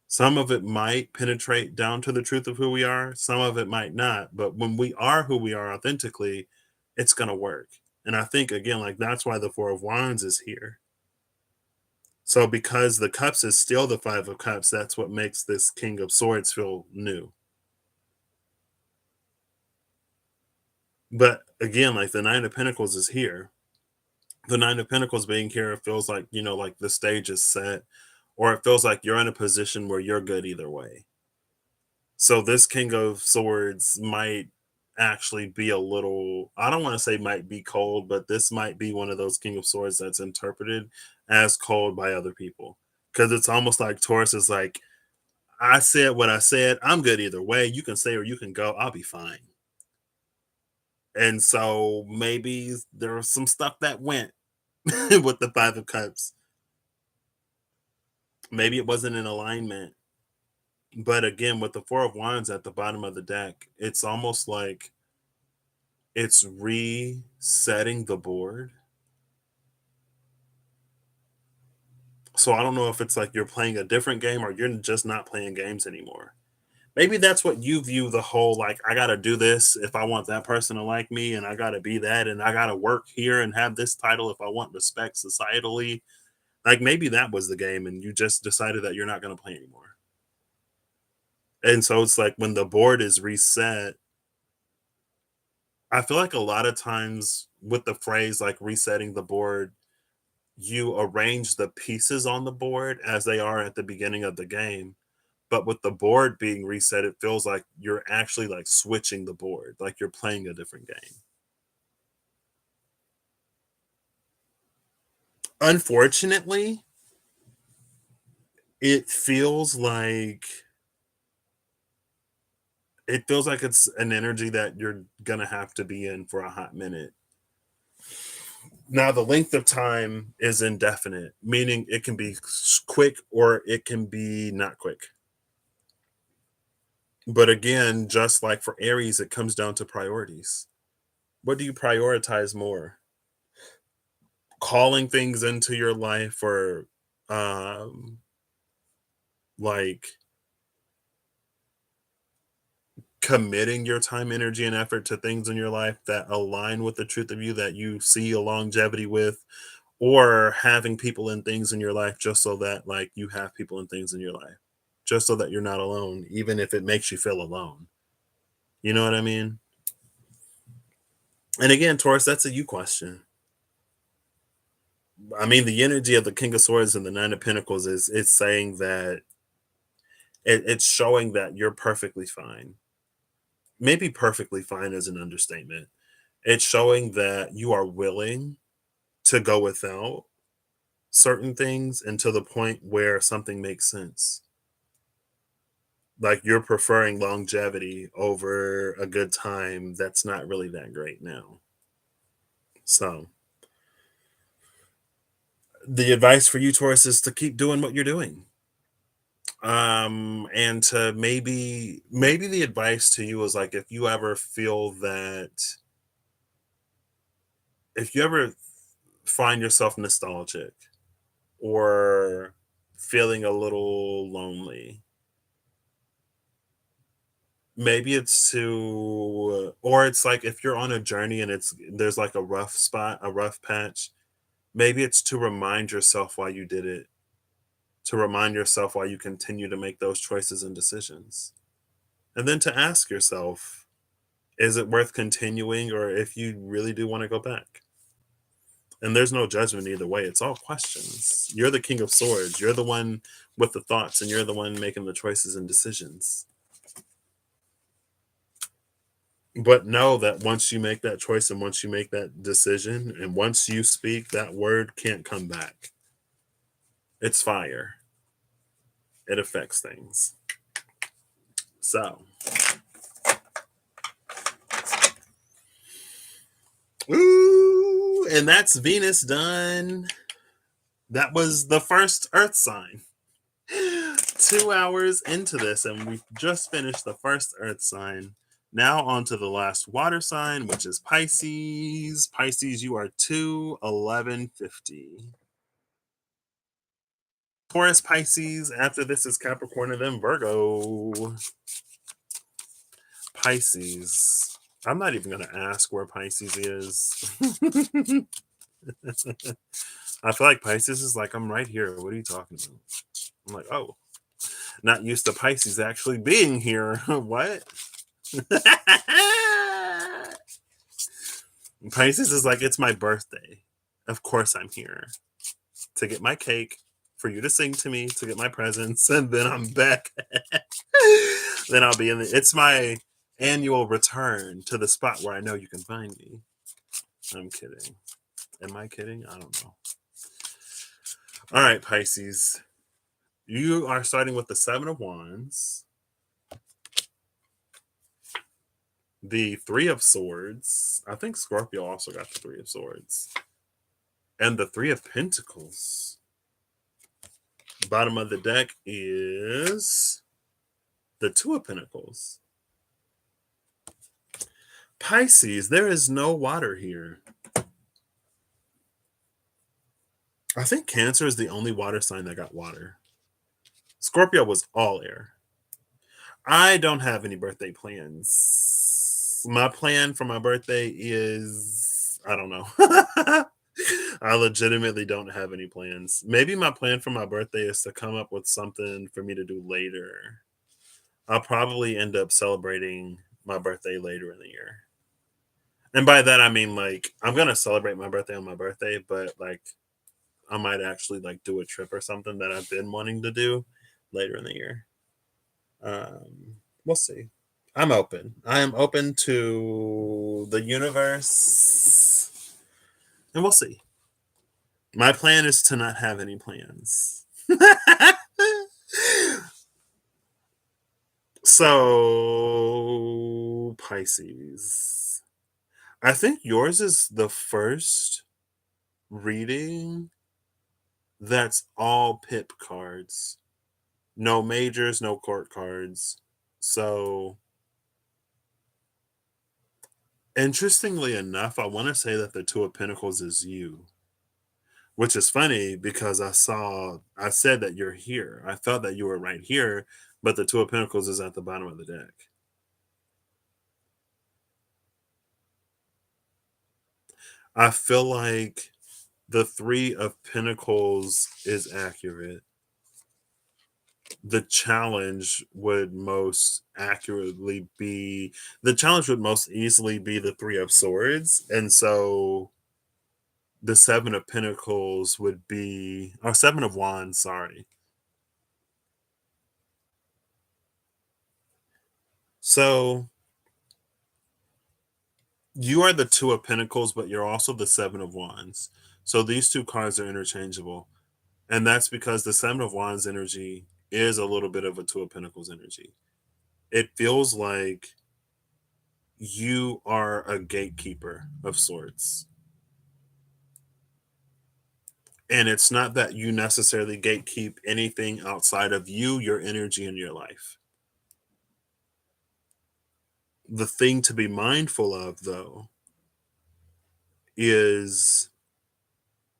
Some of it might penetrate down to the truth of who we are, some of it might not. But when we are who we are authentically, it's going to work. And I think, again, like that's why the Four of Wands is here. So, because the Cups is still the Five of Cups, that's what makes this King of Swords feel new. But again, like the Nine of Pentacles is here. The Nine of Pentacles being here feels like, like the stage is set, or it feels like you're in a position where you're good either way. So this King of Swords might actually be a little, I don't want to say might be cold, but this might be one of those King of Swords that's interpreted as cold by other people. Because it's almost like Taurus is like, I said what I said. I'm good either way. You can stay or you can go. I'll be fine. And so maybe there was some stuff that went with the Five of Cups. Maybe it wasn't in alignment. But again, with the Four of Wands at the bottom of the deck, it's almost like it's resetting the board. So I don't know if it's like you're playing a different game or you're just not playing games anymore. Maybe that's what you view the whole like, I got to do this if I want that person to like me, and I got to be that, and I got to work here and have this title if I want respect societally. Like maybe that was the game and you just decided that you're not going to play anymore. And so it's like when the board is reset, I feel like a lot of times with the phrase like resetting the board, you arrange the pieces on the board as they are at the beginning of the game. But with the board being reset, it feels like you're actually like switching the board, like you're playing a different game. Unfortunately, it feels like it's an energy that you're gonna have to be in for a hot minute. Now, the length of time is indefinite, meaning it can be quick or it can be not quick. But again, just like for Aries, it comes down to priorities. What do you prioritize more? Calling things into your life or um like committing your time, energy, and effort to things in your life that align with the truth of you that you see a longevity with, or having people and things in your life just so that like you have people and things in your life, just so that you're not alone, even if it makes you feel alone. You know what I mean? And again, Taurus, that's a you question. I mean, the energy of the King of Swords and the Nine of Pentacles is it's saying that it's showing that you're perfectly fine. Maybe perfectly fine is an understatement. It's showing that you are willing to go without certain things until the point where something makes sense. Like you're preferring longevity over a good time that's not really that great now. So the advice for you, Taurus, is to keep doing what you're doing. And to maybe the advice to you is like if you ever feel that if you ever find yourself nostalgic or feeling a little lonely, maybe it's to or it's like if you're on a journey and there's like a rough spot, a rough patch, maybe it's to remind yourself why you did it, to remind yourself why you continue to make those choices and decisions. And then to ask yourself, is it worth continuing or if you really do want to go back? And there's no judgment either way. It's all questions. You're the King of Swords. You're the one with the thoughts and you're the one making the choices and decisions. But know that once you make that choice and once you make that decision and once you speak, that word can't come back. It's fire. It affects things. So, ooh, And that's Venus done. That was the first Earth sign. 2 hours into this, and we've just finished the first Earth sign. Now on to the last water sign, which is Pisces. Pisces, you are 2/11/50. Taurus, Pisces. After this is Capricorn and then Virgo. Pisces. I'm not even going to ask where Pisces is. I feel like Pisces is like, I'm right here. What are you talking about? I'm like, oh, not used to Pisces actually being here. What? Pisces is like, it's my birthday. Of course I'm here to get my cake, for you to sing to me, to get my presents, and then I'm back. Then I'll be in the, it's my annual return to the spot where I know you can find me. I'm kidding. Am I kidding? I don't know. All right, Pisces. You are starting with the Seven of Wands, the Three of Swords. I think Scorpio also got the Three of Swords. And the Three of Pentacles. Bottom of the deck is the Two of Pentacles. Pisces, there is no water here. I think Cancer is the only water sign that got water. Scorpio was all air. I don't have any birthday plans. My plan for my birthday is, I don't know. I legitimately don't have any plans. Maybe my plan for my birthday is to come up with something for me to do later. I'll probably end up celebrating my birthday later in the year. And by that, I mean, like, I'm going to celebrate my birthday on my birthday, but, like, I might actually, like, do a trip or something that I've been wanting to do later in the year. We'll see. I'm open. I am open to the universe, and we'll see. My plan is to not have any plans. So, Pisces. I think yours is the first reading that's all pip cards. No majors, no court cards. So, interestingly enough, I want to say that the Two of Pentacles is you, which is funny because I said that you're here. I felt that you were right here, but the Two of Pentacles is at the bottom of the deck. I feel like the Three of Pentacles is accurate. The challenge would most easily be the Three of Swords. And so the Seven of Pentacles would be, or Seven of Wands, sorry. So you are the Two of Pentacles, but you're also the Seven of Wands. So these two cards are interchangeable. And that's because the Seven of Wands energy is a little bit of a Two of Pentacles energy. It feels like you are a gatekeeper of sorts. And it's not that you necessarily gatekeep anything outside of you, your energy, and your life. The thing to be mindful of, though, is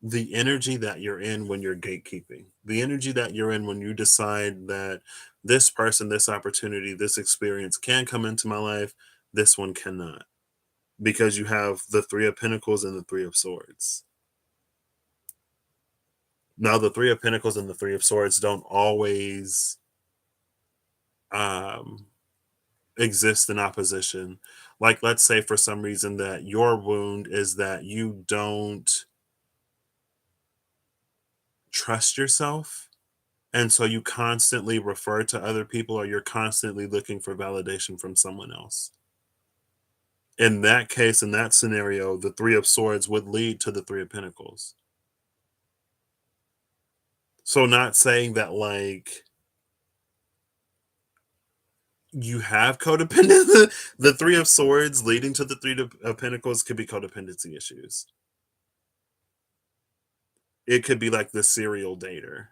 the energy that you're in when you're gatekeeping, the energy that you're in when you decide that this person, this opportunity, this experience can come into my life, this one cannot, because you have the Three of Pentacles and the Three of Swords. Now, the Three of Pentacles and the Three of Swords don't always exist in opposition. Like, let's say for some reason that your wound is that you don't trust yourself, and so you constantly refer to other people, or you're constantly looking for validation from someone else. In that case, in that scenario, the Three of Swords would lead to the Three of Pentacles. So, not saying that, like, you have codependent, the Three of Swords leading to the Three of Pentacles could be codependency issues. It could be like the serial dater,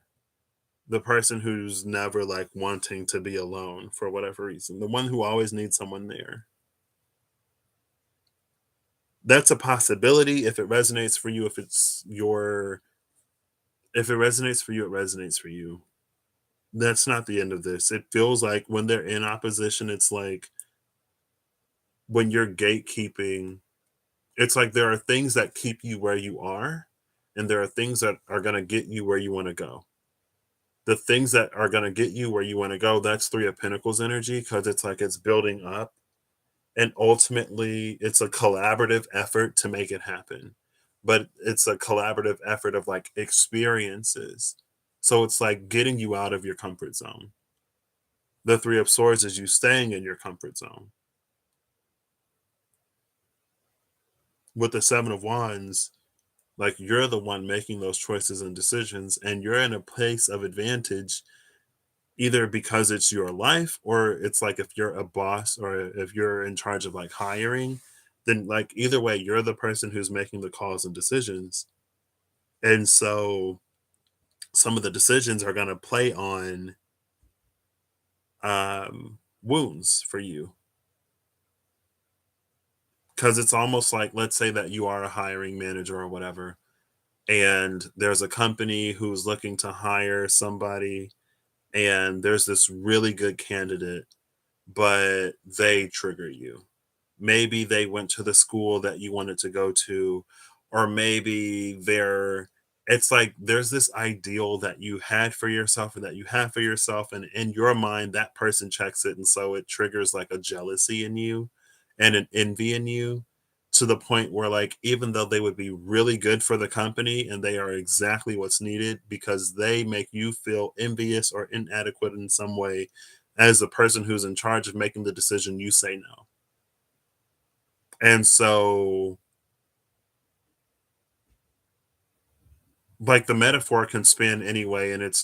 the person who's never like wanting to be alone for whatever reason, the one who always needs someone there. That's a possibility if it resonates for you. If it resonates for you, it resonates for you. That's not the end of this. It feels like when they're in opposition, it's like when you're gatekeeping, it's like there are things that keep you where you are, and there are things that are going to get you where you want to go. The things that are going to get you where you want to go, that's Three of Pentacles energy, because it's like it's building up. And ultimately, it's a collaborative effort to make it happen. But it's a collaborative effort of like experiences. So it's like getting you out of your comfort zone. The Three of Swords is you staying in your comfort zone. With the Seven of Wands, like you're the one making those choices and decisions, and you're in a place of advantage either because it's your life, or it's like if you're a boss or if you're in charge of like hiring, then like either way, you're the person who's making the calls and decisions. And so some of the decisions are going to play on wounds for you, because it's almost like, let's say that you are a hiring manager or whatever, and there's a company who's looking to hire somebody, and there's this really good candidate, but they trigger you. Maybe they went to the school that you wanted to go to, or maybe it's like there's this ideal that you had for yourself and that you have for yourself, and in your mind that person checks it, and so it triggers like a jealousy in you and an envy in you, to the point where like even though they would be really good for the company and they are exactly what's needed, because they make you feel envious or inadequate in some way, as the person who's in charge of making the decision, you say no. And so, like, the metaphor can spin anyway, and it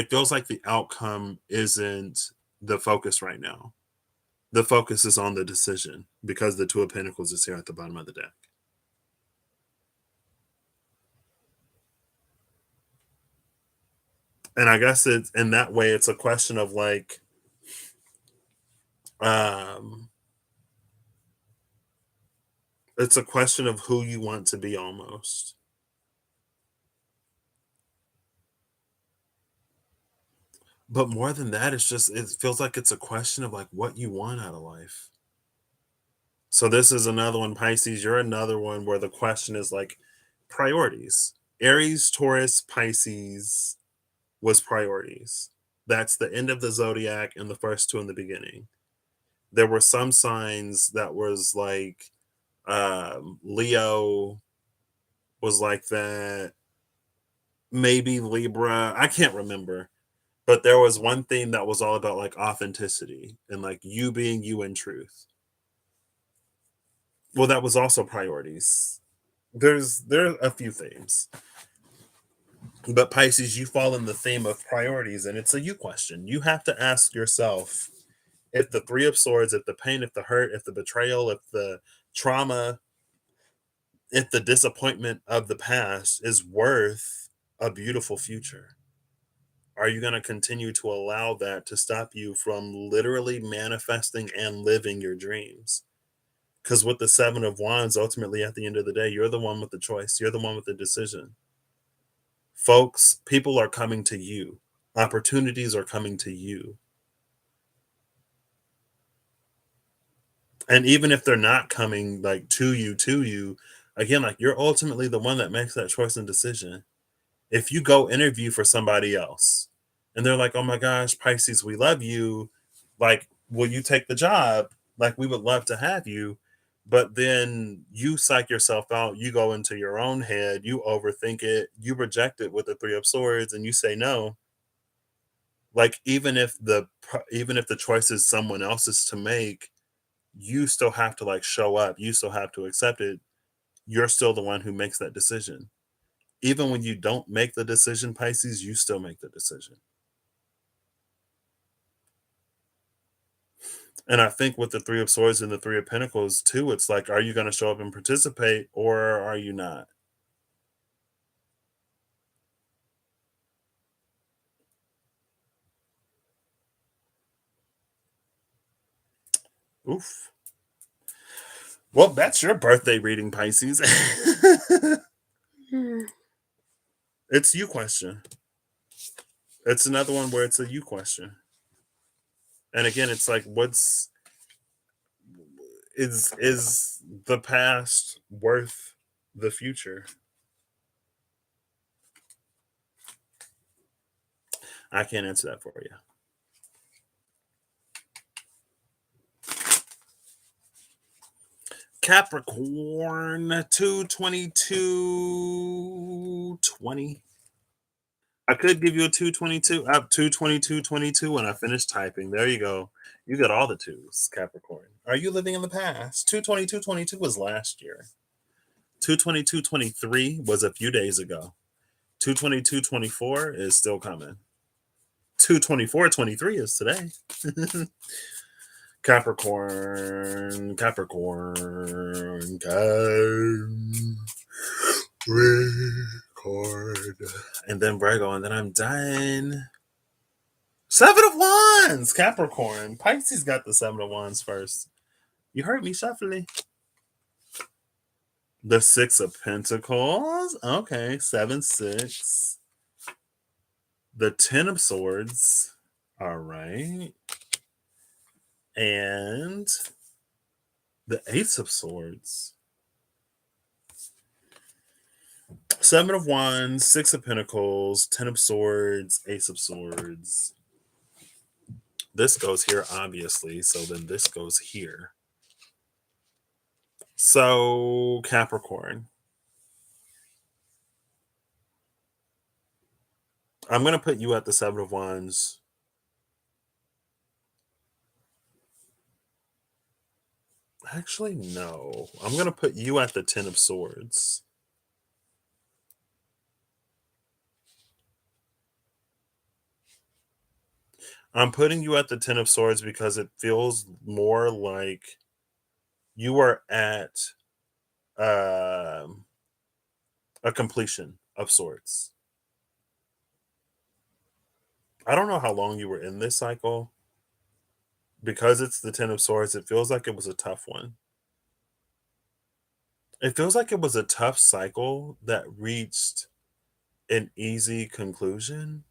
feels like the outcome isn't the focus right now. The focus is on the decision because the Two of Pentacles is here at the bottom of the deck. And I guess it's in that way, it's a question of like, um, it's a question of who you want to be almost. But more than that, it feels like it's a question of like what you want out of life. So this is another one, Pisces. You're another one where the question is like priorities. Aries, Taurus, Pisces was priorities. That's the end of the zodiac and the first two in the beginning. There were some signs that was like Leo was like that. Maybe Libra. I can't remember. But there was one thing that was all about like authenticity and like you being you in truth. Well, that was also priorities. There are a few themes. But Pisces, you fall in the theme of priorities, and it's a you question. You have to ask yourself if the Three of Swords, if the pain, if the hurt, if the betrayal, if the trauma, if the disappointment of the past is worth a beautiful future. Are you going to continue to allow that to stop you from literally manifesting and living your dreams? Because with the Seven of Wands, ultimately at the end of the day, you're the one with the choice, you're the one with the decision. Folks, people are coming to you. Opportunities are coming to you. And even if they're not coming like to you, again, like you're ultimately the one that makes that choice and decision. If you go interview for somebody else and they're like, "Oh my gosh, Pisces, we love you. Like, will you take the job? Like, we would love to have you." But then you psych yourself out, you go into your own head, you overthink it, you reject it with the Three of Swords and you say no. Like even if the choice is someone else's to make, you still have to like show up, you still have to accept it. You're still the one who makes that decision. Even when you don't make the decision, Pisces, you still make the decision. And I think with the Three of Swords and the Three of Pentacles too, it's like, are you going to show up and participate or are you not? Oof. Well, that's your birthday reading, Pisces. It's you question. It's another one where it's a you question. And again, it's like, what's is the past worth the future? I can't answer that for you. Capricorn 22220. I could give you a 222, up 22222 when I finish typing. There you go. You got all the twos, Capricorn. Are you living in the past? 22222 was last year. 22223 was a few days ago. 22224 is still coming. 22423 is today. Capricorn, Capricorn, Capricorn. And then Virgo, and then I'm done. Seven of Wands, Capricorn. Pisces got the Seven of Wands first. You heard me shuffling. The Six of Pentacles. Okay, 7-6. The Ten of Swords. All right. And the Ace of Swords. Seven of Wands, Six of Pentacles, Ten of Swords, Ace of Swords. This goes here, obviously. So then this goes here. So, Capricorn. I'm going to put you at the Seven of Wands. Actually, no. I'm going to put you at the Ten of Swords. I'm putting you at the Ten of Swords because it feels more like you are at a completion of sorts. I don't know how long you were in this cycle. Because it's the Ten of Swords, it feels like it was a tough one. It feels like it was a tough cycle that reached an easy conclusion.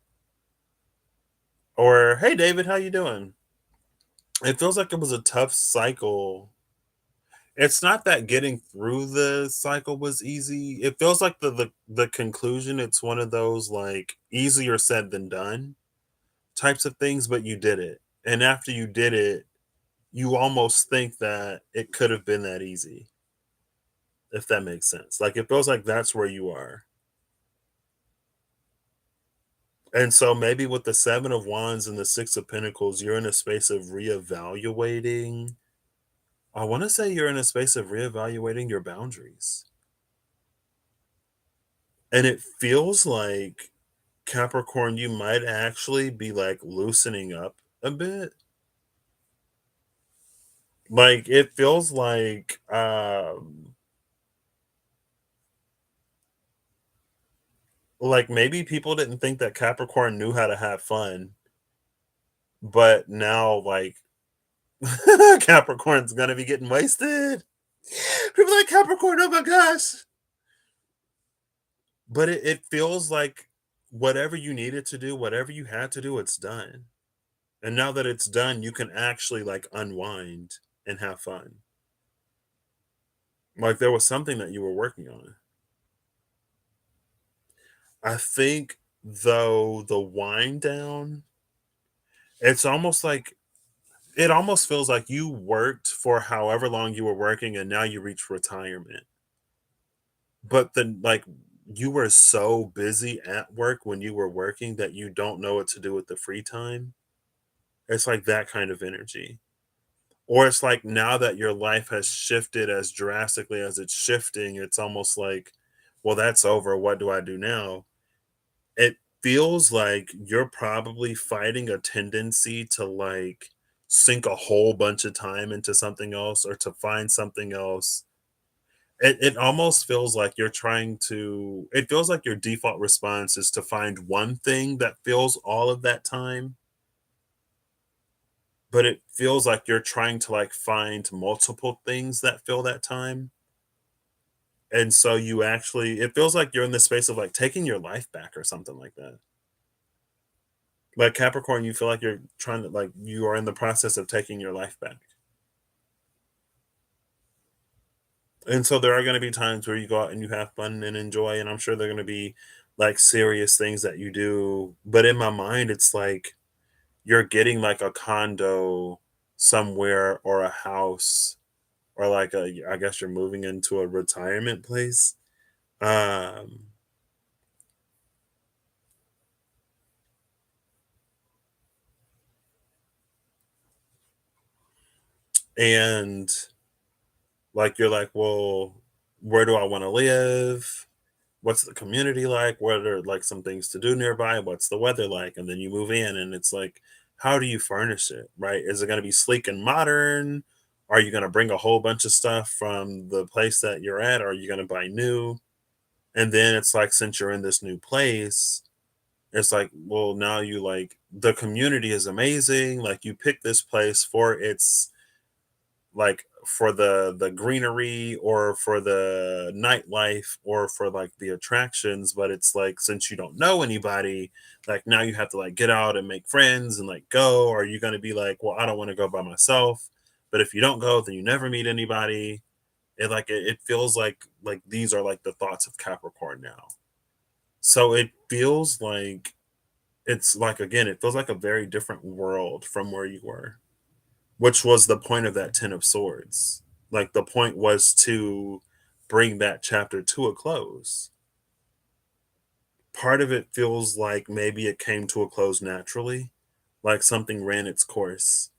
Or, hey, David, how you doing? It feels like it was a tough cycle. It's not that getting through the cycle was easy. It feels like the conclusion, it's one of those like easier said than done types of things, but you did it. And after you did it, you almost think that it could have been that easy. If that makes sense. Like it feels like that's where you are. And so maybe with the Seven of Wands and the Six of Pentacles, you're in a space of reevaluating. I want to say you're in a space of reevaluating your boundaries. And it feels like Capricorn, you might actually be like loosening up a bit. Like it feels like maybe people didn't think that Capricorn knew how to have fun, but now like Capricorn's gonna be getting wasted. People like Capricorn, oh my gosh. But it feels like whatever you needed to do, whatever you had to do, it's done. And now that it's done, you can actually like unwind and have fun. Like there was something that you were working on. I think though the wind down, it's almost like it almost feels like you worked for however long you were working and now you reach retirement. But then like you were so busy at work when you were working that you don't know what to do with the free time. It's like that kind of energy. Or it's like now that your life has shifted as drastically as it's shifting, it's almost like, well, that's over. What do I do now? It feels like you're probably fighting a tendency to like sink a whole bunch of time into something else or to find something else. It almost feels like you're trying to, it feels like your default response is to find one thing that fills all of that time. but it feels like you're trying to like find multiple things that fill that time. And so you actually, it feels like you're in the space of like taking your life back or something like that. Like Capricorn, you feel like you're trying to like you are in the process of taking your life back. And so there are going to be times where you go out and you have fun and enjoy, and I'm sure there are going to be like serious things that you do. But in my mind, it's like you're getting like a condo somewhere or a house or like I guess you're moving into a retirement place. Um, and like you're like, well, where do I want to live? What's the community like? What are like some things to do nearby? What's the weather like? And then you move in and it's like, how do you furnish it? Right? Is it going to be sleek and modern? Are you going to bring a whole bunch of stuff from the place that you're at? Or are you going to buy new? And then it's like, since you're in this new place, it's like, well, now you like the community is amazing. Like you pick this place for its like for the greenery or for the nightlife or for like the attractions, but it's like since you don't know anybody, like now you have to like get out and make friends and like go. Or are you going to be like, well, I don't want to go by myself? But if you don't go, then you never meet anybody. It feels like these are like the thoughts of Capricorn now. So it feels like it's like again, it feels like a very different world from where you were, which was the point of that 10 of swords. Like the point was to bring that chapter to a close. Part of it feels like maybe it came to a close naturally, like something ran its course.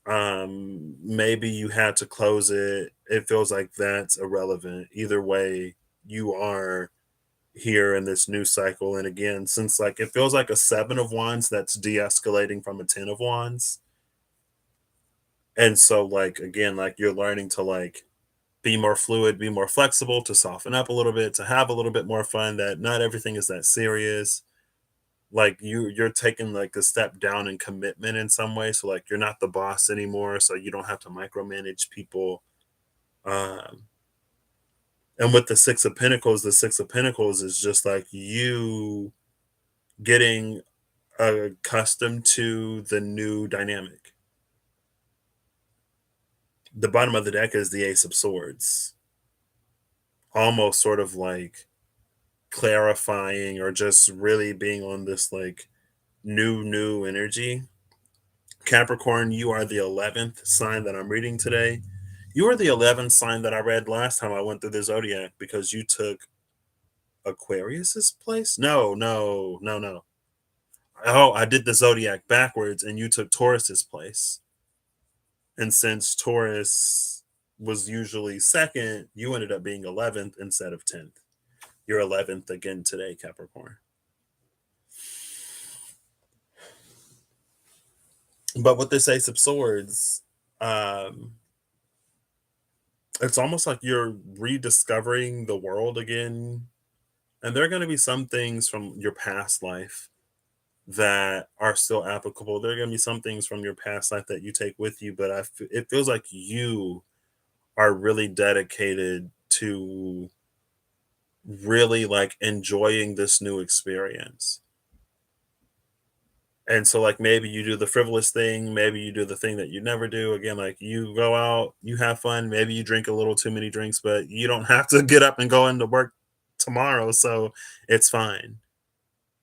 Maybe you had to close it. It feels like that's irrelevant. Either way, you are here in this new cycle. And again, since like it feels like a 7 of wands that's de-escalating from a 10 of wands. And so like again, like you're learning to like be more fluid, be more flexible, to soften up a little bit, to have a little bit more fun, that not everything is that serious. Like you're taking like a step down in commitment in some way. So like you're not the boss anymore. So you don't have to micromanage people. Um and with the 6 of Pentacles is just like you getting accustomed to the new dynamic. The bottom of the deck is the Ace of Swords. Almost sort of like clarifying or just really being on this like new energy. Capricorn, you are the 11th sign that I'm reading today. You are the 11th sign that I read last time I went through the zodiac, because you took Aquarius's place. No. Oh, I did the zodiac backwards and you took Taurus's place. And since Taurus was usually second, you ended up being 11th instead of 10th. You're 11th again today, Capricorn. But with this Ace of Swords, um, it's almost like you're rediscovering the world again. And there are going to be some things from your past life that are still applicable. There are going to be some things from your past life that you take with you, but it feels like you are really dedicated to really like enjoying this new experience. And so like maybe you do the frivolous thing, maybe you do the thing that you never do. Again, like you go out, you have fun, maybe you drink a little too many drinks, but you don't have to get up and go into work tomorrow, so it's fine,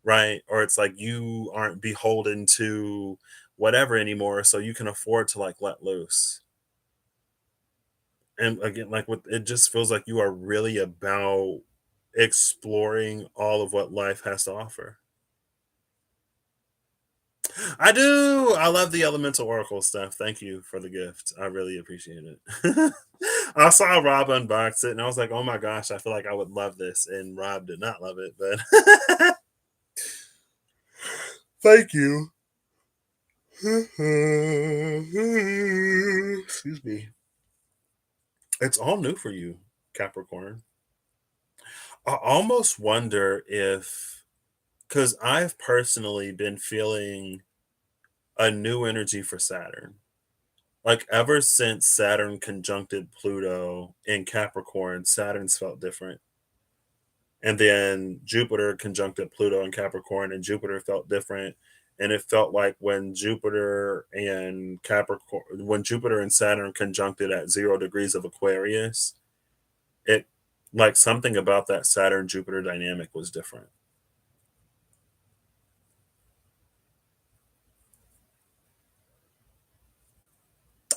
right? Or it's like you aren't beholden to whatever anymore, so you can afford to like let loose. And again, like with it just feels like you are really about exploring all of what life has to offer. I do. I love the elemental oracle stuff. Thank you for the gift. I really appreciate it. I saw Rob unbox it and I was like, oh my gosh, I feel like I would love this. And Rob did not love it, but thank you. Excuse me. It's all new for you, Capricorn. I almost wonder if, because I've personally been feeling a new energy for Saturn. Like ever since Saturn conjuncted Pluto in Capricorn, Saturn's felt different. And then Jupiter conjuncted Pluto in Capricorn, and Jupiter felt different. And it felt like when Jupiter and Saturn conjuncted at 0 degrees of Aquarius, it like something about that Saturn Jupiter dynamic was different.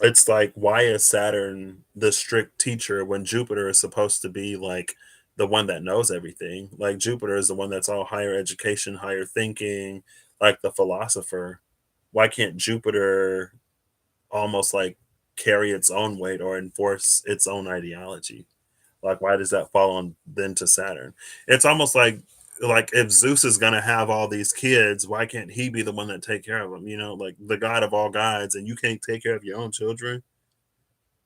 It's like, why is Saturn the strict teacher when Jupiter is supposed to be like the one that knows everything? Like Jupiter is the one that's all higher education, higher thinking, like the philosopher. Why can't Jupiter almost like carry its own weight or enforce its own ideology? Like, why does that fall on then to Saturn? It's almost like if Zeus is gonna have all these kids, why can't he be the one that take care of them? You know, like the god of all gods, and you can't take care of your own children.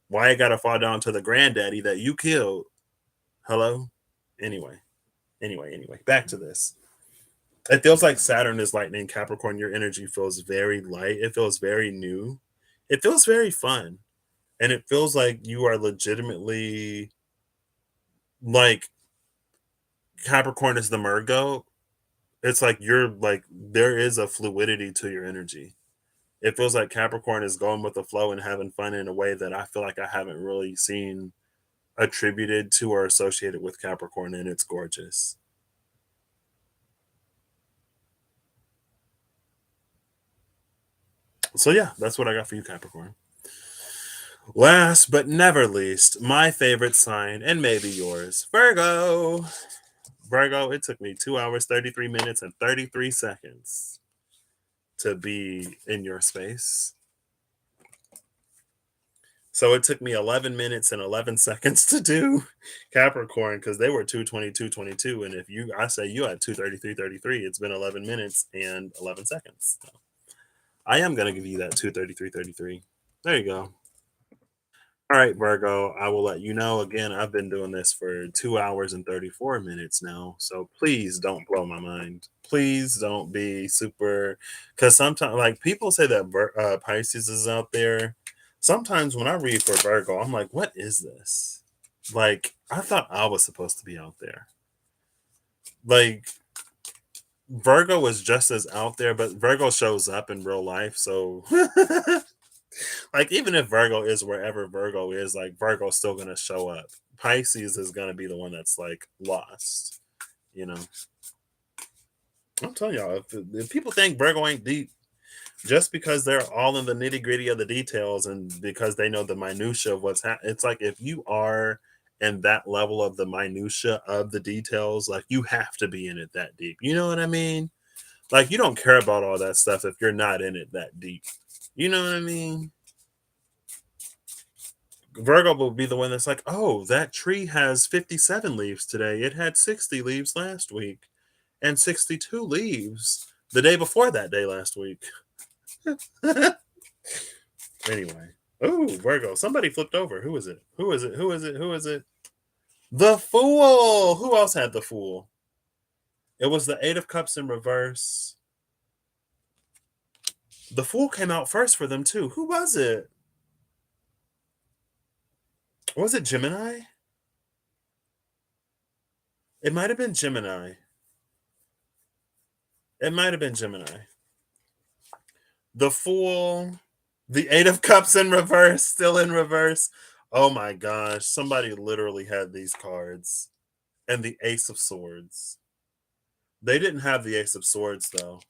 Why it gotta fall down to the granddaddy that you killed? Hello. Anyway, anyway. Back to this. It feels like Saturn is lightning Capricorn. Your energy feels very light. It feels very new. It feels very fun, and it feels like you are legitimately like Capricorn is the Mergo. It's like you're like there is a fluidity to your energy. It feels like Capricorn is going with the flow and having fun in a way that I feel like I haven't really seen attributed to or associated with Capricorn, and it's gorgeous. So yeah, that's what I got for you, Capricorn. Last but never least, my favorite sign, and maybe yours, Virgo. Virgo, it took me 2 hours, 33 minutes, and 33 seconds to be in your space. So it took me 11 minutes and 11 seconds to do Capricorn because they were 2:22:22. And if I say you had 2:33:33, it's been 11 minutes and 11 seconds. So I am going to give you that 2:33:33. There you go. All right, Virgo, I will let you know again. I've been doing this for 2 hours and 34 minutes now. So please don't blow my mind. Please don't be super. Because sometimes, like people say that Pisces is out there. Sometimes when I read for Virgo, I'm like, what is this? Like, I thought I was supposed to be out there. Like, Virgo is just as out there, but Virgo shows up in real life. So like even if Virgo is wherever Virgo is, like Virgo's still gonna show up. Pisces is gonna be the one that's like lost. You know, I'm telling y'all, if people think Virgo ain't deep, just because they're all in the nitty gritty of the details and because they know the minutia of what's happening, it's like if you are in that level of the minutia of the details, like you have to be in it that deep. You know what I mean? Like you don't care about all that stuff if you're not in it that deep. You know what I mean? Virgo will be the one that's like, "Oh, that tree has 57 leaves today. It had 60 leaves last week and 62 leaves the day before that day last week." Anyway. Oh, Virgo. Somebody flipped over. Who is it? Who is it? Who is it? Who is it? The Fool. Who else had the Fool? It was the 8 of Cups in reverse. The Fool came out first for them too. Who was it? Was it Gemini? It might have been Gemini. It might have been Gemini. The Fool, the 8 of Cups in reverse, still in reverse. Oh my gosh, somebody literally had these cards. And the Ace of Swords. They didn't have the Ace of Swords though.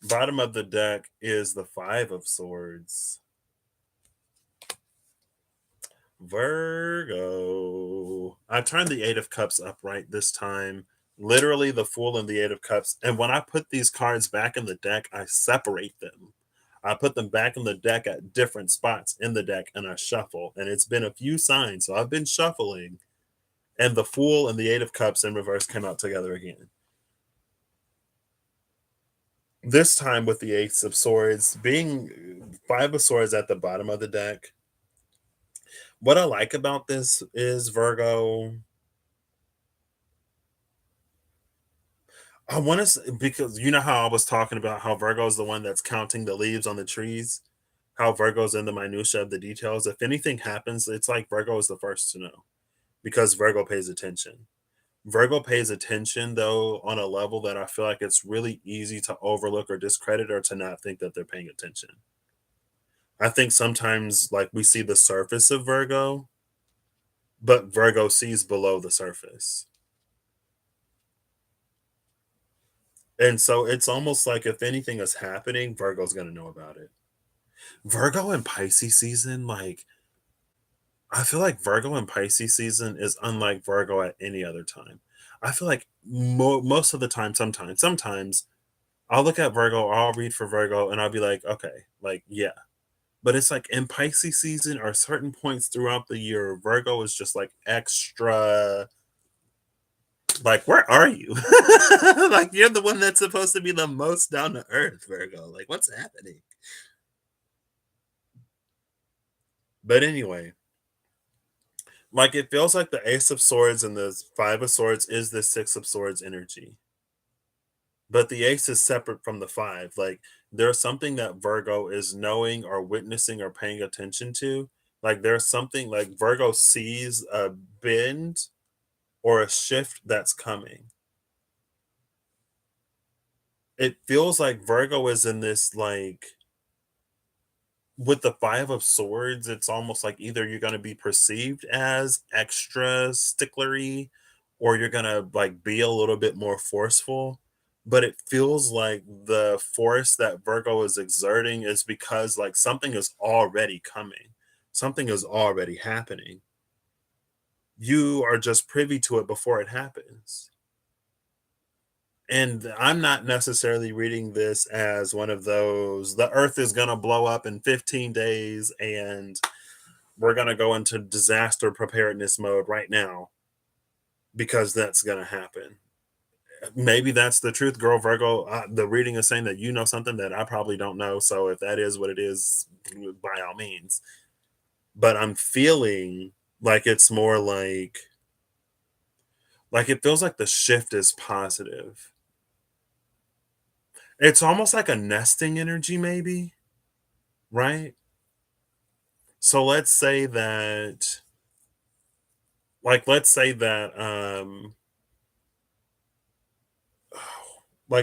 Bottom of the deck is the 5 of Swords. Virgo. I turned the 8 of Cups upright this time. Literally the Fool and the 8 of Cups. And when I put these cards back in the deck, I separate them. I put them back in the deck at different spots in the deck and I shuffle. And it's been a few signs. So I've been shuffling. And the Fool and the 8 of Cups in reverse came out together again. This time with the Ace of Swords, being 5 of Swords at the bottom of the deck. What I like about this is Virgo. I want to, because you know how I was talking about how Virgo is the one that's counting the leaves on the trees, how Virgo's in the minutia of the details. If anything happens, it's like Virgo is the first to know because Virgo pays attention. Virgo pays attention though on a level that I feel like it's really easy to overlook or discredit or to not think that they're paying attention. I think sometimes like we see the surface of Virgo, but Virgo sees below the surface. And so it's almost like if anything is happening, Virgo's going to know about it. Virgo and Pisces season, like, I feel like Virgo and Pisces season is unlike Virgo at any other time. I feel like most of the time, sometimes I'll look at Virgo, or I'll read for Virgo, and I'll be like, okay, like, yeah. But it's like in Pisces season or certain points throughout the year, Virgo is just like extra. Like, where are you? Like, you're the one that's supposed to be the most down to earth, Virgo. Like, what's happening? But anyway, like, it feels like the Ace of Swords and the Five of Swords is the Six of Swords energy. But the Ace is separate from the five. Like, there's something that Virgo is knowing or witnessing or paying attention to. Like, there's something like Virgo sees a bend or a shift that's coming. It feels like Virgo is in this, like, with the Five of Swords, it's almost like either you're going to be perceived as extra sticklery or you're going to like be a little bit more forceful. But it feels like the force that Virgo is exerting is because like something is already coming, something is already happening. You are just privy to it before it happens. And I'm not necessarily reading this as one of those, the earth is going to blow up in 15 days and we're going to go into disaster preparedness mode right now because that's going to happen. Maybe that's the truth, girl Virgo. The reading is saying that you know something that I probably don't know. So if that is what it is, by all means. But I'm feeling like it's more like it feels like the shift is positive. It's almost like a nesting energy, maybe, right? So let's say that like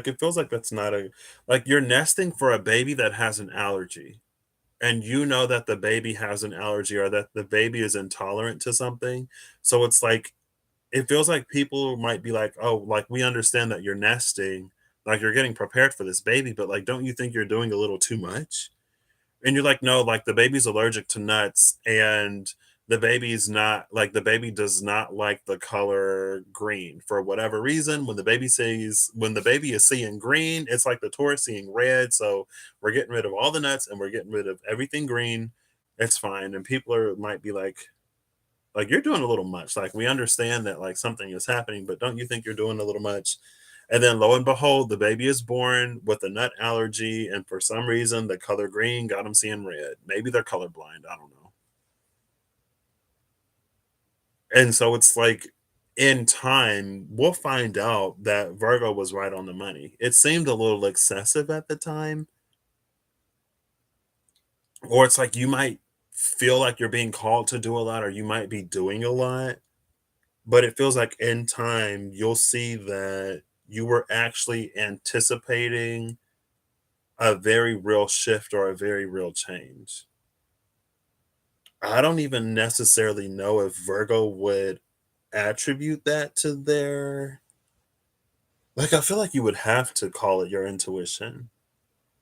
it feels like that's not a, like you're nesting for a baby that has an allergy and you know that the baby has an allergy or that the baby is intolerant to something. So it's like it feels like people might be like, "Oh, like we understand that you're nesting, like you're getting prepared for this baby, but like don't you think you're doing a little too much?" And you're like, no, like the baby's allergic to nuts, and the baby does not like the color green for whatever reason. When the baby is seeing green, it's like the Taurus seeing red. So we're getting rid of all the nuts and we're getting rid of everything green. It's fine. And people might be like you're doing a little much. Like we understand that like something is happening, but don't you think you're doing a little much? And then lo and behold, the baby is born with a nut allergy, and for some reason, the color green got them seeing red. Maybe they're colorblind. I don't know. And so it's like in time, we'll find out that Virgo was right on the money. It seemed a little excessive at the time, or it's like you might feel like you're being called to do a lot, or you might be doing a lot. But it feels like in time, you'll see that you were actually anticipating a very real shift or a very real change. I don't even necessarily know if Virgo would attribute that to their, like, I feel like you would have to call it your intuition.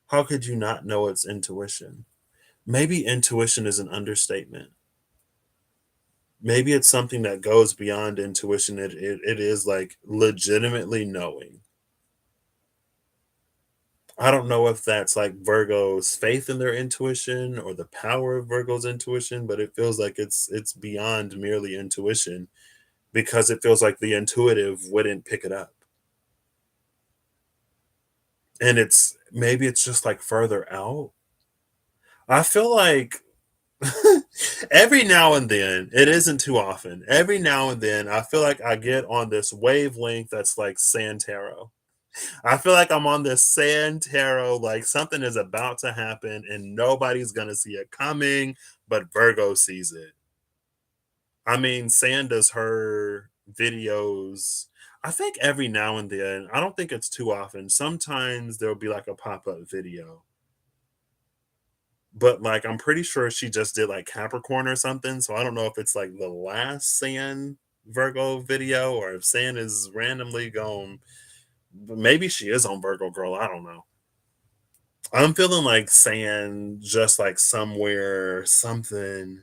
How could you not know it's intuition? Maybe intuition is an understatement. Maybe it's something that goes beyond intuition. It is like legitimately knowing. I don't know if that's like Virgo's faith in their intuition or the power of Virgo's intuition, but it feels like it's beyond merely intuition because it feels like the intuitive wouldn't pick it up. And it's just like further out. I feel like every now and then, it isn't too often. Every now and then I feel like I get on this wavelength that's like Santero. I feel like I'm on this sand tarot, like something is about to happen and nobody's gonna see it coming, but Virgo sees it. I mean, Sand does her videos, I think every now and then. I don't think it's too often. Sometimes there'll be like a pop-up video, but like I'm pretty sure she just did like Capricorn or something. So I don't know if it's like the last Sand Virgo video or if Sand is randomly going. Maybe she is on Virgo Girl. I don't know. I'm feeling like Sand just like somewhere, something.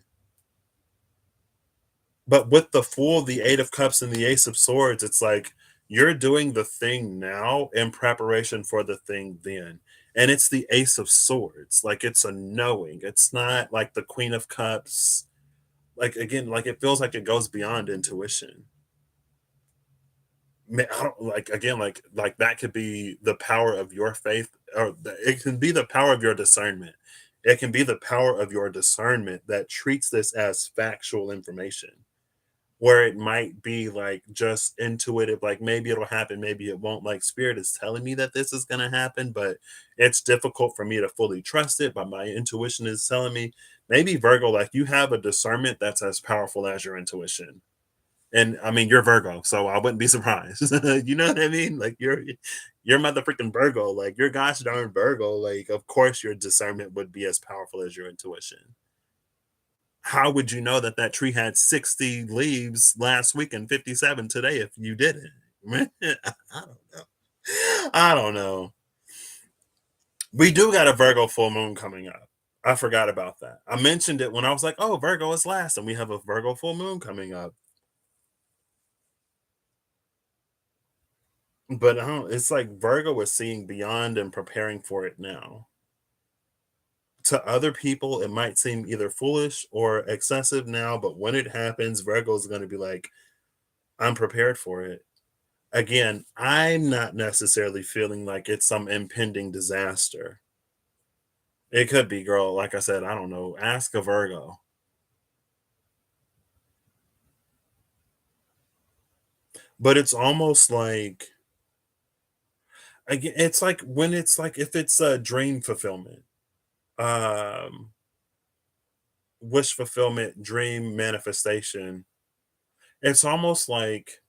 But with the Fool, the Eight of Cups, and the Ace of Swords, it's like you're doing the thing now in preparation for the thing then. And it's the Ace of Swords. Like it's a knowing. It's not like the Queen of Cups. Like again, like it feels like it goes beyond intuition. I don't like again, like that could be the power of your faith, or it can be the power of your discernment. It can be the power of your discernment that treats this as factual information, where it might be like just intuitive, like maybe it'll happen, maybe it won't. Like spirit is telling me that this is going to happen, but it's difficult for me to fully trust it. But my intuition is telling me, maybe Virgo, like you have a discernment that's as powerful as your intuition. And I mean, you're Virgo, so I wouldn't be surprised. You know what I mean? Like you're mother freaking Virgo, like you're gosh darn Virgo. Like, of course, your discernment would be as powerful as your intuition. How would you know that that tree had 60 leaves last week and 57 today if you didn't? I don't know. I don't know. We do got a Virgo full moon coming up. I forgot about that. I mentioned it when I was like, oh, Virgo is last, and we have a Virgo full moon coming up. But I don't, it's like Virgo is seeing beyond and preparing for it now. To other people, it might seem either foolish or excessive now, but when it happens, Virgo is going to be like, I'm prepared for it. Again, I'm not necessarily feeling like it's some impending disaster. It could be, girl. Like I said, I don't know. Ask a Virgo. But it's almost like, again, it's like when it's like if it's a dream fulfillment, um, wish fulfillment, dream manifestation. It's almost like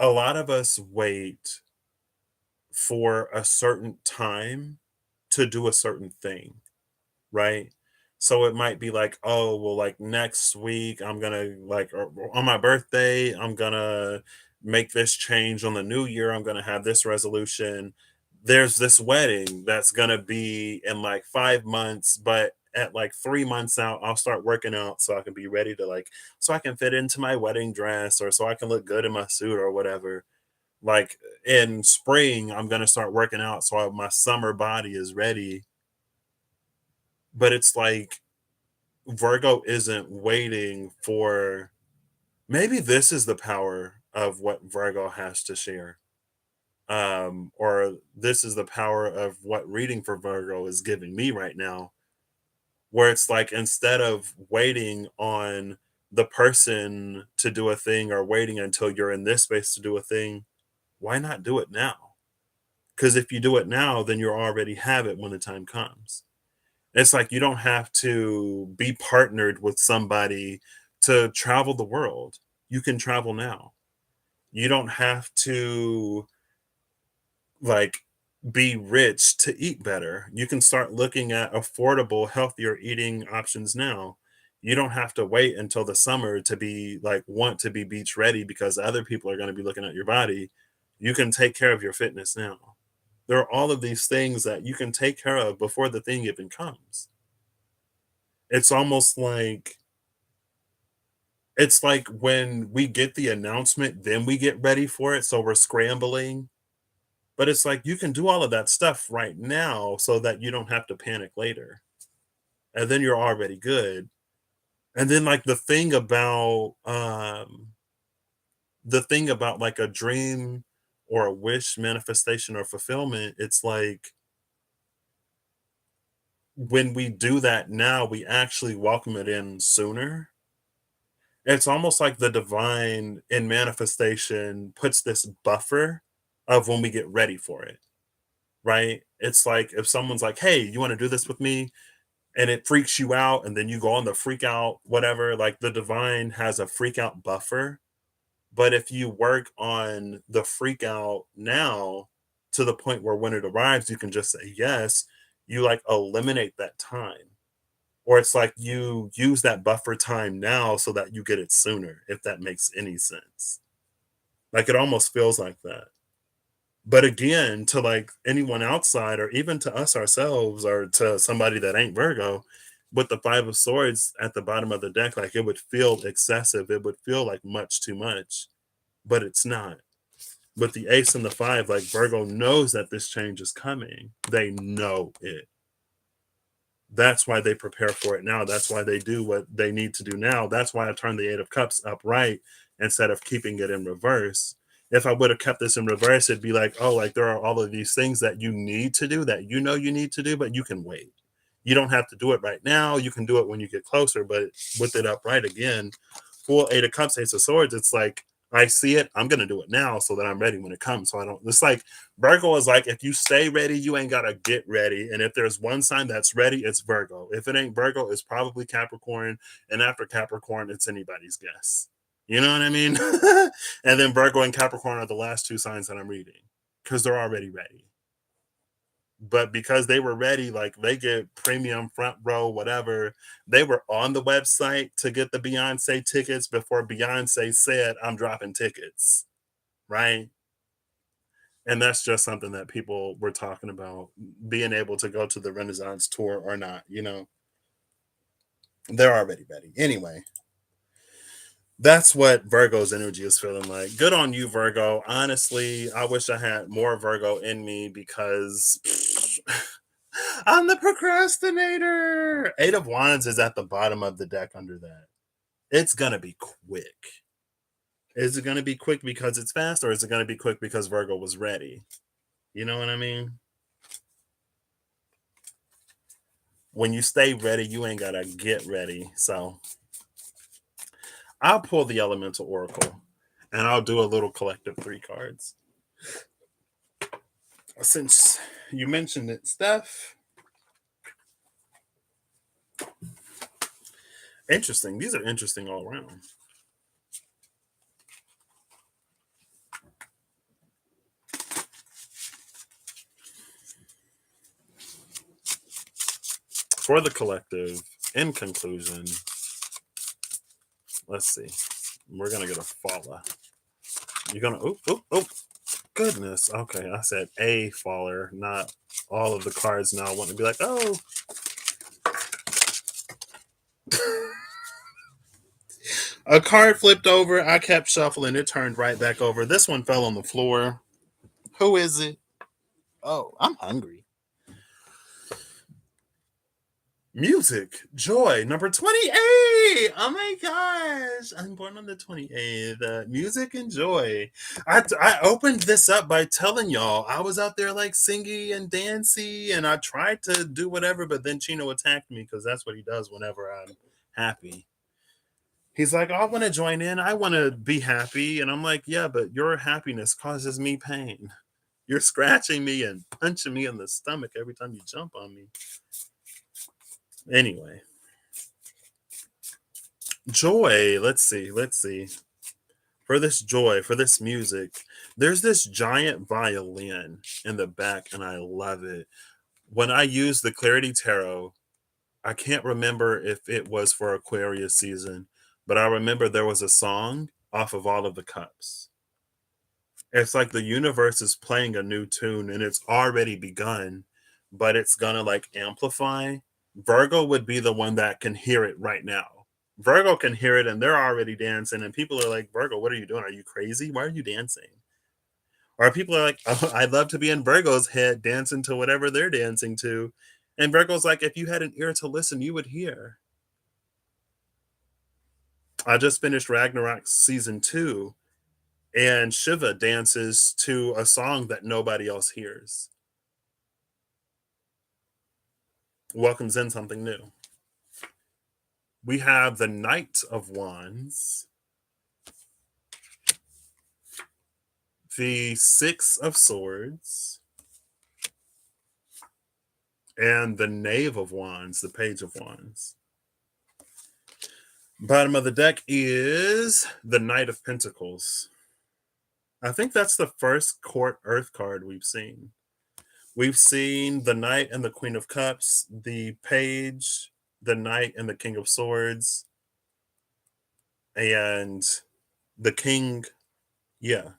a lot of us wait for a certain time to do a certain thing, right? So it might be like, oh, well, like next week, I'm gonna like or on my birthday, I'm gonna make this change. On the new year, I'm gonna have this resolution. There's this wedding that's gonna be in like 5 months, but at like 3 months out, I'll start working out so I can be ready to like, so I can fit into my wedding dress or so I can look good in my suit or whatever. Like in spring, I'm gonna start working out so my summer body is ready. But it's like Virgo isn't waiting for, maybe this is the power of what Virgo has to share. Or this is the power of what reading for Virgo is giving me right now, where it's like instead of waiting on the person to do a thing or waiting until you're in this space to do a thing, why not do it now? Because if you do it now, then you already have it when the time comes. It's like you don't have to be partnered with somebody to travel the world. You can travel now. You don't have to like be rich to eat better. You can start looking at affordable, healthier eating options now. You don't have to wait until the summer to be like want to be beach ready because other people are going to be looking at your body. You can take care of your fitness now. There are all of these things that you can take care of before the thing even comes. It's almost like it's like when we get the announcement, then we get ready for it. So we're scrambling. But it's like you can do all of that stuff right now so that you don't have to panic later. And then you're already good. And then like the thing about like a dream or a wish manifestation or fulfillment, it's like when we do that now, we actually welcome it in sooner. It's almost like the divine in manifestation puts this buffer of when we get ready for it, right? It's like if someone's like, hey, you want to do this with me? And it freaks you out, and then you go on the freak out, whatever. Like the divine has a freak out buffer. But if you work on the freak out now to the point where when it arrives, you can just say yes, you like eliminate that time. Or it's like you use that buffer time now so that you get it sooner, if that makes any sense. Like it almost feels like that. But again, to like anyone outside or even to us ourselves or to somebody that ain't Virgo, with the five of swords at the bottom of the deck, like it would feel excessive. It would feel like much too much, but it's not. With the ace and the five, like Virgo knows that this change is coming. They know it. That's why they prepare for it now. That's why they do what they need to do now. That's why I turned the Eight of Cups upright instead of keeping it in reverse. If I would have kept this in reverse, it'd be like, oh, like there are all of these things that you need to do that you know you need to do, but you can wait. You don't have to do it right now. You can do it when you get closer, but with it upright again, full Eight of Cups, Ace of Swords, it's like, I see it. I'm going to do it now so that I'm ready when it comes. So I don't, it's like Virgo is like, if you stay ready, you ain't got to get ready. And if there's one sign that's ready, it's Virgo. If it ain't Virgo, it's probably Capricorn. And after Capricorn, it's anybody's guess. You know what I mean? And then Virgo and Capricorn are the last two signs that I'm reading because they're already ready. But because they were ready, like they get premium front row, whatever. They were on the website to get the Beyonce tickets before Beyonce said, I'm dropping tickets, right? And that's just something that people were talking about being able to go to the Renaissance tour or not, you know, they're already ready. Anyway, that's what Virgo's energy is feeling like. Good on you, Virgo. Honestly, I wish I had more Virgo in me because I'm the procrastinator. Eight of Wands is at the bottom of the deck under that. It's going to be quick. Is it going to be quick because it's fast, or is it going to be quick because Virgo was ready? You know what I mean? When you stay ready, you ain't got to get ready. So I'll pull the Elemental Oracle and I'll do a little collective 3 cards. Since you mentioned it, Steph, interesting. These are interesting all around. For the collective, in conclusion, let's see. We're gonna get a faller. You're gonna oh goodness. Okay, I said a faller, not all of the cards now want to be like, oh. A card flipped over. I kept shuffling. It turned right back over. This one fell on the floor. Who is it? Oh, I'm hungry. Music, joy, number 28. Oh my gosh. I'm born on the 28th. Music and joy. I opened this up by telling y'all I was out there like singing and dancing, and I tried to do whatever, but then Chino attacked me because that's what he does whenever I'm happy. He's like, I want to join in. I want to be happy. And I'm like, yeah, but your happiness causes me pain. You're scratching me and punching me in the stomach every time you jump on me. Anyway, joy. Let's see. For this joy, for this music, there's this giant violin in the back, and I love it. When I use the Clarity Tarot, I can't remember if it was for Aquarius season, but I remember there was a song off of All of the Cups. It's like the universe is playing a new tune and it's already begun, but it's gonna like amplify. Virgo would be the one that can hear it right now. Virgo can hear it and they're already dancing, and people are like, Virgo, what are you doing? Are you crazy? Why are you dancing? Or people are like, oh, I'd love to be in Virgo's head dancing to whatever they're dancing to. And Virgo's like, if you had an ear to listen, you would hear. I just finished Ragnarok season 2, and Shiva dances to a song that nobody else hears. Welcomes in something new. We have the Knight of Wands the Six of Swords, and the Knave of Wands, the Page of Wands. Bottom of the deck is the Knight of Pentacles. I think that's the first court earth card we've seen. We've seen the Knight and the Queen of Cups, the Page, the Knight and the King of Swords, and the King. Yeah.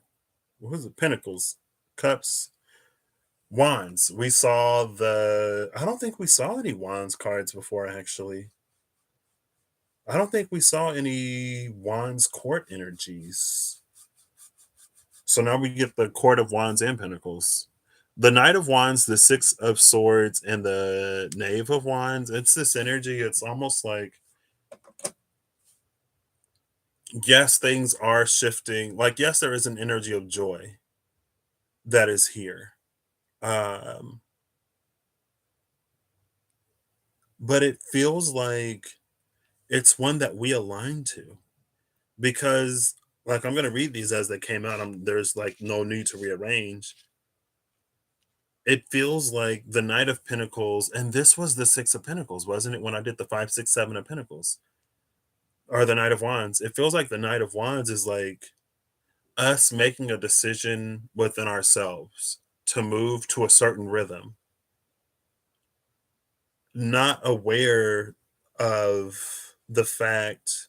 What was it? Pentacles, Cups, Wands. We saw I don't think we saw any Wands cards before, actually. I don't think we saw any Wands court energies. So now we get the Court of Wands and Pentacles. The Knight of Wands, the Six of Swords, and the Knave of Wands. It's this energy. It's almost like, yes, things are shifting. Like, yes, there is an energy of joy that is here. But it feels like it's one that we align to, because, like, I'm going to read these as they came out. There's like no need to rearrange. It feels like the Knight of Pentacles, and this was the Six of Pentacles, wasn't it? When I did the 5, 6, 7 of Pentacles, or the Knight of Wands, it feels like the Knight of Wands is like us making a decision within ourselves to move to a certain rhythm, not aware of the fact,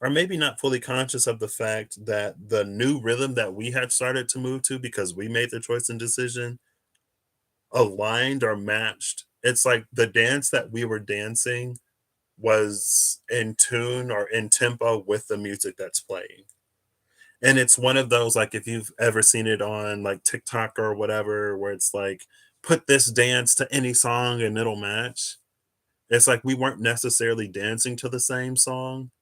or maybe not fully conscious of the fact, that the new rhythm that we had started to move to because we made the choice and decision aligned or matched. It's like the dance that we were dancing was in tune or in tempo with the music that's playing. And it's one of those, like, if you've ever seen it on like TikTok or whatever, where it's like, put this dance to any song and it'll match. It's like we weren't necessarily dancing to the same song,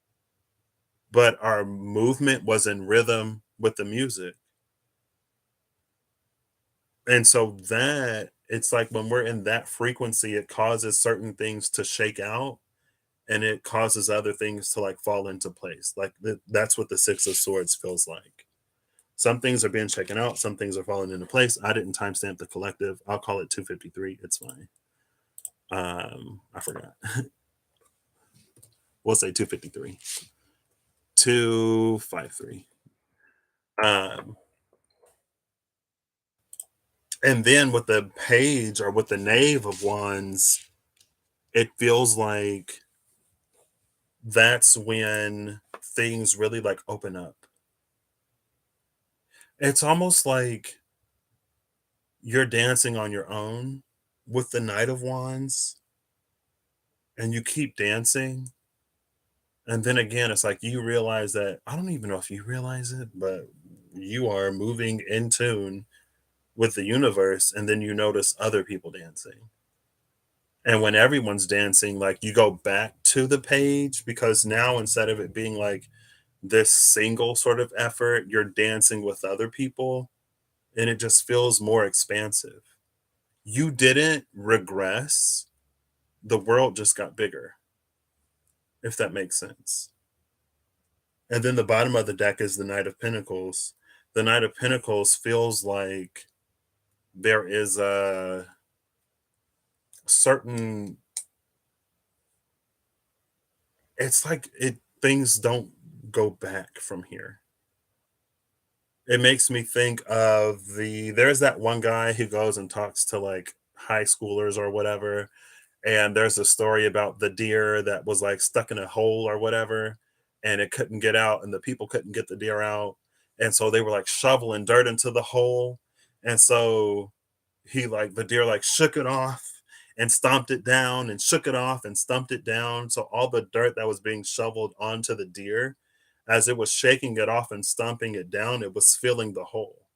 but our movement was in rhythm with the music. And so that, it's like when we're in that frequency, it causes certain things to shake out, and it causes other things to like fall into place. Like that's what the Six of Swords feels like. Some things are being shaken out, some things are falling into place. I didn't timestamp the collective. I'll call it 253. It's fine. I forgot. We'll say 253. 253. Um, and then with the Page, or with the Knave of Wands, it feels like that's when things really like open up. It's almost like you're dancing on your own with the Knight of Wands, and you keep dancing. And then again, it's like you realize that, I don't even know if you realize it, but you are moving in tune with the universe. And then you notice other people dancing. And when everyone's dancing, like, you go back to the Page, because now instead of it being like this single sort of effort, you're dancing with other people, and it just feels more expansive. You didn't regress, the world just got bigger, if that makes sense. And then the bottom of the deck is the Knight of Pentacles. The Knight of Pentacles feels like there is a certain, it's like things don't go back from here. It makes me think of there's that one guy who goes and talks to like high schoolers or whatever, and there's a story about the deer that was like stuck in a hole or whatever, and it couldn't get out, and the people couldn't get the deer out, and so they were like shoveling dirt into the hole, and so the deer like shook it off and stomped it down, and shook it off and stumped it down, so all the dirt that was being shoveled onto the deer, as it was shaking it off and stomping it down, it was filling the hole.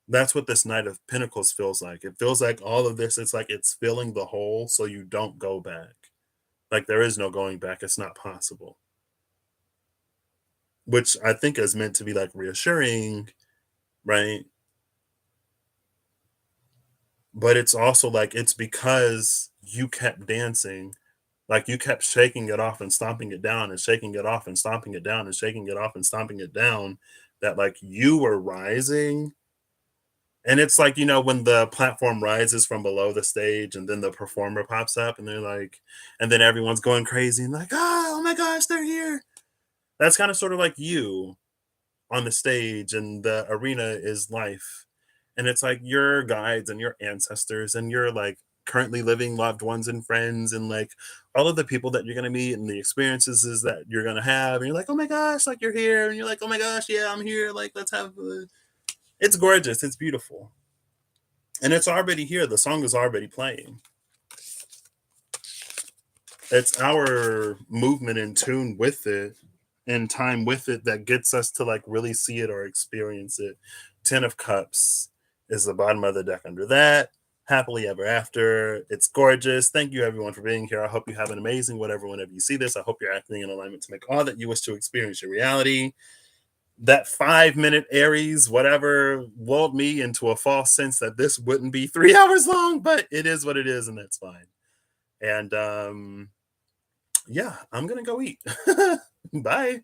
That's what this Knight of Pentacles feels like. It feels like all of this, it's like it's filling the hole so you don't go back. Like there is no going back. It's not possible. Which I think is meant to be like reassuring, right? But it's also like it's because you kept dancing, like you kept shaking it off and stomping it down, and shaking it off and stomping it down, and shaking it off and stomping it down. that like you were rising. And it's like, when the platform rises from below the stage and then the performer pops up and they're like, and then everyone's going crazy and like, oh my gosh, they're here. That's kind of sort of like you on the stage, and the arena is life. And it's like your guides and your ancestors and your like currently living loved ones and friends and like all of the people that you're going to meet and the experiences that you're going to have. And you're like, oh my gosh, like you're here. And you're like, oh my gosh, yeah, I'm here. Like, let's have it's gorgeous. It's beautiful. And it's already here. The song is already playing. It's our movement in tune with it and time with it that gets us to like really see it or experience it. 10 of Cups is the bottom of the deck under that. Happily ever after. It's gorgeous. Thank you everyone for being here. I hope you have an amazing whenever you see this. I hope you're acting in alignment to make all that you wish to experience your reality. That 5-minute Aries, whatever, lulled me into a false sense that this wouldn't be 3 hours long, but it is what it is, and that's fine. And yeah, I'm gonna go eat. Bye.